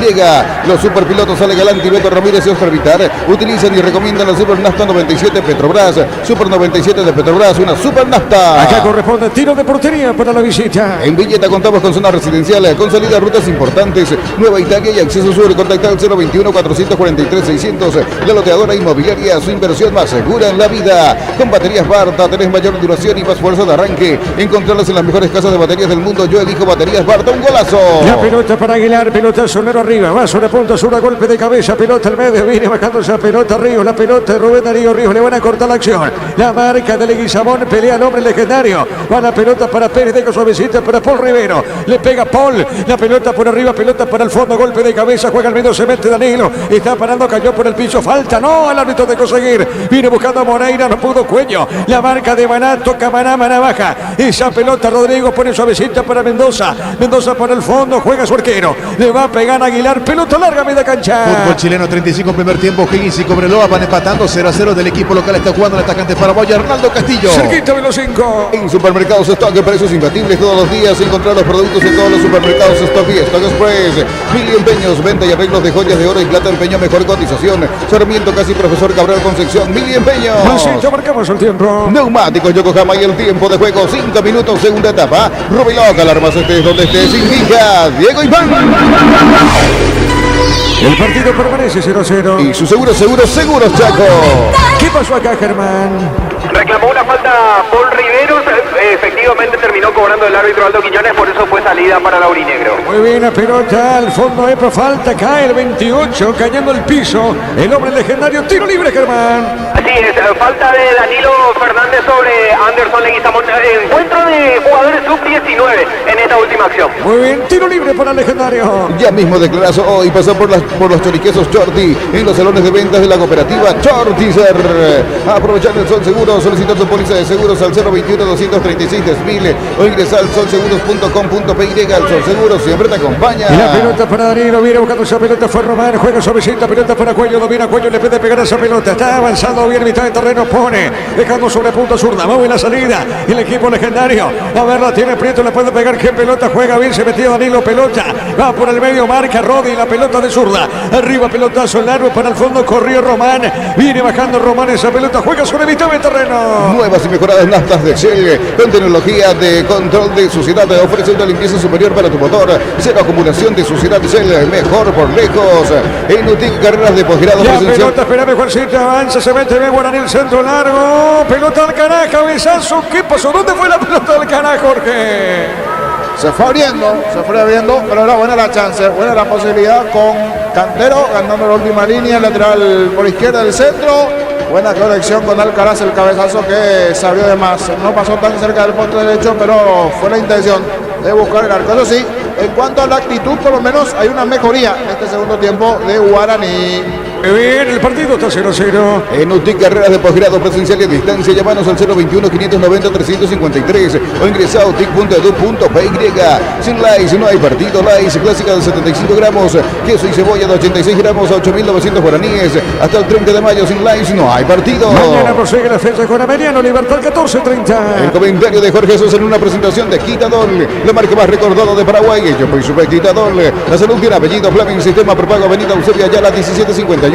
O: Los superpilotos Ale Galante, Beto Ramírez y Oscar Vitar utilizan y recomiendan la Super Nafta 97 Petrobras. Super 97 de Petrobras, una Super Nafta.
Q: Acá corresponde tiro de portería para la visita.
O: En Villeta contamos con zona residencial, con salida a rutas importantes, Nueva Italia y acceso sur. Contacta al 021-443-600. La loteadora inmobiliaria, su inversión más segura en la vida. Con baterías Barta tenés mayor duración y más fuerza de arranque. Encontrarlas en las mejores casas de baterías del mundo. Yo elijo baterías Barta. Un golazo.
Q: La pelota para Aguilar, pelota Solero arriba, va sobre punta sur, a golpe de cabeza, pelota al medio, viene bajando esa pelota Ríos, la pelota de Rubén Darío Ríos, le van a cortar la acción. La marca de Leguizamón, pelea al hombre legendario. Va la pelota para Pérez, deja suavecita para Paul Rivero. Le pega Paul, la pelota por arriba, pelota para el fondo, golpe de cabeza, juega al medio, se mete Danilo. Está parando, cayó por el piso, falta, no, al árbitro de conseguir. Viene buscando a Moreira, no pudo Cuello. La marca de Maná, toca Maná, Maná baja. Esa pelota Rodrigo pone suavecita para Mendoza. Mendoza por el fondo, juega su arquero. Le va a pegar a Aguilar, pelota larga, media cancha.
D: Fútbol chileno, 35 primer tiempo. Higgins y Cobreloa van empatando 0-0 del equipo local. Está jugando el atacante paraguayo Arnaldo Castillo.
Q: Cerquita de los 5.
O: En Supermercados Stock, precios imbatibles todos los días. Encontrar los productos en todos los supermercados Stock y Stock Express. Mil Empeños, venta y arreglos de joyas de oro y plata, empeño, mejor cotización. Sarmiento casi Profesor Cabral Concepción. Mil Empeños.
Q: Masito, marcamos el tiempo.
O: Neumáticos Yokohama y el tiempo de juego. 5 minutos, segunda etapa. Rubiloca, alarmas estés donde estés. Indica Diego Iván.
Q: El partido permanece 0-0.
O: Y su seguros Chaco.
Q: ¿Qué pasó acá, Germán?
P: Reclamó una falta Paul Riveros, efectivamente terminó cobrando el árbitro Aldo Quiñones, por eso fue salida para Laurinegro.
Q: Muy bien, la pelota al fondo, Epa, falta, cae el 28, cayendo el piso, el hombre legendario, tiro libre, Germán.
P: Así es, falta de Danilo Fernández sobre Anderson Leguizamón, encuentro de jugadores sub-19 en esta última acción.
Q: Muy bien, tiro libre para el legendario.
O: Ya mismo declaró hoy, pasó por los choriquesos Chorti en los salones de ventas de la cooperativa Chortizer. Aprovechando el Sol Seguro, solicitó tu póliza de seguros al 021-236-1000 o ingresa al solseguros.com.py. El Sol Seguro siempre te acompaña.
Q: Y la pelota para Danilo, viene buscando esa pelota, fue Román, juega suavecita, pelota para Cuello, domina Cuello, le puede pegar a esa pelota, está avanzando bien, mitad de terreno, pone, dejando sobre punta zurda, muy bien la salida, y el equipo legendario, a ver, la tiene Prieto, le puede pegar, ¿qué pelota? Juega bien, se metió Danilo, pelota, va por el medio, marca Rodi, la pelota de zurda, arriba pelotazo largo para el fondo, corrió Román, viene bajando Román, esa pelota, juega sobre mitad de terreno.
O: Nuevas y mejoradas naftas de Shell con tecnología de control de suciedad, ofrece una limpieza superior para tu motor, cero acumulación de suciedad. Shell, mejor por lejos. En UTIC, carreras de posgrado
Q: la
O: presencial.
Q: Pelota, espera, Juancito, avanza, se mete bien Guaraní, el centro largo, pelota al Caná, cabezazo, ¿qué pasó? ¿Dónde fue la pelota del Caná, Jorge?
F: Se fue abriendo, pero era buena la chance, buena la posibilidad con Cantero ganando la última línea, lateral por izquierda del centro. Buena conexión con Alcaraz, el cabezazo que se abrió de más. No pasó tan cerca del poste derecho, pero fue la intención de buscar el arco. Eso sí, en cuanto a la actitud, por lo menos hay una mejoría en este segundo tiempo de Guaraní.
Q: Bien, el partido está 0-0.
O: En UTIC, carreras de posgrado presencial y a distancia, llamanos al 021-590-353 o ingresa a utic.edu.py. Sin Lais no hay partido. Lais clásica de 75 gramos, queso y cebolla de 86 gramos a 8.900 guaraníes. Hasta el 30 de mayo sin Lais no hay partido.
Q: Mañana prosigue la fecha con Ameliano, Libertad 14:30.
O: El comentario de Jorge Sosa en una presentación de Quitadol, la marca más recordada de Paraguay. Yo soy Super Quitadol. La salud tiene apellido Fleming, sistema prepago Avenida Eusebio Ayala 1751.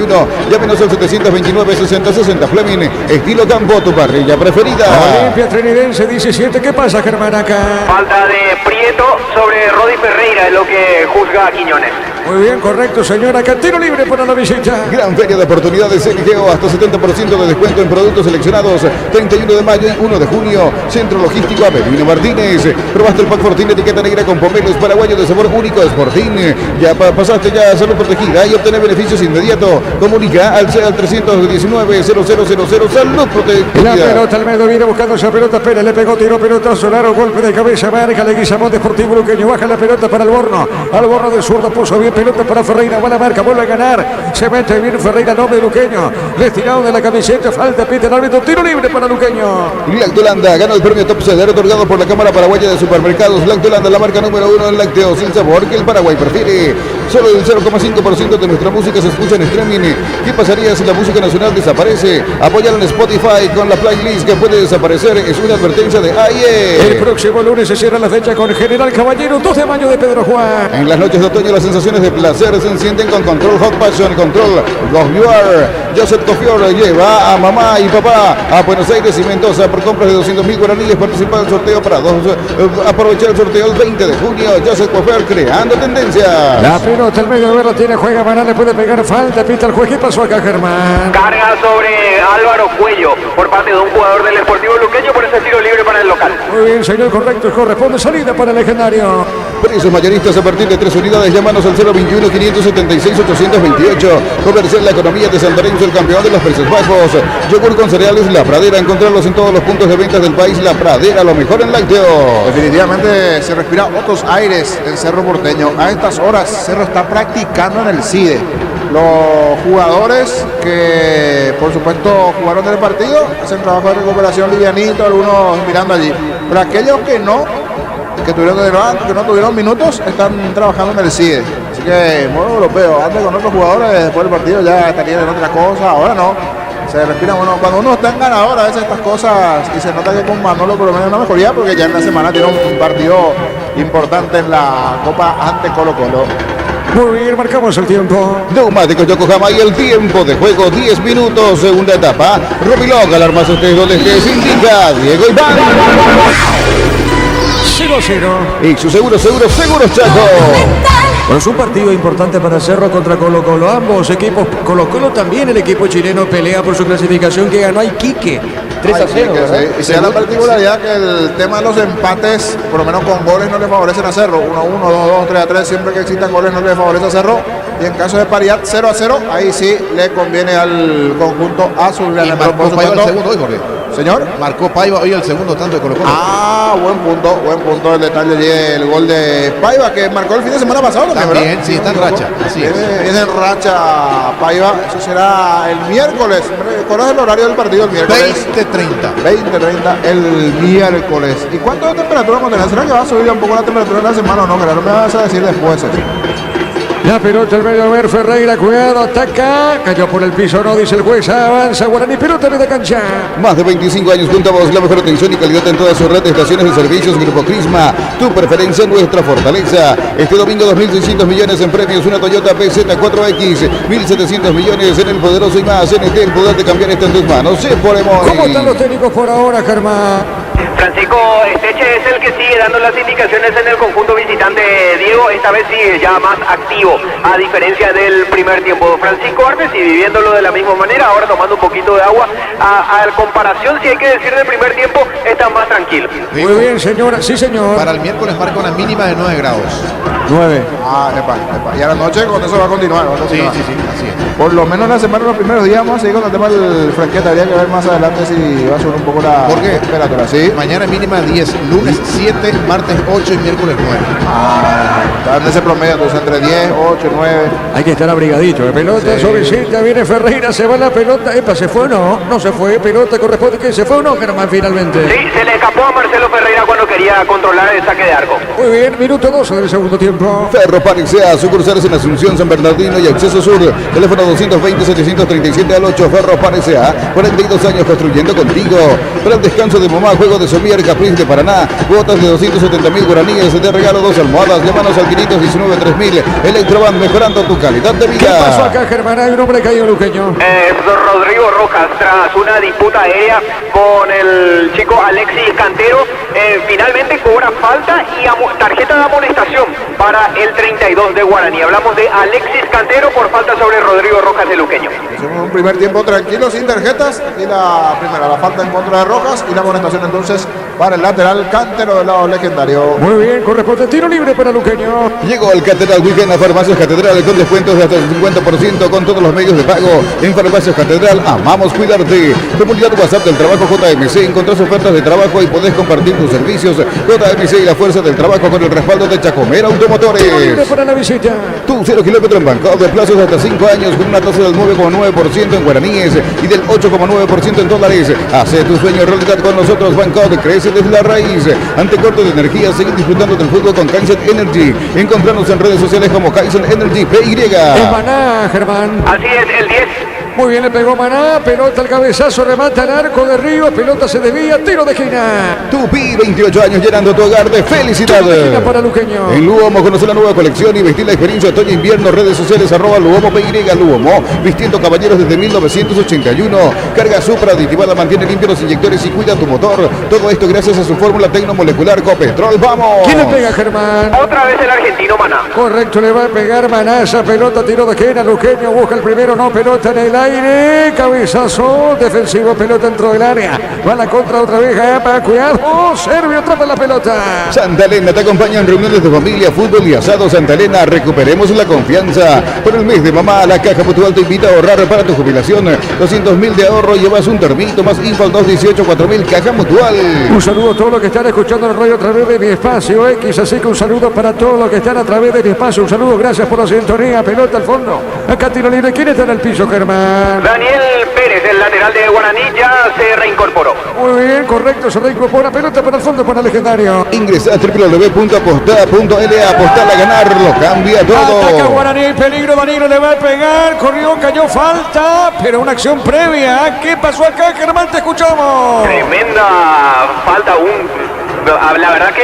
O: Llámenos al 729-6060 Fleming, estilo campo, tu parrilla preferida.
Q: Olimpia Trinidense 17, ¿qué pasa, Germán, acá?
P: Falta de Prieto sobre Rodi Ferreira, es lo que juzga a Quiñones.
Q: Muy bien, correcto, señora. Acá tiro libre para la visita.
O: Gran feria de oportunidades Geo, hasta 70% de descuento en productos seleccionados. 31 de mayo y 1 de junio. Centro Logístico Avelino Martínez. Probaste el pack Fortín etiqueta negra con pomelos paraguayos de sabor único de Fortín. Ya pasaste ya a salud protegida y obtener beneficios inmediatos. Comunica al 319-0000 salud protegida.
Q: La pelota al medio viene buscando esa pelota. Pérez le pegó, tiró pelota Solaro. Golpe de cabeza, marca Leguizamón Deportivo Luqueño. Baja la pelota para Alborno. Alborno de zurdo puso bien pelota para Ferreira. Buena marca, vuelve a ganar. Se mete bien Ferreira, nombre Luqueño. Destinado de la camiseta, falta, pita el árbitro. Tiro libre para Luqueño.
O: Lactolanda ganó el premio Top Seller otorgado por la Cámara Paraguaya de Supermercados. Lactolanda, la marca número 1 en lácteos, el sabor que el Paraguay prefiere. Solo el 0,5% de nuestra música se escucha en streaming. ¿Qué pasaría si la música nacional desaparece? Apoyar en Spotify con la playlist que puede desaparecer. Es una advertencia de AIE.
Q: El próximo lunes se cierra la fecha con General Caballero, 2 de mayo de Pedro Juan.
O: En las noches de otoño las sensaciones de placer se encienden con Control Hot Passion, Control Go You Are. Joseph Cofior lleva a mamá y papá a Buenos Aires y Mendoza por compras de 200.000 guaraníes. Participa del sorteo para aprovechar el sorteo el 20 de junio. Joseph Cofior creando tendencia.
Q: La pelota al medio de verla tiene, juega Maná, le puede pegar falta, pita el juez. ¿Qué pasó acá, Germán?
P: Carga sobre Álvaro Cuello por parte de un jugador del Sportivo Luqueño por ese tiro libre para el local.
Q: Muy bien, señor, correcto, corresponde salida para el legendario.
O: Precios mayoristas a partir de 3 unidades. Llámanos al 021-576-828. Comercial La Economía de San Lorenzo, el campeón de los precios bajos. Yogur con cereales La Pradera. Encontrarlos en todos los puntos de ventas del país. La Pradera, lo mejor en lácteos.
F: Definitivamente se respira otros aires en Cerro Porteño. A estas horas Cerro está practicando en el CIDE. Los jugadores que por supuesto jugaron del partido hacen trabajo de recuperación livianito, algunos mirando allí. Pero aquellos que no tuvieron minutos están trabajando en el CIDE. Así que modo europeo, antes con otros jugadores después del partido ya estarían en otra cosa, ahora no. Se respira, bueno, cuando uno está en ganador a veces estas cosas y se nota que con Manolo por lo menos una mejoría porque ya en la semana tiene un partido importante en la Copa ante Colo Colo.
Q: Muy bien, marcamos el tiempo.
O: Neumáticos Yokohama y el tiempo de juego 10 minutos, segunda etapa. Robilog, alarmas ustedes donde se indica Diego Iván.
Q: 0-0.
O: Y su seguro Chaco.
E: Bueno, es un partido importante para Cerro contra Colo Colo. Ambos equipos, Colo Colo también, el equipo chileno pelea por su clasificación que ganó a Iquique 3-0.
F: Sí. Y se da la particularidad que el tema de los empates, por lo menos con goles, no le favorecen a Cerro. 1-1, 2-2, 3-3, siempre que existan goles no le favorece a Cerro. Y en caso de paridad 0-0, ahí sí le conviene al conjunto azulgrana.
D: Marcó Paiva el segundo hoy, Jorge.
F: Señor.
D: Marcó Paiva hoy el segundo tanto de Colo Colo.
F: Buen punto el detalle allí, el gol de Paiva que marcó el fin de semana pasado
D: también, sí, está en racha. Así es.
F: Viene en racha Paiva, eso será el miércoles. ¿Conoces el horario del partido el miércoles? 20:30 el miércoles. ¿Y cuánto de temperatura vamos a tener? ¿Será que va a subir un poco la temperatura en la semana o no? Que no me vas a decir después.
Q: La pelota al medio a ver Ferreira, cuidado, ataca, cayó por el piso, no dice el juez, avanza Guaraní, pelota de cancha.
O: Más de 25 años junto a vos, la mejor atención y calidad en toda su red de estaciones de servicios. Grupo Crisma, tu preferencia, nuestra fortaleza. Este domingo 2.600 millones en premios, una Toyota PZ4X, 1.700 millones en el poderoso y más CNT, el poder de cambiar está en tus manos.
Q: ¿Cómo están los técnicos por ahora, Germán?
P: Francisco Esteche es el que sigue dando las indicaciones en el conjunto visitante. Diego esta vez sigue ya más activo, a diferencia del primer tiempo. Francisco Artes y viviéndolo de la misma manera, ahora tomando un poquito de agua. A comparación, si hay que decir, del primer tiempo, está más tranquilo.
Q: Muy bien, señora. Sí, señor.
D: Para el miércoles marca una mínima de 9 grados.
Q: 9.
F: Epa. Y a la noche con eso va a continuar.
D: Sí, así es.
F: Por lo menos la semana, los primeros días vamos a seguir con el tema del fresquete. Habría que ver más adelante si va a subir un poco la temperatura. ¿Sí?
D: Mañana mínima 10, lunes 7, martes 8 y miércoles 9.
F: Está en ese promedio, entonces entre 10, 8, 9.
Q: Hay que estar abrigadito. Pelota suavecita, viene Ferreira, se va la pelota. Epa, ¿se fue o no? No se fue, pelota corresponde que se fue o no, Germán, finalmente.
P: Sí, se le escapó a Marcelo Ferreira cuando quería controlar el saque de arco.
Q: Muy bien, minuto 12 del segundo tiempo.
O: Ferro Parisea, sucursales en Asunción, San Bernardino y Acceso Sur. Teléfono Regalo 220-737 al 8. Ferro Parece A, 42 años construyendo contigo. Para el descanso de mamá, juego de Somier, Capriz de Paraná. Cuotas de 270.000 guaraníes de regalo, 2 almohadas. Llámanos al 519-3000. Electroban, mejorando tu calidad de vida.
Q: ¿Qué pasó acá, Germán? Hay un hombre caído, luqueño.
P: Rodrigo Rojas, tras una disputa aérea con el chico Alexis Cantero, finalmente cobra falta y tarjeta de amonestación para el 32 de Guaraní. Hablamos de Alexis Cantero por falta sobre Rodrigo Rojas de Luqueño.
F: Un primer tiempo tranquilo, sin tarjetas, y la primera, la falta en contra de Rojas y la amonestación entonces para el lateral Cantero del lado legendario.
Q: Muy bien, corresponde tiro libre para Luqueño.
O: Llegó el Catedral Weekend a Farmacias Catedral con descuentos de hasta el 50% con todos los medios de pago. En Farmacias Catedral amamos cuidarte. Comunidad WhatsApp del Trabajo JMC, encontrás ofertas de trabajo y podés compartir tus servicios. JMC y la fuerza del trabajo con el respaldo de Chacomera Automotores.
Q: Tiro libre para la visita.
O: Tu 0 kilómetro en Bangkok de plazos hasta 5 años con una tasa del 9,9% en guaraníes y del 8,9% en dólares. Hace tu sueño realidad con nosotros. Bangkok crece desde la raíz. Ante corte de energía, seguir disfrutando del fútbol con Kaizen Energy. Encontrarnos en redes sociales como Kaizen Energy PY.
Q: Es Maná, Germán.
P: Así es, el 10.
Q: Muy bien, le pegó Maná, pelota al cabezazo, remata al arco de Río, pelota se desvía, tiro de esquina.
O: Tupi, 28 años llenando tu hogar de felicidad.
Q: Tiro de esquina para Luqueño.
O: En Luomo conoce la nueva colección y vestir la experiencia otoño-invierno. Redes sociales @Luomo PY. Luomo, vistiendo caballeros desde 1981. Carga Supra aditivada, mantiene limpios los inyectores y cuida tu motor. Todo esto gracias a su fórmula tecnomolecular Copetrol. ¡Vamos!
Q: ¿Quién le pega, Germán?
P: Otra vez el argentino Maná.
Q: Correcto, le va a pegar Maná esa pelota, tiro de esquina. Luqueño busca el primero, no, pelota en el aire, cabezazo defensivo, pelota dentro del área, va la contra otra vez, cuidado, Servio atrapa la pelota.
O: Santa Elena te acompaña en reuniones de familia, fútbol y asado. Santa Elena, recuperemos la confianza. Por el mes de mamá, la Caja Mutual te invita a ahorrar para tu jubilación. 200.000 de ahorro, llevas un termito más info al 218-4000, Caja Mutual.
Q: Un saludo a todos los que están escuchando el radio a través de Mi Espacio X, así que un saludo para todos los que están a través de Mi Espacio, un saludo, gracias por la sintonía, pelota al fondo, acá tiro libre, ¿quién está en el piso, Germán?
P: Daniel Pérez, el lateral de Guaraní, ya se reincorporó.
Q: Muy bien, correcto, se reincorpora, pelota para el fondo para Legendario.
O: Ingresa a www.apostada.la, apostar a ganar, lo cambia todo.
Q: Ataca Guaraní, peligro, Danilo le va a pegar, corrió, cayó, falta, pero una acción previa. ¿Qué pasó acá, Germán? Te escuchamos.
P: Tremenda falta, la verdad que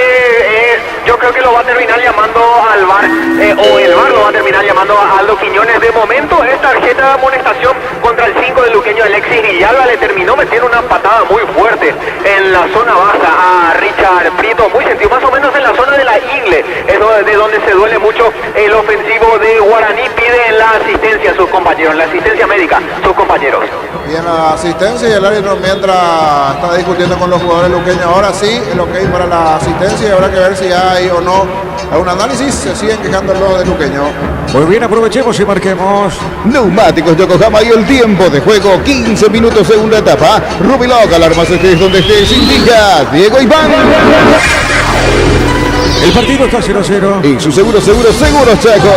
P: yo creo que lo va a terminar llamando al VAR, o el VAR lo va a terminar llamando a Aldo Quiñones. De momento es tarjeta de amonestación contra el 5 del luqueño Alexis Villalba. Le terminó metiendo una patada muy fuerte en la zona baja a Richard Prieto, muy sentido, más o menos en la zona de la ingle, es de donde se duele mucho el ofensivo de Guaraní. Pide la asistencia a sus compañeros, la asistencia médica, sus compañeros.
F: Bien la asistencia y el árbitro mientras está discutiendo con los jugadores luqueños. Ahora sí, el ok para la asistencia y habrá que ver si hay o no algún análisis. Se siguen quejando los de luqueño.
Q: Muy bien, aprovechemos y marquemos.
O: Neumáticos Yokohama y el tiempo de juego, 15 minutos, segunda etapa. Rubiloc, alarmas estés donde estés, indica Diego Iván.
Q: El partido está 0-0.
O: Y su seguro Chaco.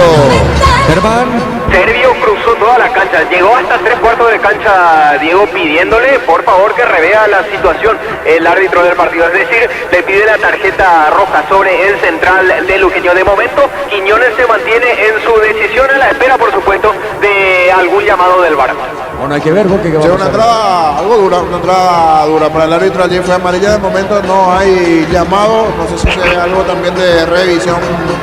Q: Germán.
P: Servio cruzó toda la cancha, llegó hasta 3/4 de cancha, Diego, pidiéndole por favor que revea la situación el árbitro del partido, es decir, le pide la tarjeta roja sobre el central de Luqueño. De momento, Quiñones se mantiene en su decisión, a la espera, por supuesto, de algún llamado del VAR.
Q: Bueno, hay que ver, porque
F: una entrada algo dura, una entrada dura para el árbitro. Allí fue amarilla, de momento no hay llamado, no sé si hay algo también de revisión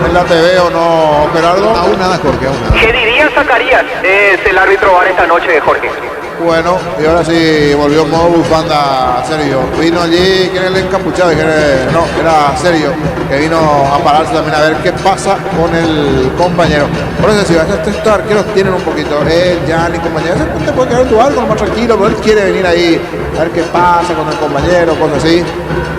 F: en la TV o no, Gerardo.
D: Aún nada, Jorge, aún nada.
P: ¿Qué diría Zacarías? Es el árbitro VAR esta noche, Jorge.
F: Bueno, y ahora sí volvió modo bufanda Sergio. Vino allí, ¿quién es el encapuchado? No, era Sergio, que vino a pararse también a ver qué pasa con el compañero. Por eso, si vas a estos arqueros tienen un poquito, Jan y compañero, te puede quedar en tu algo más tranquilo, pero él quiere venir ahí a ver qué pasa con el compañero, cosas así.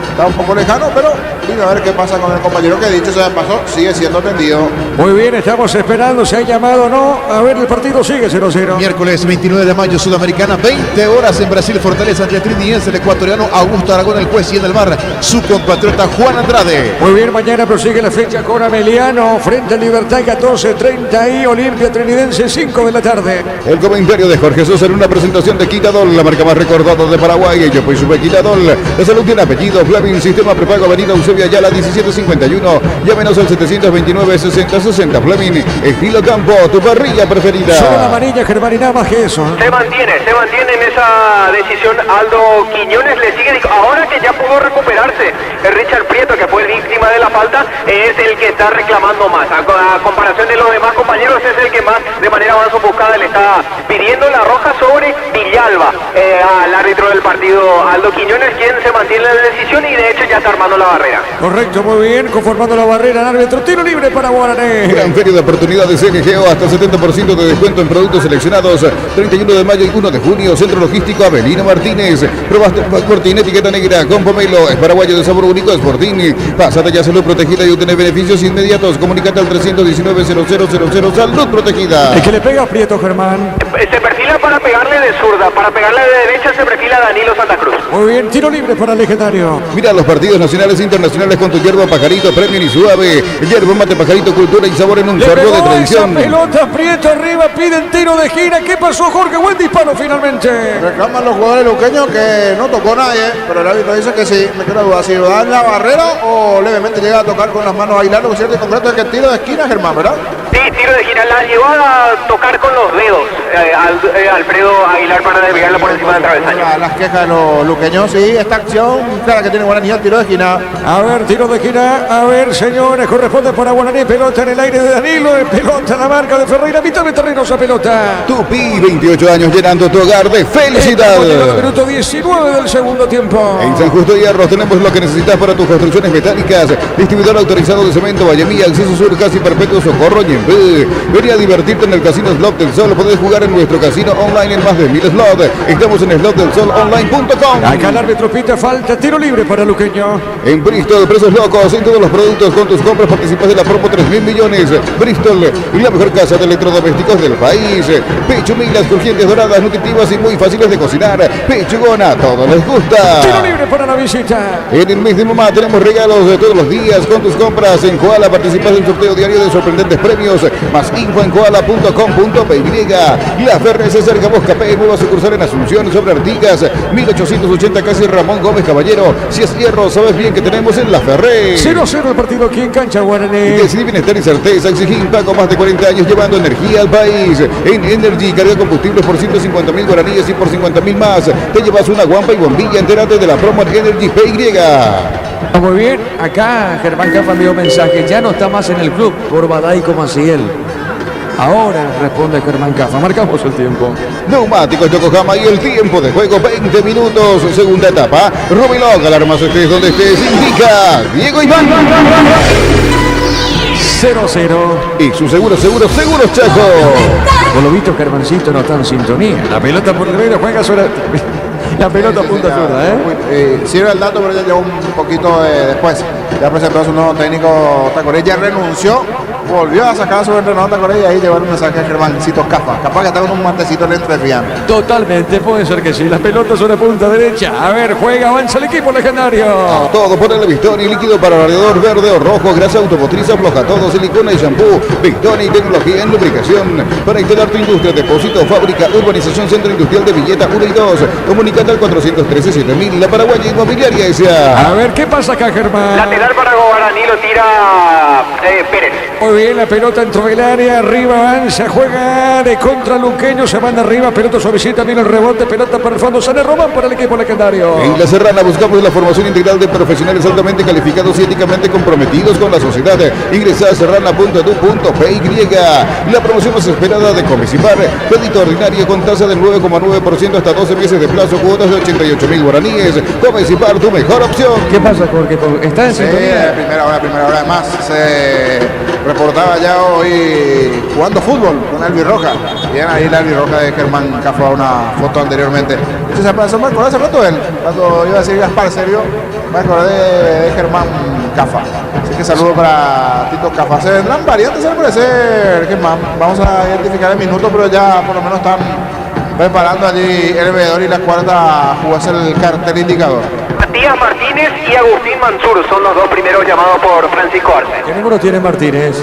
F: Está un poco lejano, pero vino a ver qué pasa con el compañero, que dicho sea de paso, sigue siendo atendido.
Q: Muy bien, estamos esperando si hay llamado o no. A ver, el partido sigue 0-0.
D: Miércoles 29 de mayo, Sudamericana, 20 horas en Brasil, Fortaleza ante Trinidense, el ecuatoriano Augusto Aragón, el juez, y en el bar, su compatriota Juan Andrade.
Q: Muy bien, mañana prosigue la fecha con Ameliano frente a Libertad, 14:30 y Olimpia Trinidense, 5 de la tarde.
O: El comentario de Jorge Sosa en una presentación de Quitadol, la marca más recordada de Paraguay. Ellos pues su Quitadol, la salud tiene apellido, Flavin, sistema prepago, avenida UC Eusebio Ayala 1751. Llámenos al 729-6060. Fleming, estilo campo, tu parrilla preferida.
Q: Solo la amarilla, Germán, y nada más que eso.
P: Se mantiene en esa decisión Aldo Quiñones, le sigue, ahora que ya pudo recuperarse Richard Prieto, que fue víctima de la falta, es el que está reclamando más, a comparación de los demás compañeros, es el que más de manera más ofuscada le está pidiendo la roja sobre Villalba, al árbitro del partido Aldo Quiñones, quien se mantiene en la decisión y de hecho ya está armando la barrera.
Q: Correcto, muy bien, conformando la barrera el árbitro, tiro libre para Guaraní.
O: Gran feria de oportunidades CGGO, hasta 70% de descuento en productos seleccionados. 31 de mayo y 1 de junio, Centro Logístico Avelino Martínez. Probaste Sporting, etiqueta negra con pomelo, es paraguayo de sabor único Sporting. Pásate ya Salud Protegida y obtener beneficios inmediatos. Comunicate al 319-0000 Salud Protegida.
Q: Es que le pega a Prieto, Germán.
P: Se perfila para pegarle de zurda, para pegarle de derecha se perfila Danilo Santa Cruz.
Q: Muy bien, tiro libre para el legendario.
O: Mira los partidos nacionales e internacionales con tu hierba Pajarito, Premium y Suave. Hierba mate Pajarito, cultura y sabor en un sorbo de tradición.
Q: Pelota, Prieto arriba, piden tiro de esquina. ¿Qué pasó, Jorge? Buen disparo finalmente.
F: Reclaman los jugadores luqueños que no tocó nadie, pero el árbitro dice que sí. Me queda duda si lo da en la barrera o levemente llega a tocar con las manos a Aguilar. Lo que es cierto y concreto es que tiro de esquina, Germán, ¿verdad?
P: Sí, tiro de esquina, la llevó a tocar con los dedos Alfredo Aguilar para desviarla por encima del travesaño.
F: Las quejas de los luqueños, sí, esta acción, clara que tiene Guaraní, tiro de esquina.
Q: A ver, tiro de esquina, a ver, señores, corresponde para Guaraní, pelota en el aire de Danilo, pelota en la marca de Ferreira, mitad de terreno esa pelota.
O: Tupi, 28 años llenando tu hogar de felicidad.
Q: Minuto 19 del segundo tiempo.
O: En San Justo Hierros tenemos lo que necesitas para tus construcciones metálicas. Distribuidor autorizado de cemento Vallemía, Acceso Sur, Casi Perpetuo, Socorro, Ñembé. Vení a divertirte en el Casino Slot del Sol. Podés jugar en nuestro casino online en más de 1000 slots. Estamos en slotdelsolonline.com.
Q: Acá el árbitro pita falta, tiro libre para Luqueño.
O: En Bristol, precios locos en todos los productos. Con tus compras participas de la promo 3.000 millones. Bristol, la mejor casa de electrodomésticos del país. Pechumilas crujientes, doradas, nutritivas y muy fáciles de cocinar. Pechugona, todo les gusta.
Q: Tiro libre para la visita.
O: En el mes de mamá tenemos regalos de todos los días. Con tus compras en Koala participas del sorteo diario de sorprendentes premios. Más info en koala.com.py. La Fernes se acerca a Boscapé, nueva sucursal en Asunción, sobre Artigas, 1880, casi Ramón Gómez Caballero. Si es hierro, sabes bien que tenemos en La Ferré.
Q: 0-0 el partido aquí en cancha Guaraní.
O: Decidí bienestar y certeza, exigí Impaco, más de 40 años llevando energía al país. En Energy, carga combustibles por 150.000 guaraníes y por 50.000 más. Te llevas una guampa y bombilla, entérate de la promo en Energy PY.
E: Muy bien, acá Germán Cafa envió mensaje, ya no está más en el club por Badaico Maciel. Ahora responde Germán Cafa, marcamos el tiempo.
O: Neumáticos Yokohama y el tiempo de juego 20 minutos, segunda etapa. Rubilog, alarmas estés donde estés, indica Diego Iván.
Q: 0-0.
O: Y su seguros Chaco.
E: Por lo visto Germancito no está en sintonía.
Q: La pelota por el medio juega sobre... La pelota punta zurda,
F: Sirve el dato, pero ya llegó un poquito después. Ya presentó a su nuevo técnico Tacoré, ya renunció, volvió a sacar a su entrenador Tacoré y ahí llevó un mensaje a Germancito Cafa. Capaz que está con un matecito en el entrefiano.
Q: Totalmente, puede ser que sí. La pelota sobre punta derecha. A ver, juega, avanza el equipo legendario.
O: Todo por el Victoria, líquido para radiador verde o rojo, grasa automotriz, afloja todo, silicona y shampoo. Victoria y tecnología en lubricación. Para instalar tu industria, depósito, fábrica, urbanización, centro industrial de Villeta 1 y 2. Comunicate al 413-7000, la Paraguaya Inmobiliaria S.A.
Q: A ver, ¿qué pasa acá, Germán?
P: Lateral para Guaraní, lo tira Pérez.
Q: Muy bien, la pelota entró el área, arriba avanza, juega de contra Luqueño, se manda arriba, pelota suavecita, viene el rebote, pelota para el fondo, sale Román para el equipo legendario.
O: En La Serrana buscamos la formación integral de profesionales altamente calificados y éticamente comprometidos con la sociedad. Ingresa a serrana.edu.py. La promoción más esperada de Comisipar, crédito ordinario con tasa del 9,9% hasta 12 meses de plazo, cuotas de 88.000 guaraníes. Comisipar, tu mejor opción.
E: ¿Qué pasa, Jorge? ¿Está en sintonía?
F: Primera hora. Además, se reportaba ya hoy jugando fútbol con Elvi Roja. Bien ahí el Elvi Roja de Germán Cafa, una foto anteriormente. Entonces, me acordé hace rato de él, cuando iba a decir Gaspar Serio, me acordé de Germán Cafa. Así que saludo para Tito Cafa. Se vendrán variantes al parecer, Germán. Vamos a identificar el minuto, pero ya por lo menos están preparando allí el veedor y la cuarta jugarse el cartel indicador.
P: Matías Martínez y Agustín Mansur son los dos primeros llamados por Francisco Arce.
E: ¿Qué número tiene Martínez?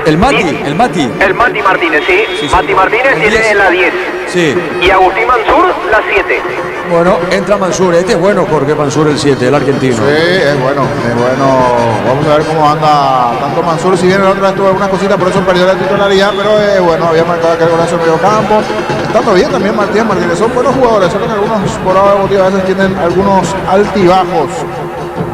E: El Mati.
P: El Mati Martínez, sí. Mati Martínez
E: El
P: tiene
E: 10.
P: la 10.
E: Sí.
P: Y Agustín Mansur la 7.
E: Bueno, entra Mansur. Este es bueno, Jorge Mansur, el 7, el argentino.
F: Sí, es bueno. Vamos a ver cómo anda tanto Mansur. Si bien el otro vez tuvo algunas cositas, por eso perdió la titularidad, pero bueno, había marcado aquel golazo en medio campo. Estando bien también Martínez. Son buenos jugadores, solo que algunos por ahora a veces tienen algunos altibajos.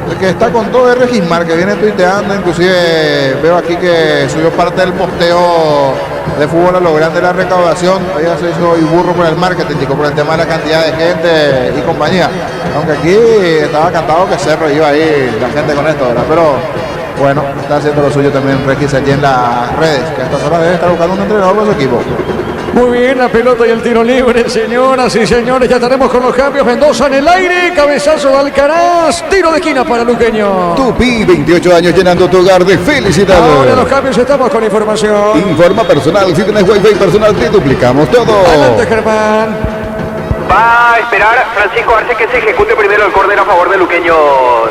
F: El que está con todo es Regismar, que viene tuiteando, inclusive veo aquí que subió parte del posteo de fútbol a lo grande de la recaudación. Ella se hizo hoy burro por el marketing, chico, por el tema de la cantidad de gente y compañía. Aunque aquí estaba cantado que Cerro iba ahí la gente con esto, ¿verdad? Pero bueno, está haciendo lo suyo también Regis allí en las redes, que a estas horas debe estar buscando un entrenador para su equipo.
Q: Muy bien, la pelota y el tiro libre, señoras y señores. Ya estaremos con los cambios. Mendoza en el aire, cabezazo de Alcaraz, tiro de esquina para Luqueño.
O: Tupi, 28 años llenando tu hogar de felicidad.
Q: Ahora los cambios, estamos con información.
O: Informa personal, si tienes wifi personal te duplicamos todo.
Q: Adelante, Germán.
P: Va a esperar Francisco Arce que se ejecute primero el córner a favor de Luqueño,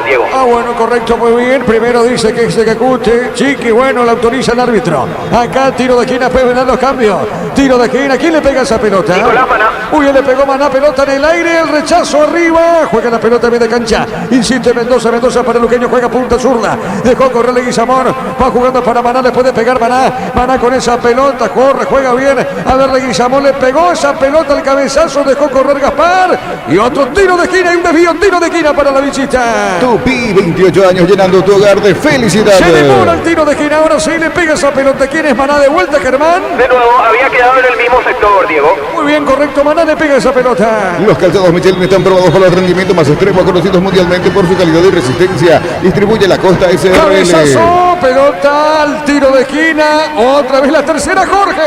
P: Diego.
Q: Bueno, correcto, muy bien. Primero dice que se ejecute. Chiqui, bueno, la autoriza el árbitro. Acá tiro de esquina, pueden dar los cambios. Tiro de esquina, ¿quién le pega esa pelota?
P: Nicolás Maná.
Q: Uy, le pegó Maná, pelota en el aire, el rechazo arriba. Juega la pelota en media cancha. Insiste Mendoza para Luqueño, juega punta zurda. Dejó correr Leguizamón. Va jugando para Maná, le puede pegar Maná. Maná con esa pelota, corre, juega bien. A ver, Leguizamón le pegó esa pelota al cabezazo, dejó correr Gaspar. Y otro tiro de esquina y un desvío, tiro de esquina para la visita.
O: Tupi, 28 años llenando tu hogar de felicidad.
Q: Se demora el tiro de esquina, ahora sí le pega esa pelota. ¿Quién es Maná de vuelta, Germán?
P: De nuevo, había quedado en el mismo sector, Diego.
Q: Muy bien, correcto, Maná le pega esa pelota.
O: Los calzados Michelin están probados para el rendimiento más extremo, conocidos mundialmente por su calidad y resistencia. Distribuye la Costa SRL.
Q: Cabezazo, pelota al tiro de esquina. Otra vez la tercera, Jorge.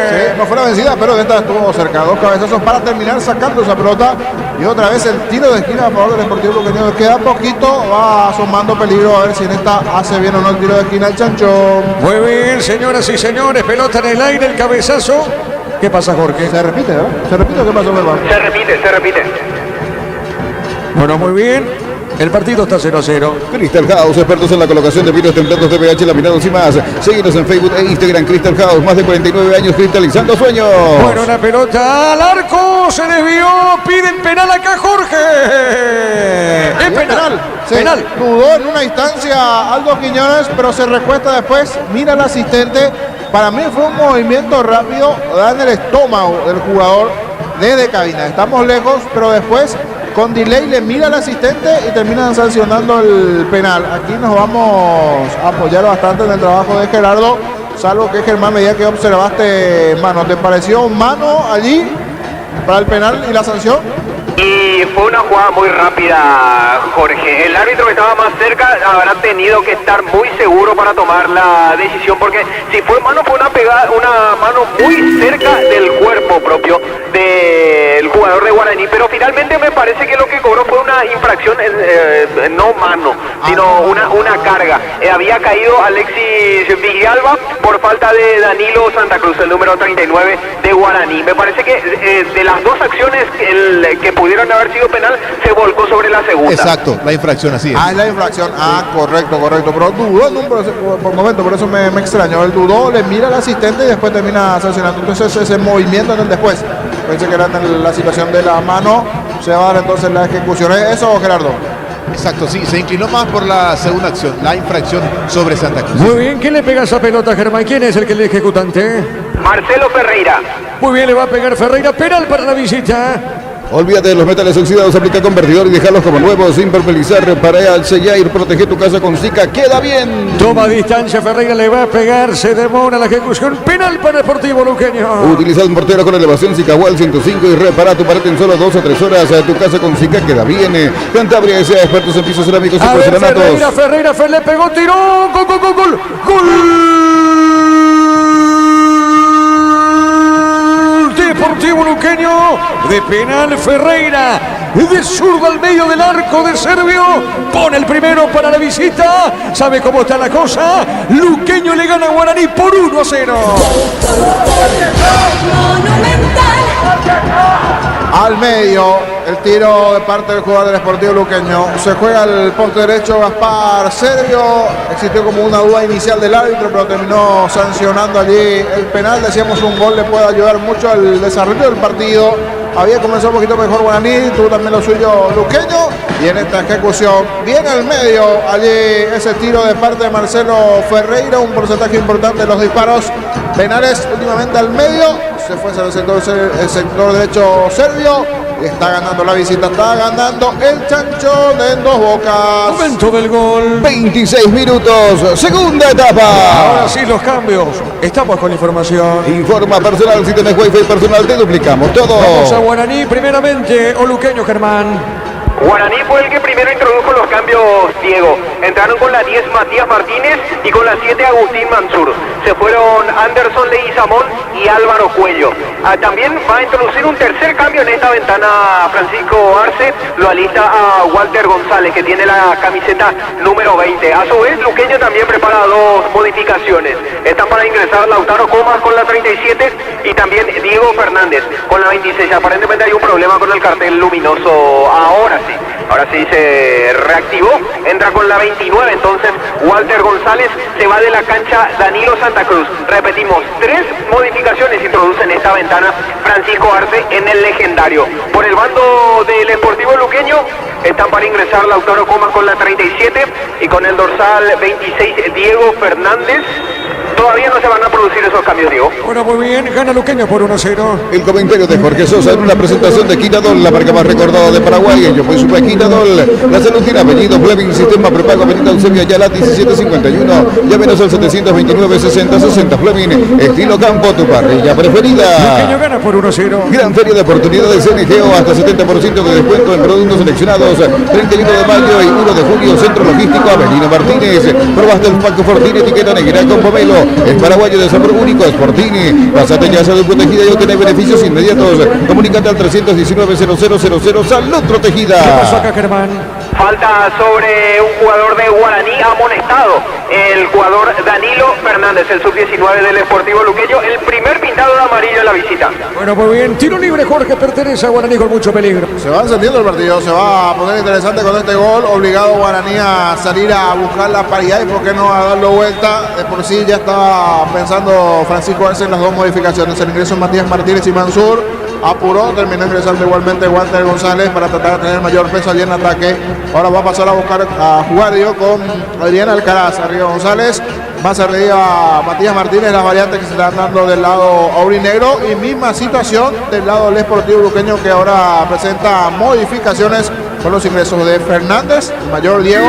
F: Sí, no fue la vencida, pero de esta estuvo cerca. Dos cabezazos para terminar sacando esa pelota. Y otra vez el tiro de esquina a favor del Deportivo Luqueño. Queda poquito, va asomando peligro. A ver si en esta hace bien o no el tiro de esquina el Chanchón.
Q: Muy bien, señoras y señores. Pelota en el aire, el cabezazo. ¿Qué pasa, Jorge?
F: Se repite, ¿verdad? ¿Se repite o qué pasó, Germán?
P: Se repite.
Q: Bueno, muy bien. El partido está 0-0.
O: Crystal House, expertos en la colocación de vidrios templados de pH, laminados y más. Síguenos en Facebook e Instagram. Crystal House, más de 49 años cristalizando sueños.
Q: Bueno, una pelota al arco, se desvió, piden penal acá, Jorge. Es penal.
F: Sí, penal. Dudó en una instancia Aldo Quiñones, pero se recuesta después. Mira al asistente. Para mí fue un movimiento rápido, da en el estómago del jugador desde cabina. Estamos lejos, pero después con delay le mira al asistente y terminan sancionando el penal. Aquí nos vamos a apoyar bastante en el trabajo de Gerardo, salvo que Germán, medida que observaste mano, ¿te pareció mano allí para el penal y la sanción?
P: Y fue una jugada muy rápida, Jorge. El árbitro que estaba más cerca habrá tenido que estar muy seguro para tomar la decisión, porque si fue mano, fue una mano muy cerca del cuerpo propio del jugador de Guaraní, pero finalmente me parece que lo que cobró fue una infracción, no mano, sino una carga. Había caído Alexis Villalba por falta de Danilo Santa Cruz, el número 39 de Guaraní. Me parece que de las dos acciones que pudieron haber sido penal, se volcó sobre la segunda.
D: Exacto, la infracción, así es.
F: Es la infracción. Correcto. Pero dudó en por momento, por eso me extrañó. Él dudó, le mira al asistente y después termina sancionando. Entonces ese movimiento en el después. Pensé que era en la situación de la mano. Se va a dar entonces la ejecución. ¿Eso, Gerardo?
D: Exacto, sí, se inclinó más por la segunda acción, la infracción sobre Santa Cruz.
Q: Muy bien, ¿quién le pega esa pelota, Germán? ¿Quién es el ejecutante?
P: Marcelo Ferreira.
Q: Muy bien, le va a pegar Ferreira, penal para la visita.
O: Olvídate de los metales oxidados, aplica convertidor y dejarlos como nuevos, sin perpelizar, para sellar y protege tu casa con Zika. ¡Queda bien!
Q: Toma distancia, Ferreira le va a pegar, se demora la ejecución, penal para Deportivo Luqueño.
O: Utiliza un mortero con elevación Zika Wall 105 y repara tu pared en solo 2 o 3 horas. Tu casa con Zika queda bien. Cantabria S.A., expertos en pisos cerámicos y porcelanatos.
Q: Ferreira le pegó, tiró, gol. Deportivo Luqueño, de penal Ferreira, de zurdo al medio del arco de Servio, pone el primero para la visita. ¿Sabe cómo está la cosa? Luqueño le gana a Guaraní por 1-0.
F: Al medio, el tiro de parte del jugador del Sportivo Luqueño. Se juega el poste derecho Gaspar Servio. Existió como una duda inicial del árbitro, pero terminó sancionando allí el penal. Decíamos, un gol le puede ayudar mucho al desarrollo del partido. Había comenzado un poquito mejor Guaraní, tuvo también lo suyo Luqueño, y en esta ejecución viene al medio allí ese tiro de parte de Marcelo Ferreira, un porcentaje importante de los disparos penales últimamente al medio. Se fue hacia el sector derecho serbio y está ganando la visita, está ganando el Chancho de Dos Bocas.
Q: Momento del gol.
O: 26 minutos, segunda etapa.
Q: Ahora sí los cambios. Estamos con información.
O: Informa personal, si tenés wifi personal te duplicamos todo.
Q: Vamos a Guaraní primeramente, o Luqueño, Germán.
P: Guaraní fue el que primero introdujo los cambios, Diego. Entraron con la 10 Matías Martínez y con la 7 Agustín Mansur. Se fueron Anderson Leguizamón y Álvaro Cuello. También va a introducir un tercer cambio en esta ventana Francisco Arce. Lo alista a Walter González, que tiene la camiseta número 20. A su vez, Luqueño también prepara dos modificaciones. Están para ingresar Lautaro Comas con la 37 y también Diego Fernández con la 26. Aparentemente hay un problema con el cartel luminoso. Ahora sí se reactivó, entra con la 29, entonces Walter González, se va de la cancha Danilo Santa Cruz. Repetimos, 3 modificaciones introducen esta ventana Francisco Arce en el legendario. Por el bando del Sportivo Luqueño están para ingresar Lautaro Comas con la 37 y con el dorsal 26 Diego Fernández. Todavía no se van a producir esos cambios, Diego.
Q: Bueno, muy bien, gana Luqueño por 1-0.
O: El comentario de Jorge Sosa en una presentación de Quitadol, la marca más recordada de Paraguay. Ello fue Super Quitadol. La salud tiene apellido Fleming, sistema prepago Avenida Eusebio Ayala 1751. Llámenos al 729-6060 Fleming. Estilo campo, tu parrilla preferida.
Q: Luqueño gana por 1-0.
O: Gran feria de oportunidades NGO, hasta 70% de descuento en productos seleccionados. 31 de mayo y 1 de julio, Centro Logístico Avelino Martínez. Probaste el Paco Fortini, etiqueta negra con pomelo. El paraguayo de sabor único Sportini. Pásate ya a Salud Protegida y obtener beneficios inmediatos. Comunícate al 319-0000. Salud Protegida.
Q: ¿Qué pasó acá, Germán?
P: Falta sobre un jugador de Guaraní amonestado. El jugador Danilo Fernández, el sub-19 del Sportivo Luqueño. El primer pintado de amarillo en la visita.
Q: Bueno, muy bien. Tiro libre, Jorge, pertenece a Guaraní con mucho peligro.
F: Se va encendiendo el partido, se va a poner interesante con este gol. Obligado Guaraní a salir a buscar la paridad y por qué no a darlo vuelta. De por sí ya estaba pensando Francisco Arce en las dos modificaciones. El ingreso de Matías Martínez y Mansur. Apuró, terminó ingresando igualmente Walter González para tratar de tener mayor peso allí en ataque. Ahora va a pasar a buscar a jugar con Adrián Alcaraz. Arriba González, más arriba Matías Martínez. Las variantes que se están dando del lado aurinegro y misma situación del lado del Sportivo Luqueño, que ahora presenta modificaciones con los ingresos de Fernández, el mayor Diego,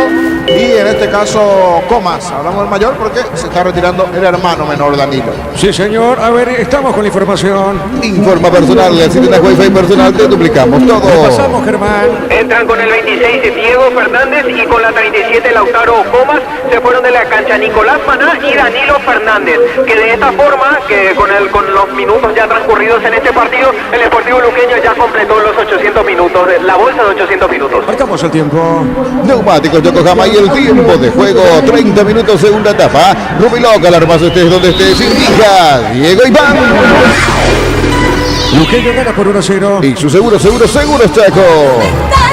F: y en este caso Comas. Hablamos del mayor porque se está retirando el hermano menor Danilo.
Q: Sí, señor. A ver, estamos con la información.
O: Informa personal, si tienes wifi personal te duplicamos todo.
Q: ¿Qué pasamos, Germán?
P: Entran con el 26 Diego Fernández y con la 37 Lautaro Comas. Se fueron de la cancha Nicolás Maná y Danilo Fernández, que de esta forma, que con los minutos ya transcurridos en este partido, el Sportivo Luqueño ya completó los 800 minutos, la bolsa de 800 minutos.
Q: Marcamos el tiempo.
O: Neumáticos Yokohama y el tiempo de juego, 30 minutos, segunda etapa. Rubiloca, alarmas estés donde estés, indica Diego Iván.
Q: Luqueño gana por 1-0.
O: Y su seguro Chaco.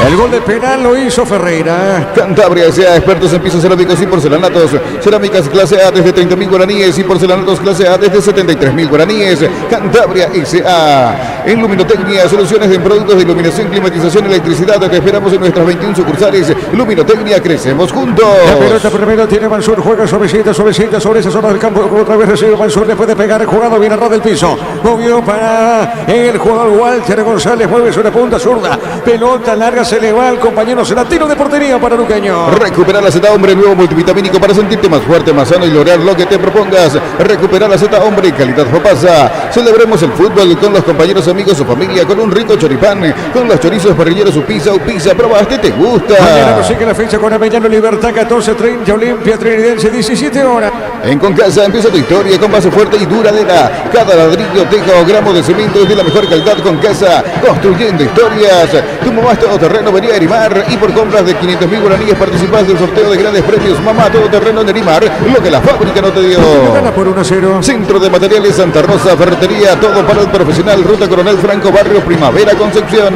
Q: El gol de penal lo hizo Ferreira.
O: Cantabria S.A., expertos en pisos cerámicos y porcelanatos. Cerámicas clase A desde 30.000 guaraníes y porcelanatos clase A desde 73.000 guaraníes. Cantabria S.A. En Luminotecnia, soluciones en productos de iluminación, climatización, electricidad. Te esperamos en nuestras 21 sucursales. Luminotecnia, crecemos juntos.
Q: La pelota primero tiene Mansur, juega suavecita sobre esa zona del campo. Otra vez recibe Mansur, le puede pegar, jugado bien a ras del piso. Movió para el jugador Walter González, mueve sobre punta zurda. Pelota larga, se le va al compañero, será tiro de portería para Luqueño.
O: Recupera la Z Hombre, nuevo multivitamínico para sentirte más fuerte, más sano y lograr lo que te propongas. Recupera la Z Hombre, calidad Fopasa. Celebremos el fútbol con los compañeros, amigos o familia, con un rico choripán, con los chorizos parrilleros o pizza. Probaste, te gusta.
Q: Mañana consigue la fecha con Avellano Libertad, 14:30, Olimpia Trinidense, 17 horas.
O: En Concasa empieza tu historia con base fuerte y duradera. Cada ladrillo, teja o gramo de cemento es de la mejor calidad. Concasa, construyendo historias. Tu mamá es todoterreno, venía a Erimar y por compras de 500.000 guaraníes participas del sorteo de grandes premios. Mamá todoterreno en Erimar, lo que la fábrica no te dio.
Q: Gana por 1-0.
O: Centro de Materiales Santa Rosa, ferretería, todo para el profesional. Ruta Coronel Franco, Barrio Primavera, Concepción.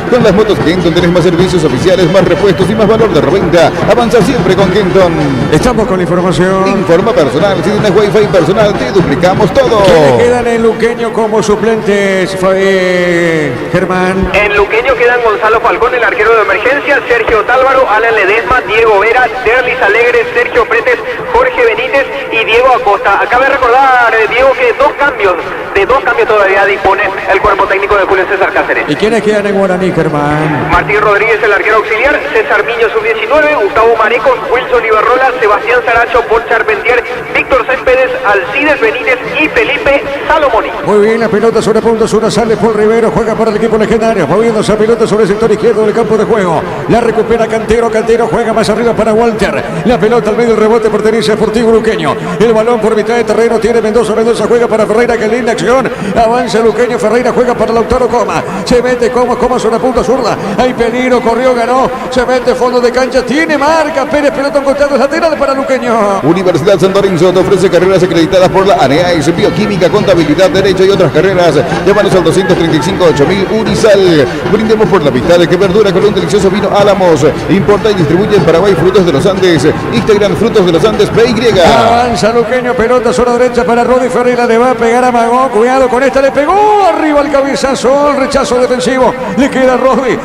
O: Con las motos Kenton tenés más servicios oficiales, más repuestos y más valor de reventa. Avanza siempre con Kenton.
Q: Estamos con la información.
O: Informa personal, si tienes wifi personal te duplicamos todo.
Q: ¿Quiénes quedan en Luqueño como suplentes, Germán?
P: En Luqueño quedan Gonzalo Falcón, el arquero de emergencia, Sergio Tálvaro, Alan Ledesma, Diego Vera, Derlis Alegre, Sergio Pretes, Jorge Benítez y Diego Acosta. Cabe recordar, Diego, que dos cambios todavía dispone el cuerpo técnico de Julio César Cáceres.
Q: ¿Y quiénes quedan en Guaraní, Germán?
P: Martín Rodríguez, el arquero auxiliar, César Miño, sub-19, Gustavo Marecos, Wilson Ibarrola, Sebastián Saracho, Paul Charpentier, Víctor Céspedes, Alcides Benítez y Felipe Salomoni.
Q: Muy bien, la pelota sobre punto sur, sale Paul Rivero, juega para el equipo legendario, moviéndose a pelota sobre el sector izquierdo del campo de juego. La recupera Cantero, Cantero juega más arriba para Walter. La pelota al medio, el rebote pertenece a Sportivo Luqueño. El balón por mitad de terreno tiene Mendoza, Mendoza juega para Ferreira, que linda acción. Avanza Luqueño, Ferreira juega para Lautaro Coma. Se mete Coma sobre punta zurda. Hay peligro, corrió, ganó. Se mete fondo de cancha, tiene marca. Pérez, pelota en costado lateral para Luqueño.
O: Universidad San Lorenzo te ofrece carreras acreditadas por la ANEAES, bioquímica, contabilidad, derecho y otras carreras. Llámanos al 235-8000 Unisal. Brindemos por la amistad que perdura con un delicioso vino Álamos. Importa y distribuye en Paraguay Frutos de los Andes. Instagram Frutos de los Andes PY.
Q: Avanza Luqueño, pelota zona derecha para Rodi Ferreira, le va a pegar a Magón, cuidado con esta, le pegó arriba el cabezazo, el rechazo defensivo, le queda Rodi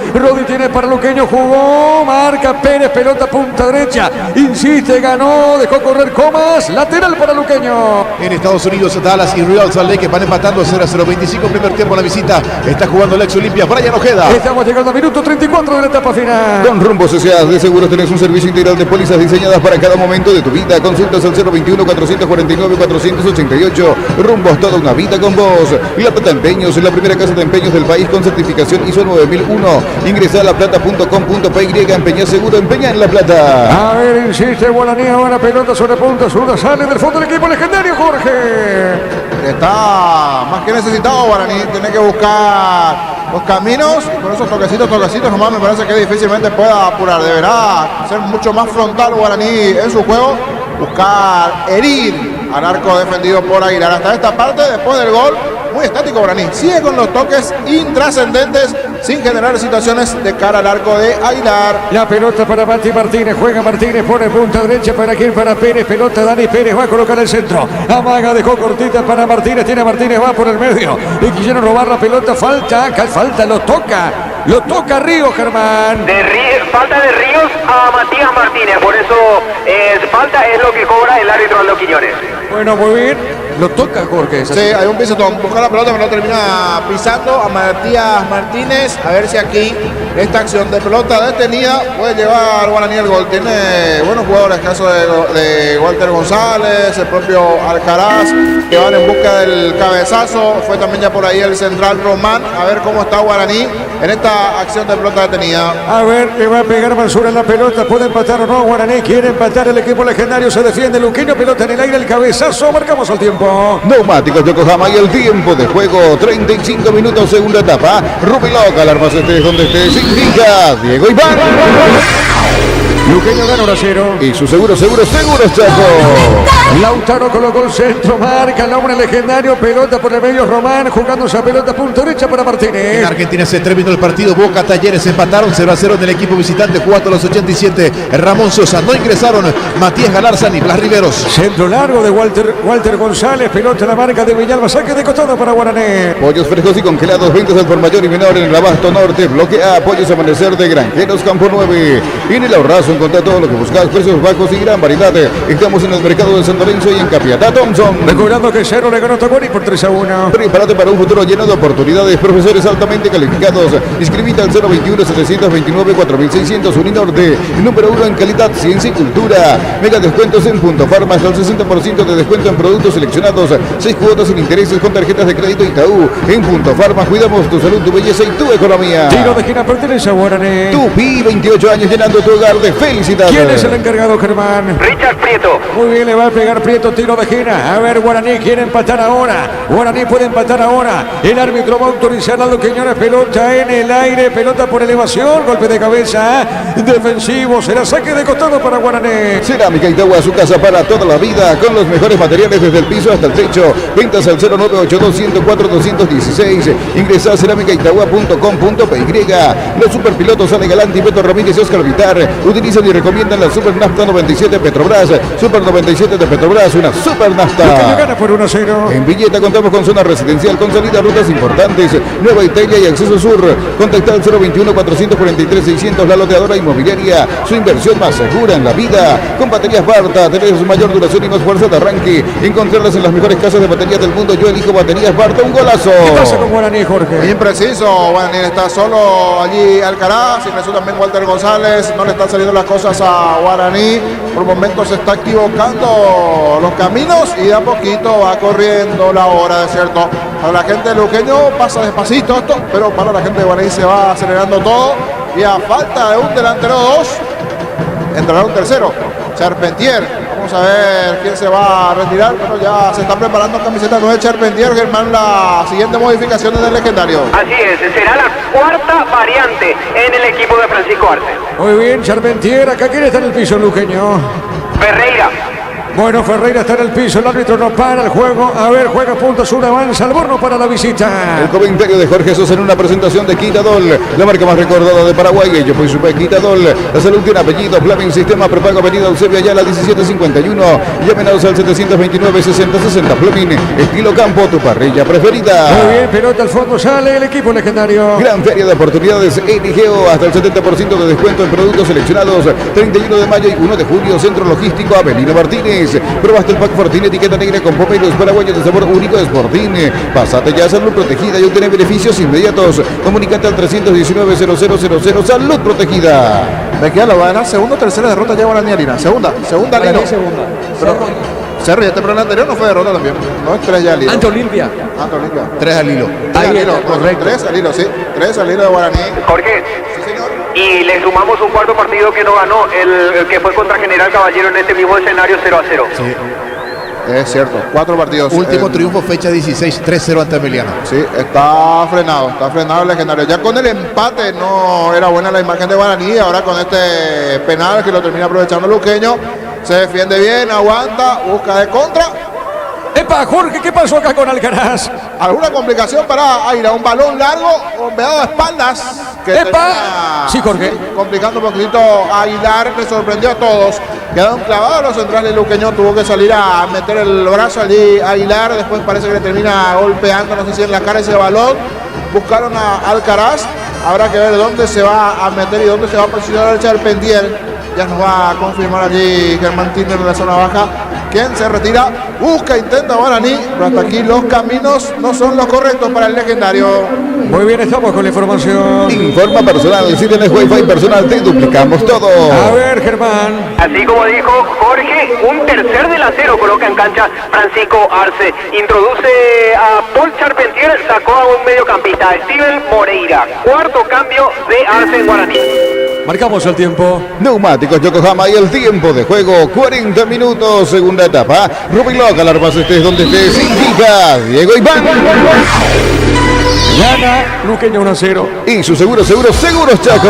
Q: tiene para Luqueño, jugó, marca Pérez, pelota punta derecha, insiste, ganó, dejó correr Comas, lateral para Luqueño.
D: En Estados Unidos, Dallas y Real Salt Lake van empatando 0-0, 25 primer tiempo en la visita, está jugando el ex Olimpia, Brian Ojeda.
Q: Estamos llegando al minuto 34 de la etapa final.
O: Con Rumbo Sociedad de Seguros tenés un servicio integral de pólizas diseñadas para cada momento de tu vida. Consultas al 021-449-488. Rumbos, toda una vida con vos. La Plata Empeños es la primera casa de empeños del país con certificación ISO 9001. Ingresa a laplata.com.py, empeñá seguro, empeñá en La Plata.
Q: A ver, insiste Guaraní, ahora pelota sobre punta zurda, sale del fondo del equipo legendario, Jorge.
F: Está más que necesitado Guaraní, tiene que buscar los caminos y con esos toquecitos nomás me parece que difícilmente pueda apurar. Deberá ser mucho más frontal Guaraní en su juego, buscar herir al arco defendido por Aguilar. Hasta esta parte, después del gol, muy estático Guaraní. Sigue con los toques intrascendentes sin generar situaciones de cara al arco de Aguilar.
Q: La pelota para Mati Martínez, juega Martínez, pone punta derecha para quien, para Pérez, pelota Dani Pérez, va a colocar el centro. Amaga, dejó cortita para Martínez, tiene Martínez, va por el medio. Le quisieron robar la pelota, falta, lo toca Ríos, Germán.
P: Falta de Ríos a Matías Martínez, por eso falta es lo que cobra el árbitro Aldo Quiñones.
Q: Bueno, muy bien. Lo toca Jorge.
F: Sí, hay un pisotón. Busca la pelota, pero no termina pisando a Matías Martínez. A ver si aquí esta acción de pelota detenida puede llevar Guaraní el gol. Tiene buenos jugadores, caso de Walter González, el propio Alcaraz, que van en busca del cabezazo. Fue también ya por ahí el central Román. A ver cómo está Guaraní en esta acción de pelota detenida.
Q: A ver, le va a pegar Mansura en la pelota. ¿Puede empatar o no? Guaraní quiere empatar, el equipo legendario se defiende. Luqueño, pelota en el aire, el cabezazo. Marcamos el tiempo.
O: Neumáticos Yokohama y el tiempo de juego, 35 minutos, segunda etapa. Rubiloc, alarmas estés donde estés, indica Diego Iván.
Q: Luqueño gana 1-0.
O: Y su seguros, Chaco.
Q: Lautaro colocó el centro, marca el hombre legendario, pelota por el medio, Román jugando esa pelota punta derecha para Martínez.
D: En Argentina se terminó el partido, Boca Talleres empataron 0-0 en el equipo visitante, jugó hasta los 87. Ramón Sosa, no ingresaron Matías Galarza ni Blas Riveros.
Q: Centro largo de Walter González, pelota en la marca de Villalba, saque de costado para Guaraní.
O: Pollos frescos y congelados, ventas al por mayor y menor en el Abasto Norte, bloquea Pollos Amanecer de Granjeros Campo 9. Y en el Ahorrazo encontrá todo lo que buscas, precios bajos y gran variedad. Estamos en el mercado de San Lorenzo y en Capiatá Thompson.
Q: Recordando que Cerro le ganó a Tacuari por 3-1.
O: Prepárate para un futuro lleno de oportunidades, profesores altamente calificados. Inscribite al 021-729-4600 Uninorte, número 1 en calidad, ciencia y cultura. Mega descuentos en Punto Farma, hasta el 60% de descuento en productos seleccionados. 6 cuotas sin intereses con tarjetas de crédito Itaú. En Punto Farma cuidamos tu salud, tu belleza y tu economía.
Q: Tiro de esquina pertenece a Guaraní.
O: Tupi, 28 años llenando tu hogar de felicidad. publicidad.
Q: ¿Quién es el encargado, Germán?
P: Richard Prieto.
Q: Muy bien, le va a pegar Prieto, tiro de esquina. A ver, Guaraní quiere empatar ahora. Guaraní puede empatar ahora. El árbitro va a autorizar a los Quiñones. Pelota en el aire, pelota por elevación, golpe de cabeza defensivo. Será saque de costado para Guaraní.
O: Cerámica Itagua, su casa para toda la vida, con los mejores materiales desde el piso hasta el techo. Ventas al 0982-104-216. Ingresa a cerámicaitagua.com.py. Los superpilotos Ale Galanti, Beto Ramírez y Oscar Vitar utilizan y recomiendan la Super Nafta 97 Petrobras. Super 97 de Petrobras, una Super Nafta.
Q: Gana por 1-0.
O: En Villeta contamos con zona residencial con salida a rutas importantes. Nueva Italia y Acceso Sur. Contacta al 021-443-600. La loteadora inmobiliaria. Su inversión más segura en la vida. Con baterías Barta. Tenés mayor duración y más fuerza de arranque. Encontrarlas en las mejores casas de baterías del mundo. Yo elijo baterías Barta. Un golazo.
Q: ¿Qué pasa con Guaraní, Jorge?
F: Bien preciso. Guaraní está solo allí Alcaraz. Ingresó también Walter González. No le están saliendo las cosas a Guaraní. Por momentos se está equivocando los caminos y de a poquito va corriendo la hora, de cierto. Para la gente de Luqueño pasa despacito esto, pero para la gente de Guaraní se va acelerando todo. Y a falta de un delantero 2, entrará un tercero, Charpentier. Vamos a ver quién se va a retirar, pero ya se está preparando camiseta 9 Charpentier, Germán, la siguiente modificación del legendario.
P: Así es, será la cuarta variante en el equipo de Francisco Arce.
Q: Muy bien, Charpentier. Acá quién está en el piso, Luqueño.
P: Ferreira.
Q: Bueno, Ferreira está en el piso, el árbitro no para el juego. A ver, juega punto sur, avanza el Borno para la visita.
O: El comentario de Jorge Sosa en una presentación de Quitadol, la marca más recordada de Paraguay. Yo fui super Quitadol. La salud tiene apellido, Flaming Sistema Prepago, Avenida Eusebio Ayala 1751. Llámenos al 729-6060. Flaming, estilo campo, tu parrilla preferida.
Q: Muy bien, pelota al fondo, sale el equipo legendario.
O: Gran feria de oportunidades Enigeo, hasta el 70% de descuento en productos seleccionados. 31 de mayo y 1 de julio, Centro Logístico Avelino Martínez. Probaste el pack Fortín, etiqueta negra con pomelos paraguayos de sabor único de Sportín. Pásate ya a Salud Protegida y obtener beneficios inmediatos. Comunícate al 319-0000. Salud Protegida.
F: Me queda la va a ganar segunda o tercera derrota ya Guaraní Lina. Segunda Lino. Pero Cerro, ya este programa anterior no fue derrota también. No es 3 ya al hilo.
E: Ante Olimpia.
O: 3 al hilo.
F: Correcto. 3 al hilo, sí. 3 al hilo de Guaraní.
P: Jorge. Y le sumamos un cuarto partido que no ganó, el que fue contra General Caballero en este mismo escenario 0-0.
F: Sí, es cierto, 4 partidos.
D: Último triunfo, fecha 16, 3-0 ante Emiliano.
F: Sí, está frenado el legendario. Ya con el empate no era buena la imagen de Guaraní, ahora con este penal que lo termina aprovechando Luqueño, se defiende bien, aguanta, busca de contra.
Q: ¡Epa, Jorge! ¿Qué pasó acá con Alcaraz?
F: ¿Alguna complicación para Aira? Un balón largo, bombeado de espaldas.
Q: ¡Epa! Sí, Jorge.
F: Complicando un poquito a Aguilar, le sorprendió a todos. Quedaron clavados los centrales. Luqueño tuvo que salir a meter el brazo allí a Aguilar. Después parece que le termina golpeando, no sé si en la cara ese balón. Buscaron a Alcaraz. Habrá que ver dónde se va a meter y dónde se va a posicionar el Charpentier. Ya nos va a confirmar allí Germán Tinder en la zona baja. ¿Quién se retira? Busca, intenta Guaraní, pero hasta aquí los caminos no son los correctos para el legendario.
Q: Muy bien, estamos con la información.
O: Informa personal, si tienes Wi-Fi personal te duplicamos todo.
Q: A ver, Germán.
P: Así como dijo Jorge, un tercer delantero coloca en cancha Francisco Arce. Introduce a Paul Charpentier, sacó a un mediocampista, Steven Moreira. Cuarto cambio de Arce en Guaraní.
E: Marcamos el tiempo.
O: Neumáticos Yokohama y el tiempo de juego, 40 minutos, segunda etapa. Rubin Loca, alarmas estés donde estés, indica Diego Iván.
Q: Gana Luqueño 1-0.
O: Y su seguros Chaco.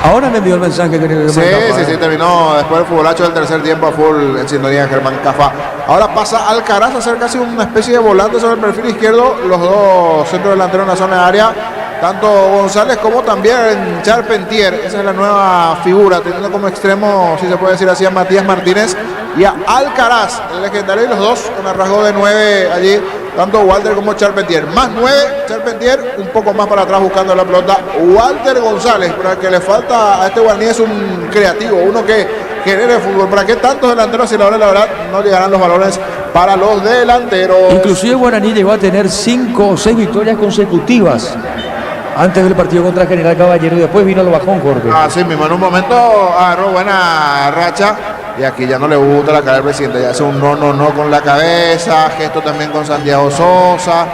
E: Ahora me envió el mensaje que
F: sí, terminó después del futbolacho del tercer tiempo a full en sintonía Germán Cafa. Ahora pasa Alcaraz a hacer casi una especie de volante sobre el perfil izquierdo. Los dos centros delanteros en la zona de área. Tanto González como también Charpentier. Esa es la nueva figura, teniendo como extremo, si se puede decir así, a Matías Martínez y a Alcaraz, el legendario, y los dos con el rasgo de 9 allí, tanto Walter como Charpentier. Más 9, Charpentier, un poco más para atrás buscando la pelota. Walter González, pero el que le falta a este Guaraní es un creativo, uno que genere fútbol. ¿Para qué tantos delanteros si la verdad no llegarán los balones para los delanteros?
E: Inclusive Guaraní llegó a tener 5 o 6 victorias consecutivas antes del partido contra General Caballero y después vino el bajón, Jorge.
F: Así mismo, en un momento agarró buena racha y aquí ya no le gusta la cara del presidente, ya hace un no con la cabeza, gesto también con Santiago Sosa.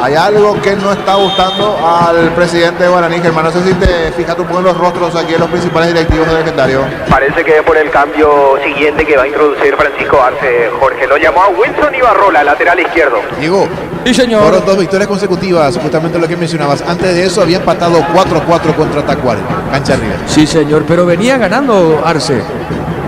F: hay algo que no está gustando al presidente de Guaraní, Germán. No sé si te fijas un poco en los rostros aquí en los principales directivos del Legendario.
P: Parece que es por el cambio siguiente que va a introducir Francisco Arce, Jorge. Lo llamó a Wilson Ibarrola, lateral izquierdo.
D: Diego.
E: Sí, señor.
D: Fueron 2 victorias consecutivas, justamente lo que mencionabas. Antes de eso había empatado 4-4 contra Tacuary, cancha arriba.
E: Sí, señor, pero venía ganando Arce,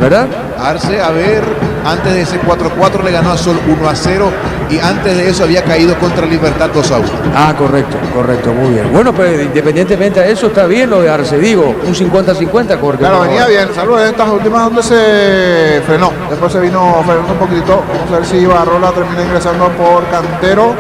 E: ¿verdad?
D: Arce, a ver, antes de ese 4-4 le ganó a Sol 1-0 y antes de eso había caído contra Libertad 2-1.
E: Ah, correcto, muy bien. Bueno, pero independientemente de eso está bien lo de Arce, digo, un 50-50, Jorge.
F: Claro, venía bien, salvo en estas últimas donde se frenó, después se vino frenando un poquitito. Vamos a ver si Ibarrola termina ingresando por Cantero,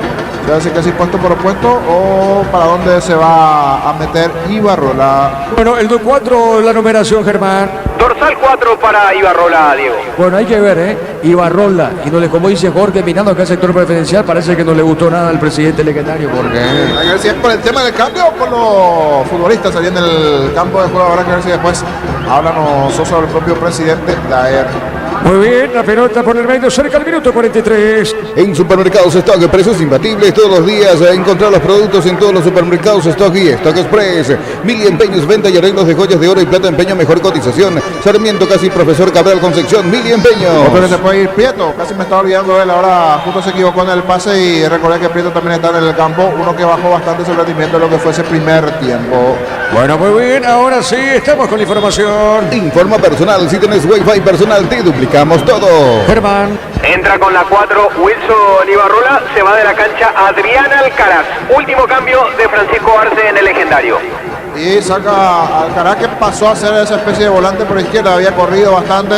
F: se va a decir que así puesto por opuesto o para dónde se va a meter Ibarrola.
Q: Bueno, el 4, la numeración, Germán.
P: Dorsal 4 para Ibarrola, Diego.
E: Bueno, hay que ver, Ibarrola, y no le, como dice Jorge, mirando acá el sector preferencial, parece que no le gustó nada al presidente legendario, Jorge.
F: Hay que ver si es por el tema del cambio o por los futbolistas allí en el campo de juego. Habrá que ver si después hablan sobre el propio presidente Daer.
Q: Muy bien, la pelota por el medio, cerca al minuto 43.
O: En Supermercados Stock, precios imbatibles todos los días. Encontrar los productos en todos los supermercados Stock y Stock Express. Mil empeños, venta y arreglos de joyas de oro y plata, empeño, mejor cotización. Sarmiento, casi Profesor Cabral, Concepción, Mil empeños.
F: Pero se puede ir Prieto, casi me estaba olvidando de él. Ahora justo se equivocó en el pase y recordé que Prieto también está en el campo. Uno que bajó bastante su rendimiento en lo que fue ese primer tiempo.
Q: Bueno, muy bien, ahora sí, estamos con la información.
O: Informa personal, si tenés Wi-Fi personal, te duplicamos todo.
Q: Germán.
P: Entra con la 4 Wilson Ibarrola, se va de la cancha Adrián Alcaraz. Último cambio de Francisco Arce en el Legendario.
F: Y saca a Alcaraz, que pasó a ser esa especie de volante por izquierda, había corrido bastante,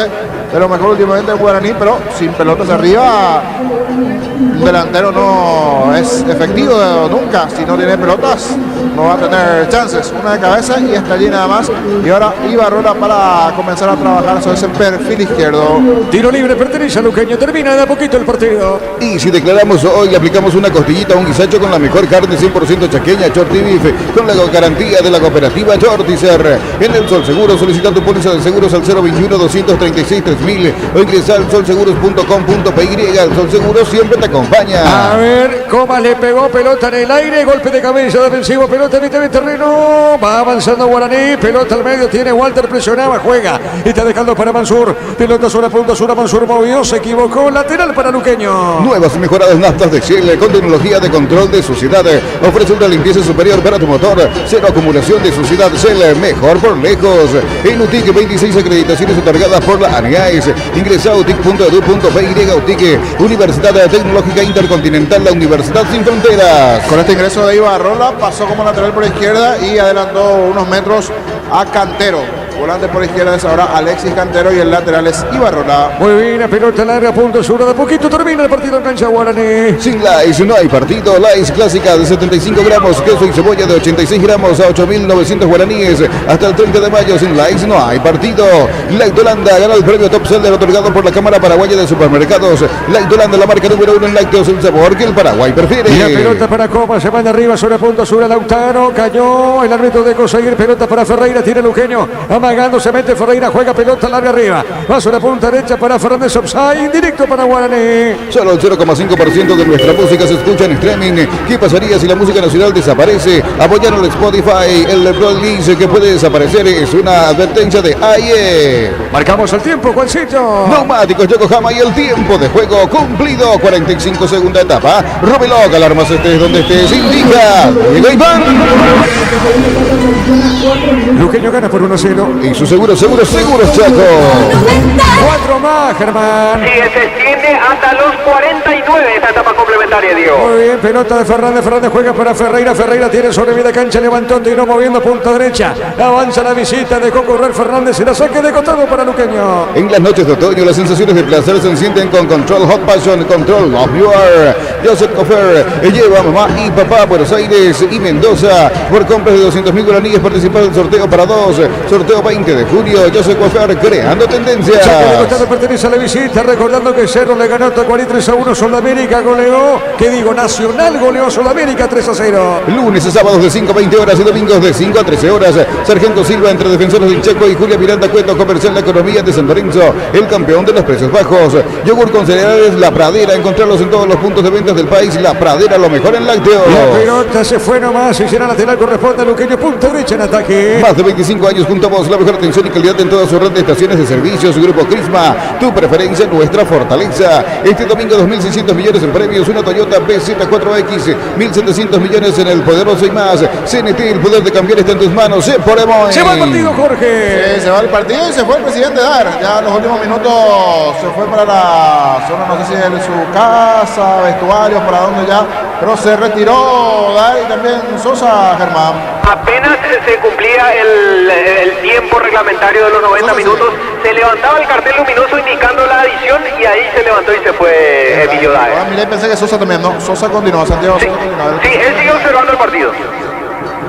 F: de lo mejor últimamente en Guaraní, pero sin pelotas arriba. Un delantero no es efectivo nunca, si no tiene pelotas no va a tener chances. Una de cabeza y está allí nada más. Y ahora Ibarrola para comenzar a trabajar sobre ese perfil izquierdo.
Q: Tiro libre pertenece a Luqueño, termina de a poquito el partido.
O: Y si declaramos hoy, aplicamos una costillita, un guisacho con la mejor carne 100% chaqueña, Shorty Beef, con la garantía de la cooperativa Shortizer. En el Sol Seguro, solicita tu póliza de seguros al 021-236-3000 o ingresa al solseguros.com.py. El Sol Seguro siempre te acompaña.
Q: A ver, Comas le pegó, pelota en el aire, golpe de cabeza defensivo, pelota en mitad de terreno, va avanzando Guaraní, pelota al medio, tiene Walter, presionaba, juega, y está dejando para Mansur, pelota sobre punta, Mansur movió, se equivocó, lateral para Luqueño.
O: Nuevas y mejoradas naftas de Shell con tecnología de control de suciedad, ofrece una limpieza superior para tu motor, cero acumulación de suciedad. Shell, mejor por lejos. En UTIC, 26 acreditaciones otorgadas por la ANEAES. Ingresa a utic.edu.py. UTIC, Universidad Tecnológica Intercontinental, la Universidad Sin Fronteras.
F: Con este ingreso de Ibarrola pasó como lateral por izquierda y adelantó unos metros a Cantero. Volante por izquierda es ahora Alexis Cantero y el lateral es Ibarrola.
Q: Muy bien, la pelota larga, punto sur, de poquito termina el partido en cancha Guaraní.
O: Sin Lays no hay partido. Lays clásica de 75 gramos, queso y cebolla de 86 gramos a 8.900 guaraníes. Hasta el 30 de mayo sin Lays no hay partido. Light Holanda ganó el premio Top Seller otorgado por la Cámara Paraguaya de Supermercados. Light Holanda, la marca número 1 en lácteos, el sabor que el Paraguay prefiere.
Q: Y la pelota para Copa, se van de arriba sobre punto sur, Lautaro, cayó el árbitro de conseguir pelota para Ferreira, tiene Luqueño, amagando, se mete Ferreira, juega pelota larga arriba, va sobre punta derecha para Fernández, offside, directo para Guaraní.
O: Solo el 0,5% de nuestra música se escucha en streaming. ¿Qué pasaría si la música nacional desaparece? Apoyaron el Spotify, el release que puede desaparecer es una advertencia de AIE.
Q: Marcamos el tiempo, Juancito.
O: Neumáticos Yokohama y el tiempo de juego cumplido. 45 segunda etapa. Robeloc, alarmas estés donde estés, indica Diego Iván.
Q: Luqueño gana por 1-0.
O: Y su seguro Chaco.
Q: 4 más, Germán.
P: Sí, se extiende hasta los 49 esta etapa complementaria, Diego.
Q: Muy bien, pelota de Fernández, Fernández juega para Ferreira, Ferreira tiene sobre media cancha, levantó, tiró moviendo punta derecha, avanza la visita, dejó correr Fernández y la saque de costado para Luqueño.
O: En las noches de otoño las sensaciones de placer se encienden con Control Hot Passion, Control Love You Are. Joseph Cofer lleva a mamá y papá a Buenos Aires y Mendoza por compras de 200.000 guaraníes, participar del sorteo para 2, sorteo Sorteo 20 de junio. Yo soy Cofer, creando tendencias.
Q: Saque de costado pertenece a la visita. Recordando que Cerro le ganó a Tacuarí 3-1. Sudamérica goleó. Nacional goleó a Sudamérica 3-0.
O: Lunes y sábados de 5 a 20 horas y domingos de 5 a 13 horas. Sargento Silva entre Defensores del Checo y Julia Miranda Cueto, Comercial La Economía de San Lorenzo, el campeón de los precios bajos. Yogur con cereales La Pradera, encontrarlos en todos los puntos de ventas del país. La Pradera, lo mejor en lácteos.
Q: La pelota se fue nomás y será lateral, corresponde a Luqueño, punta derecha en ataque.
O: Más de 25 años junto a vos, la mejor atención y calidad en toda su red de estaciones de servicios. Grupo Crisma, tu preferencia, nuestra fortaleza. Este domingo 2.600 millones en premios, una Toyota BZ4X, 1.700 millones en el poderoso y más. CNT, el poder de cambiar está en tus manos. Se va
Q: el partido, Jorge.
F: Sí, se va el partido y se fue el presidente Dar. Ya en los últimos minutos se fue para la zona, no sé si es su casa, vestuario, para dónde ya, pero se retiró Dar y también Sosa, Germán.
P: Apenas se cumplía el tiempo reglamentario de los 90 minutos, se levantaba el cartel luminoso indicando la adición y ahí se levantó y se fue Emilio Daer.
F: Mirá, pensé que Sosa también, ¿no? Sosa continuó, Santiago Sosa continuó.
P: Sí, él sigue observando el partido.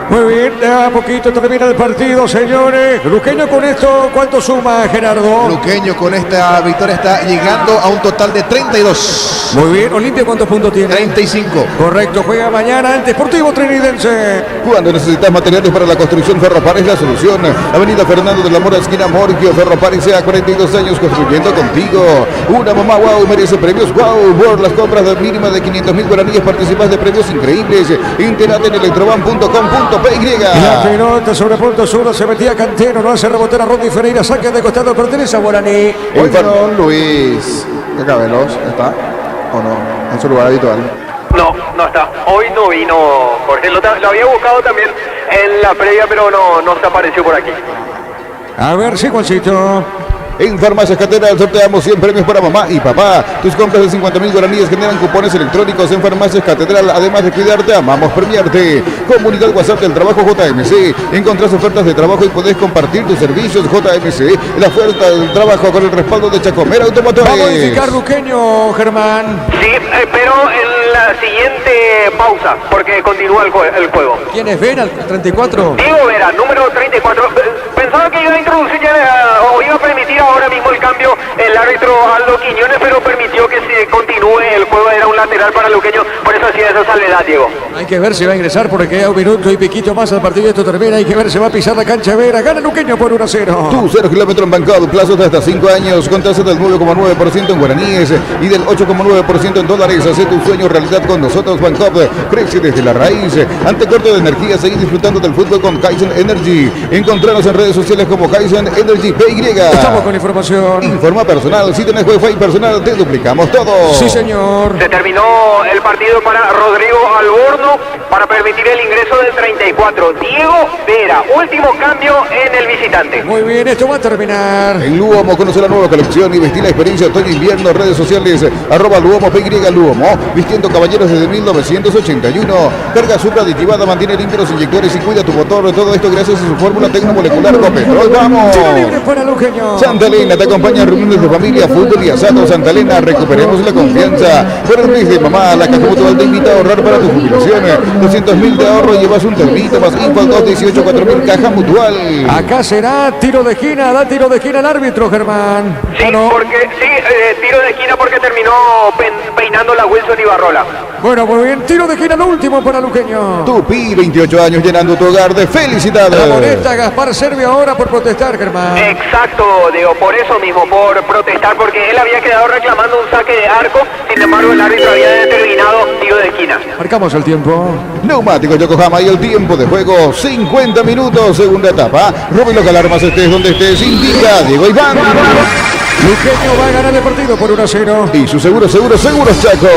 Q: Muy bien, a poquito termina el partido, señores. Luqueño con esto, ¿cuánto suma, Gerardo?
D: Luqueño con esta victoria está llegando a un total de 32.
Q: Muy bien, Olimpia, ¿cuántos puntos tiene?
D: 35.
Q: Correcto, juega mañana ante Sportivo Trinidense.
O: Cuando necesitas materiales para la construcción, Ferropar es la solución. Avenida Fernando de la Mora, esquina Morquio. Ferropar y sea 42 años construyendo contigo. Una mamá wow merece premios wow. Por las compras de mínima de 500.000 guaraníes participas de premios increíbles. Entérate en electroban.com.py.
Q: La pelota sobre punto sur, se metía Cantero, no hace rebotar a Rodney Ferreira, saque de costado, pertenece a Guaraní.
F: Don Luis, ¿qué Cabelos está o no? En su lugar habitual.
P: No está. Hoy no vino Jorge. Lo había buscado también en la previa, pero no se apareció por aquí.
Q: A ver, sí, Juancito.
O: En Farmacias Catedral sorteamos 100 premios para mamá y papá. Tus compras de 50.000 guaraníes generan cupones electrónicos en Farmacias Catedral. Además de cuidarte, amamos premiarte. Comunidad WhatsApp del trabajo JMC. Encontrás ofertas de trabajo y podés compartir tus servicios JMC. La oferta del trabajo con el respaldo de Chacomera Automotores.
Q: Va a modificar Luqueño, Germán.
P: Sí, pero en la siguiente pausa, porque continúa el juego.
Q: ¿Quién es Vera, el 34?
P: Diego Vera, número 34. Pensaba que iba a introducir ya, o iba a permitir ahora mismo el cambio el árbitro Aldo Quiñones, pero permitió que se continúe el juego. Era un lateral para Luqueño, por eso hacía esa salvedad, Diego.
Q: Hay que ver si va a ingresar porque queda un minuto y piquito más al partido. Esto termina, hay que ver si va a pisar la cancha Vera. Gana Luqueño por 1-0.
O: Tu 0 kilómetros en Bancado, plazos de hasta 5 años, con tasa del 9,9% en guaraníes y del 8,9% en dólares. Haz tu sueño realidad con nosotros. Bancop crece desde la raíz. Ante corte de energía, seguir disfrutando del fútbol con Kaizen Energy. Encontrarnos en redes sociales como Kaizen Energy PY.
Q: Estamos con información.
O: Informa personal. Si tenés Wi-Fi personal, te duplicamos todo.
Q: Sí, señor.
P: Se terminó el partido para Rodrigo Alborno para permitir el ingreso del 34. Diego Vera, último cambio en el visitante.
Q: Muy bien, esto va a terminar.
O: En Luomo, conoce la nueva colección y vestir la experiencia otoño-invierno. Redes sociales, @Luomo PY Luomo. Vistiendo caballeros desde 1981. Carga Supra aditivada, mantiene limpios los inyectores y cuida tu motor. Todo esto gracias a su fórmula tecnomolecular Copetrol. ¡Vamos!
Q: Tiro libre para Luqueño.
O: Santa Elena te acompaña en reuniones de familia, fútbol y asado. Santa Elena, recuperemos la confianza. Por el mes de mamá, la Caja Mutual te invita a ahorrar para tu jubilación. 200.000 de ahorro, llevas un termito más info al 218 4000. Caja Mutual.
Q: Acá será tiro de esquina, da tiro de esquina el árbitro, Germán.
P: Sí, tiro de esquina porque terminó peinando la Wilson Ibarrola.
Q: Bueno, muy bien, tiro de esquina, lo último para Luqueño.
O: Tupi, 28 años llenando tu hogar de felicidades.
Q: La molesta Gaspar Servio ahora por protestar, Germán.
P: Exacto, digo, por eso mismo, por protestar, porque él había quedado reclamando un saque de arco, sin embargo el árbitro había determinado tiro de esquina.
Q: Marcamos el tiempo.
O: Neumáticos Yokohama y el tiempo de juego, 50 minutos, segunda etapa. Roben los alarmas, estés donde estés, indica Diego Iván.
Q: Luqueño va a ganar el partido por 1-0.
O: Y su seguro Chaco.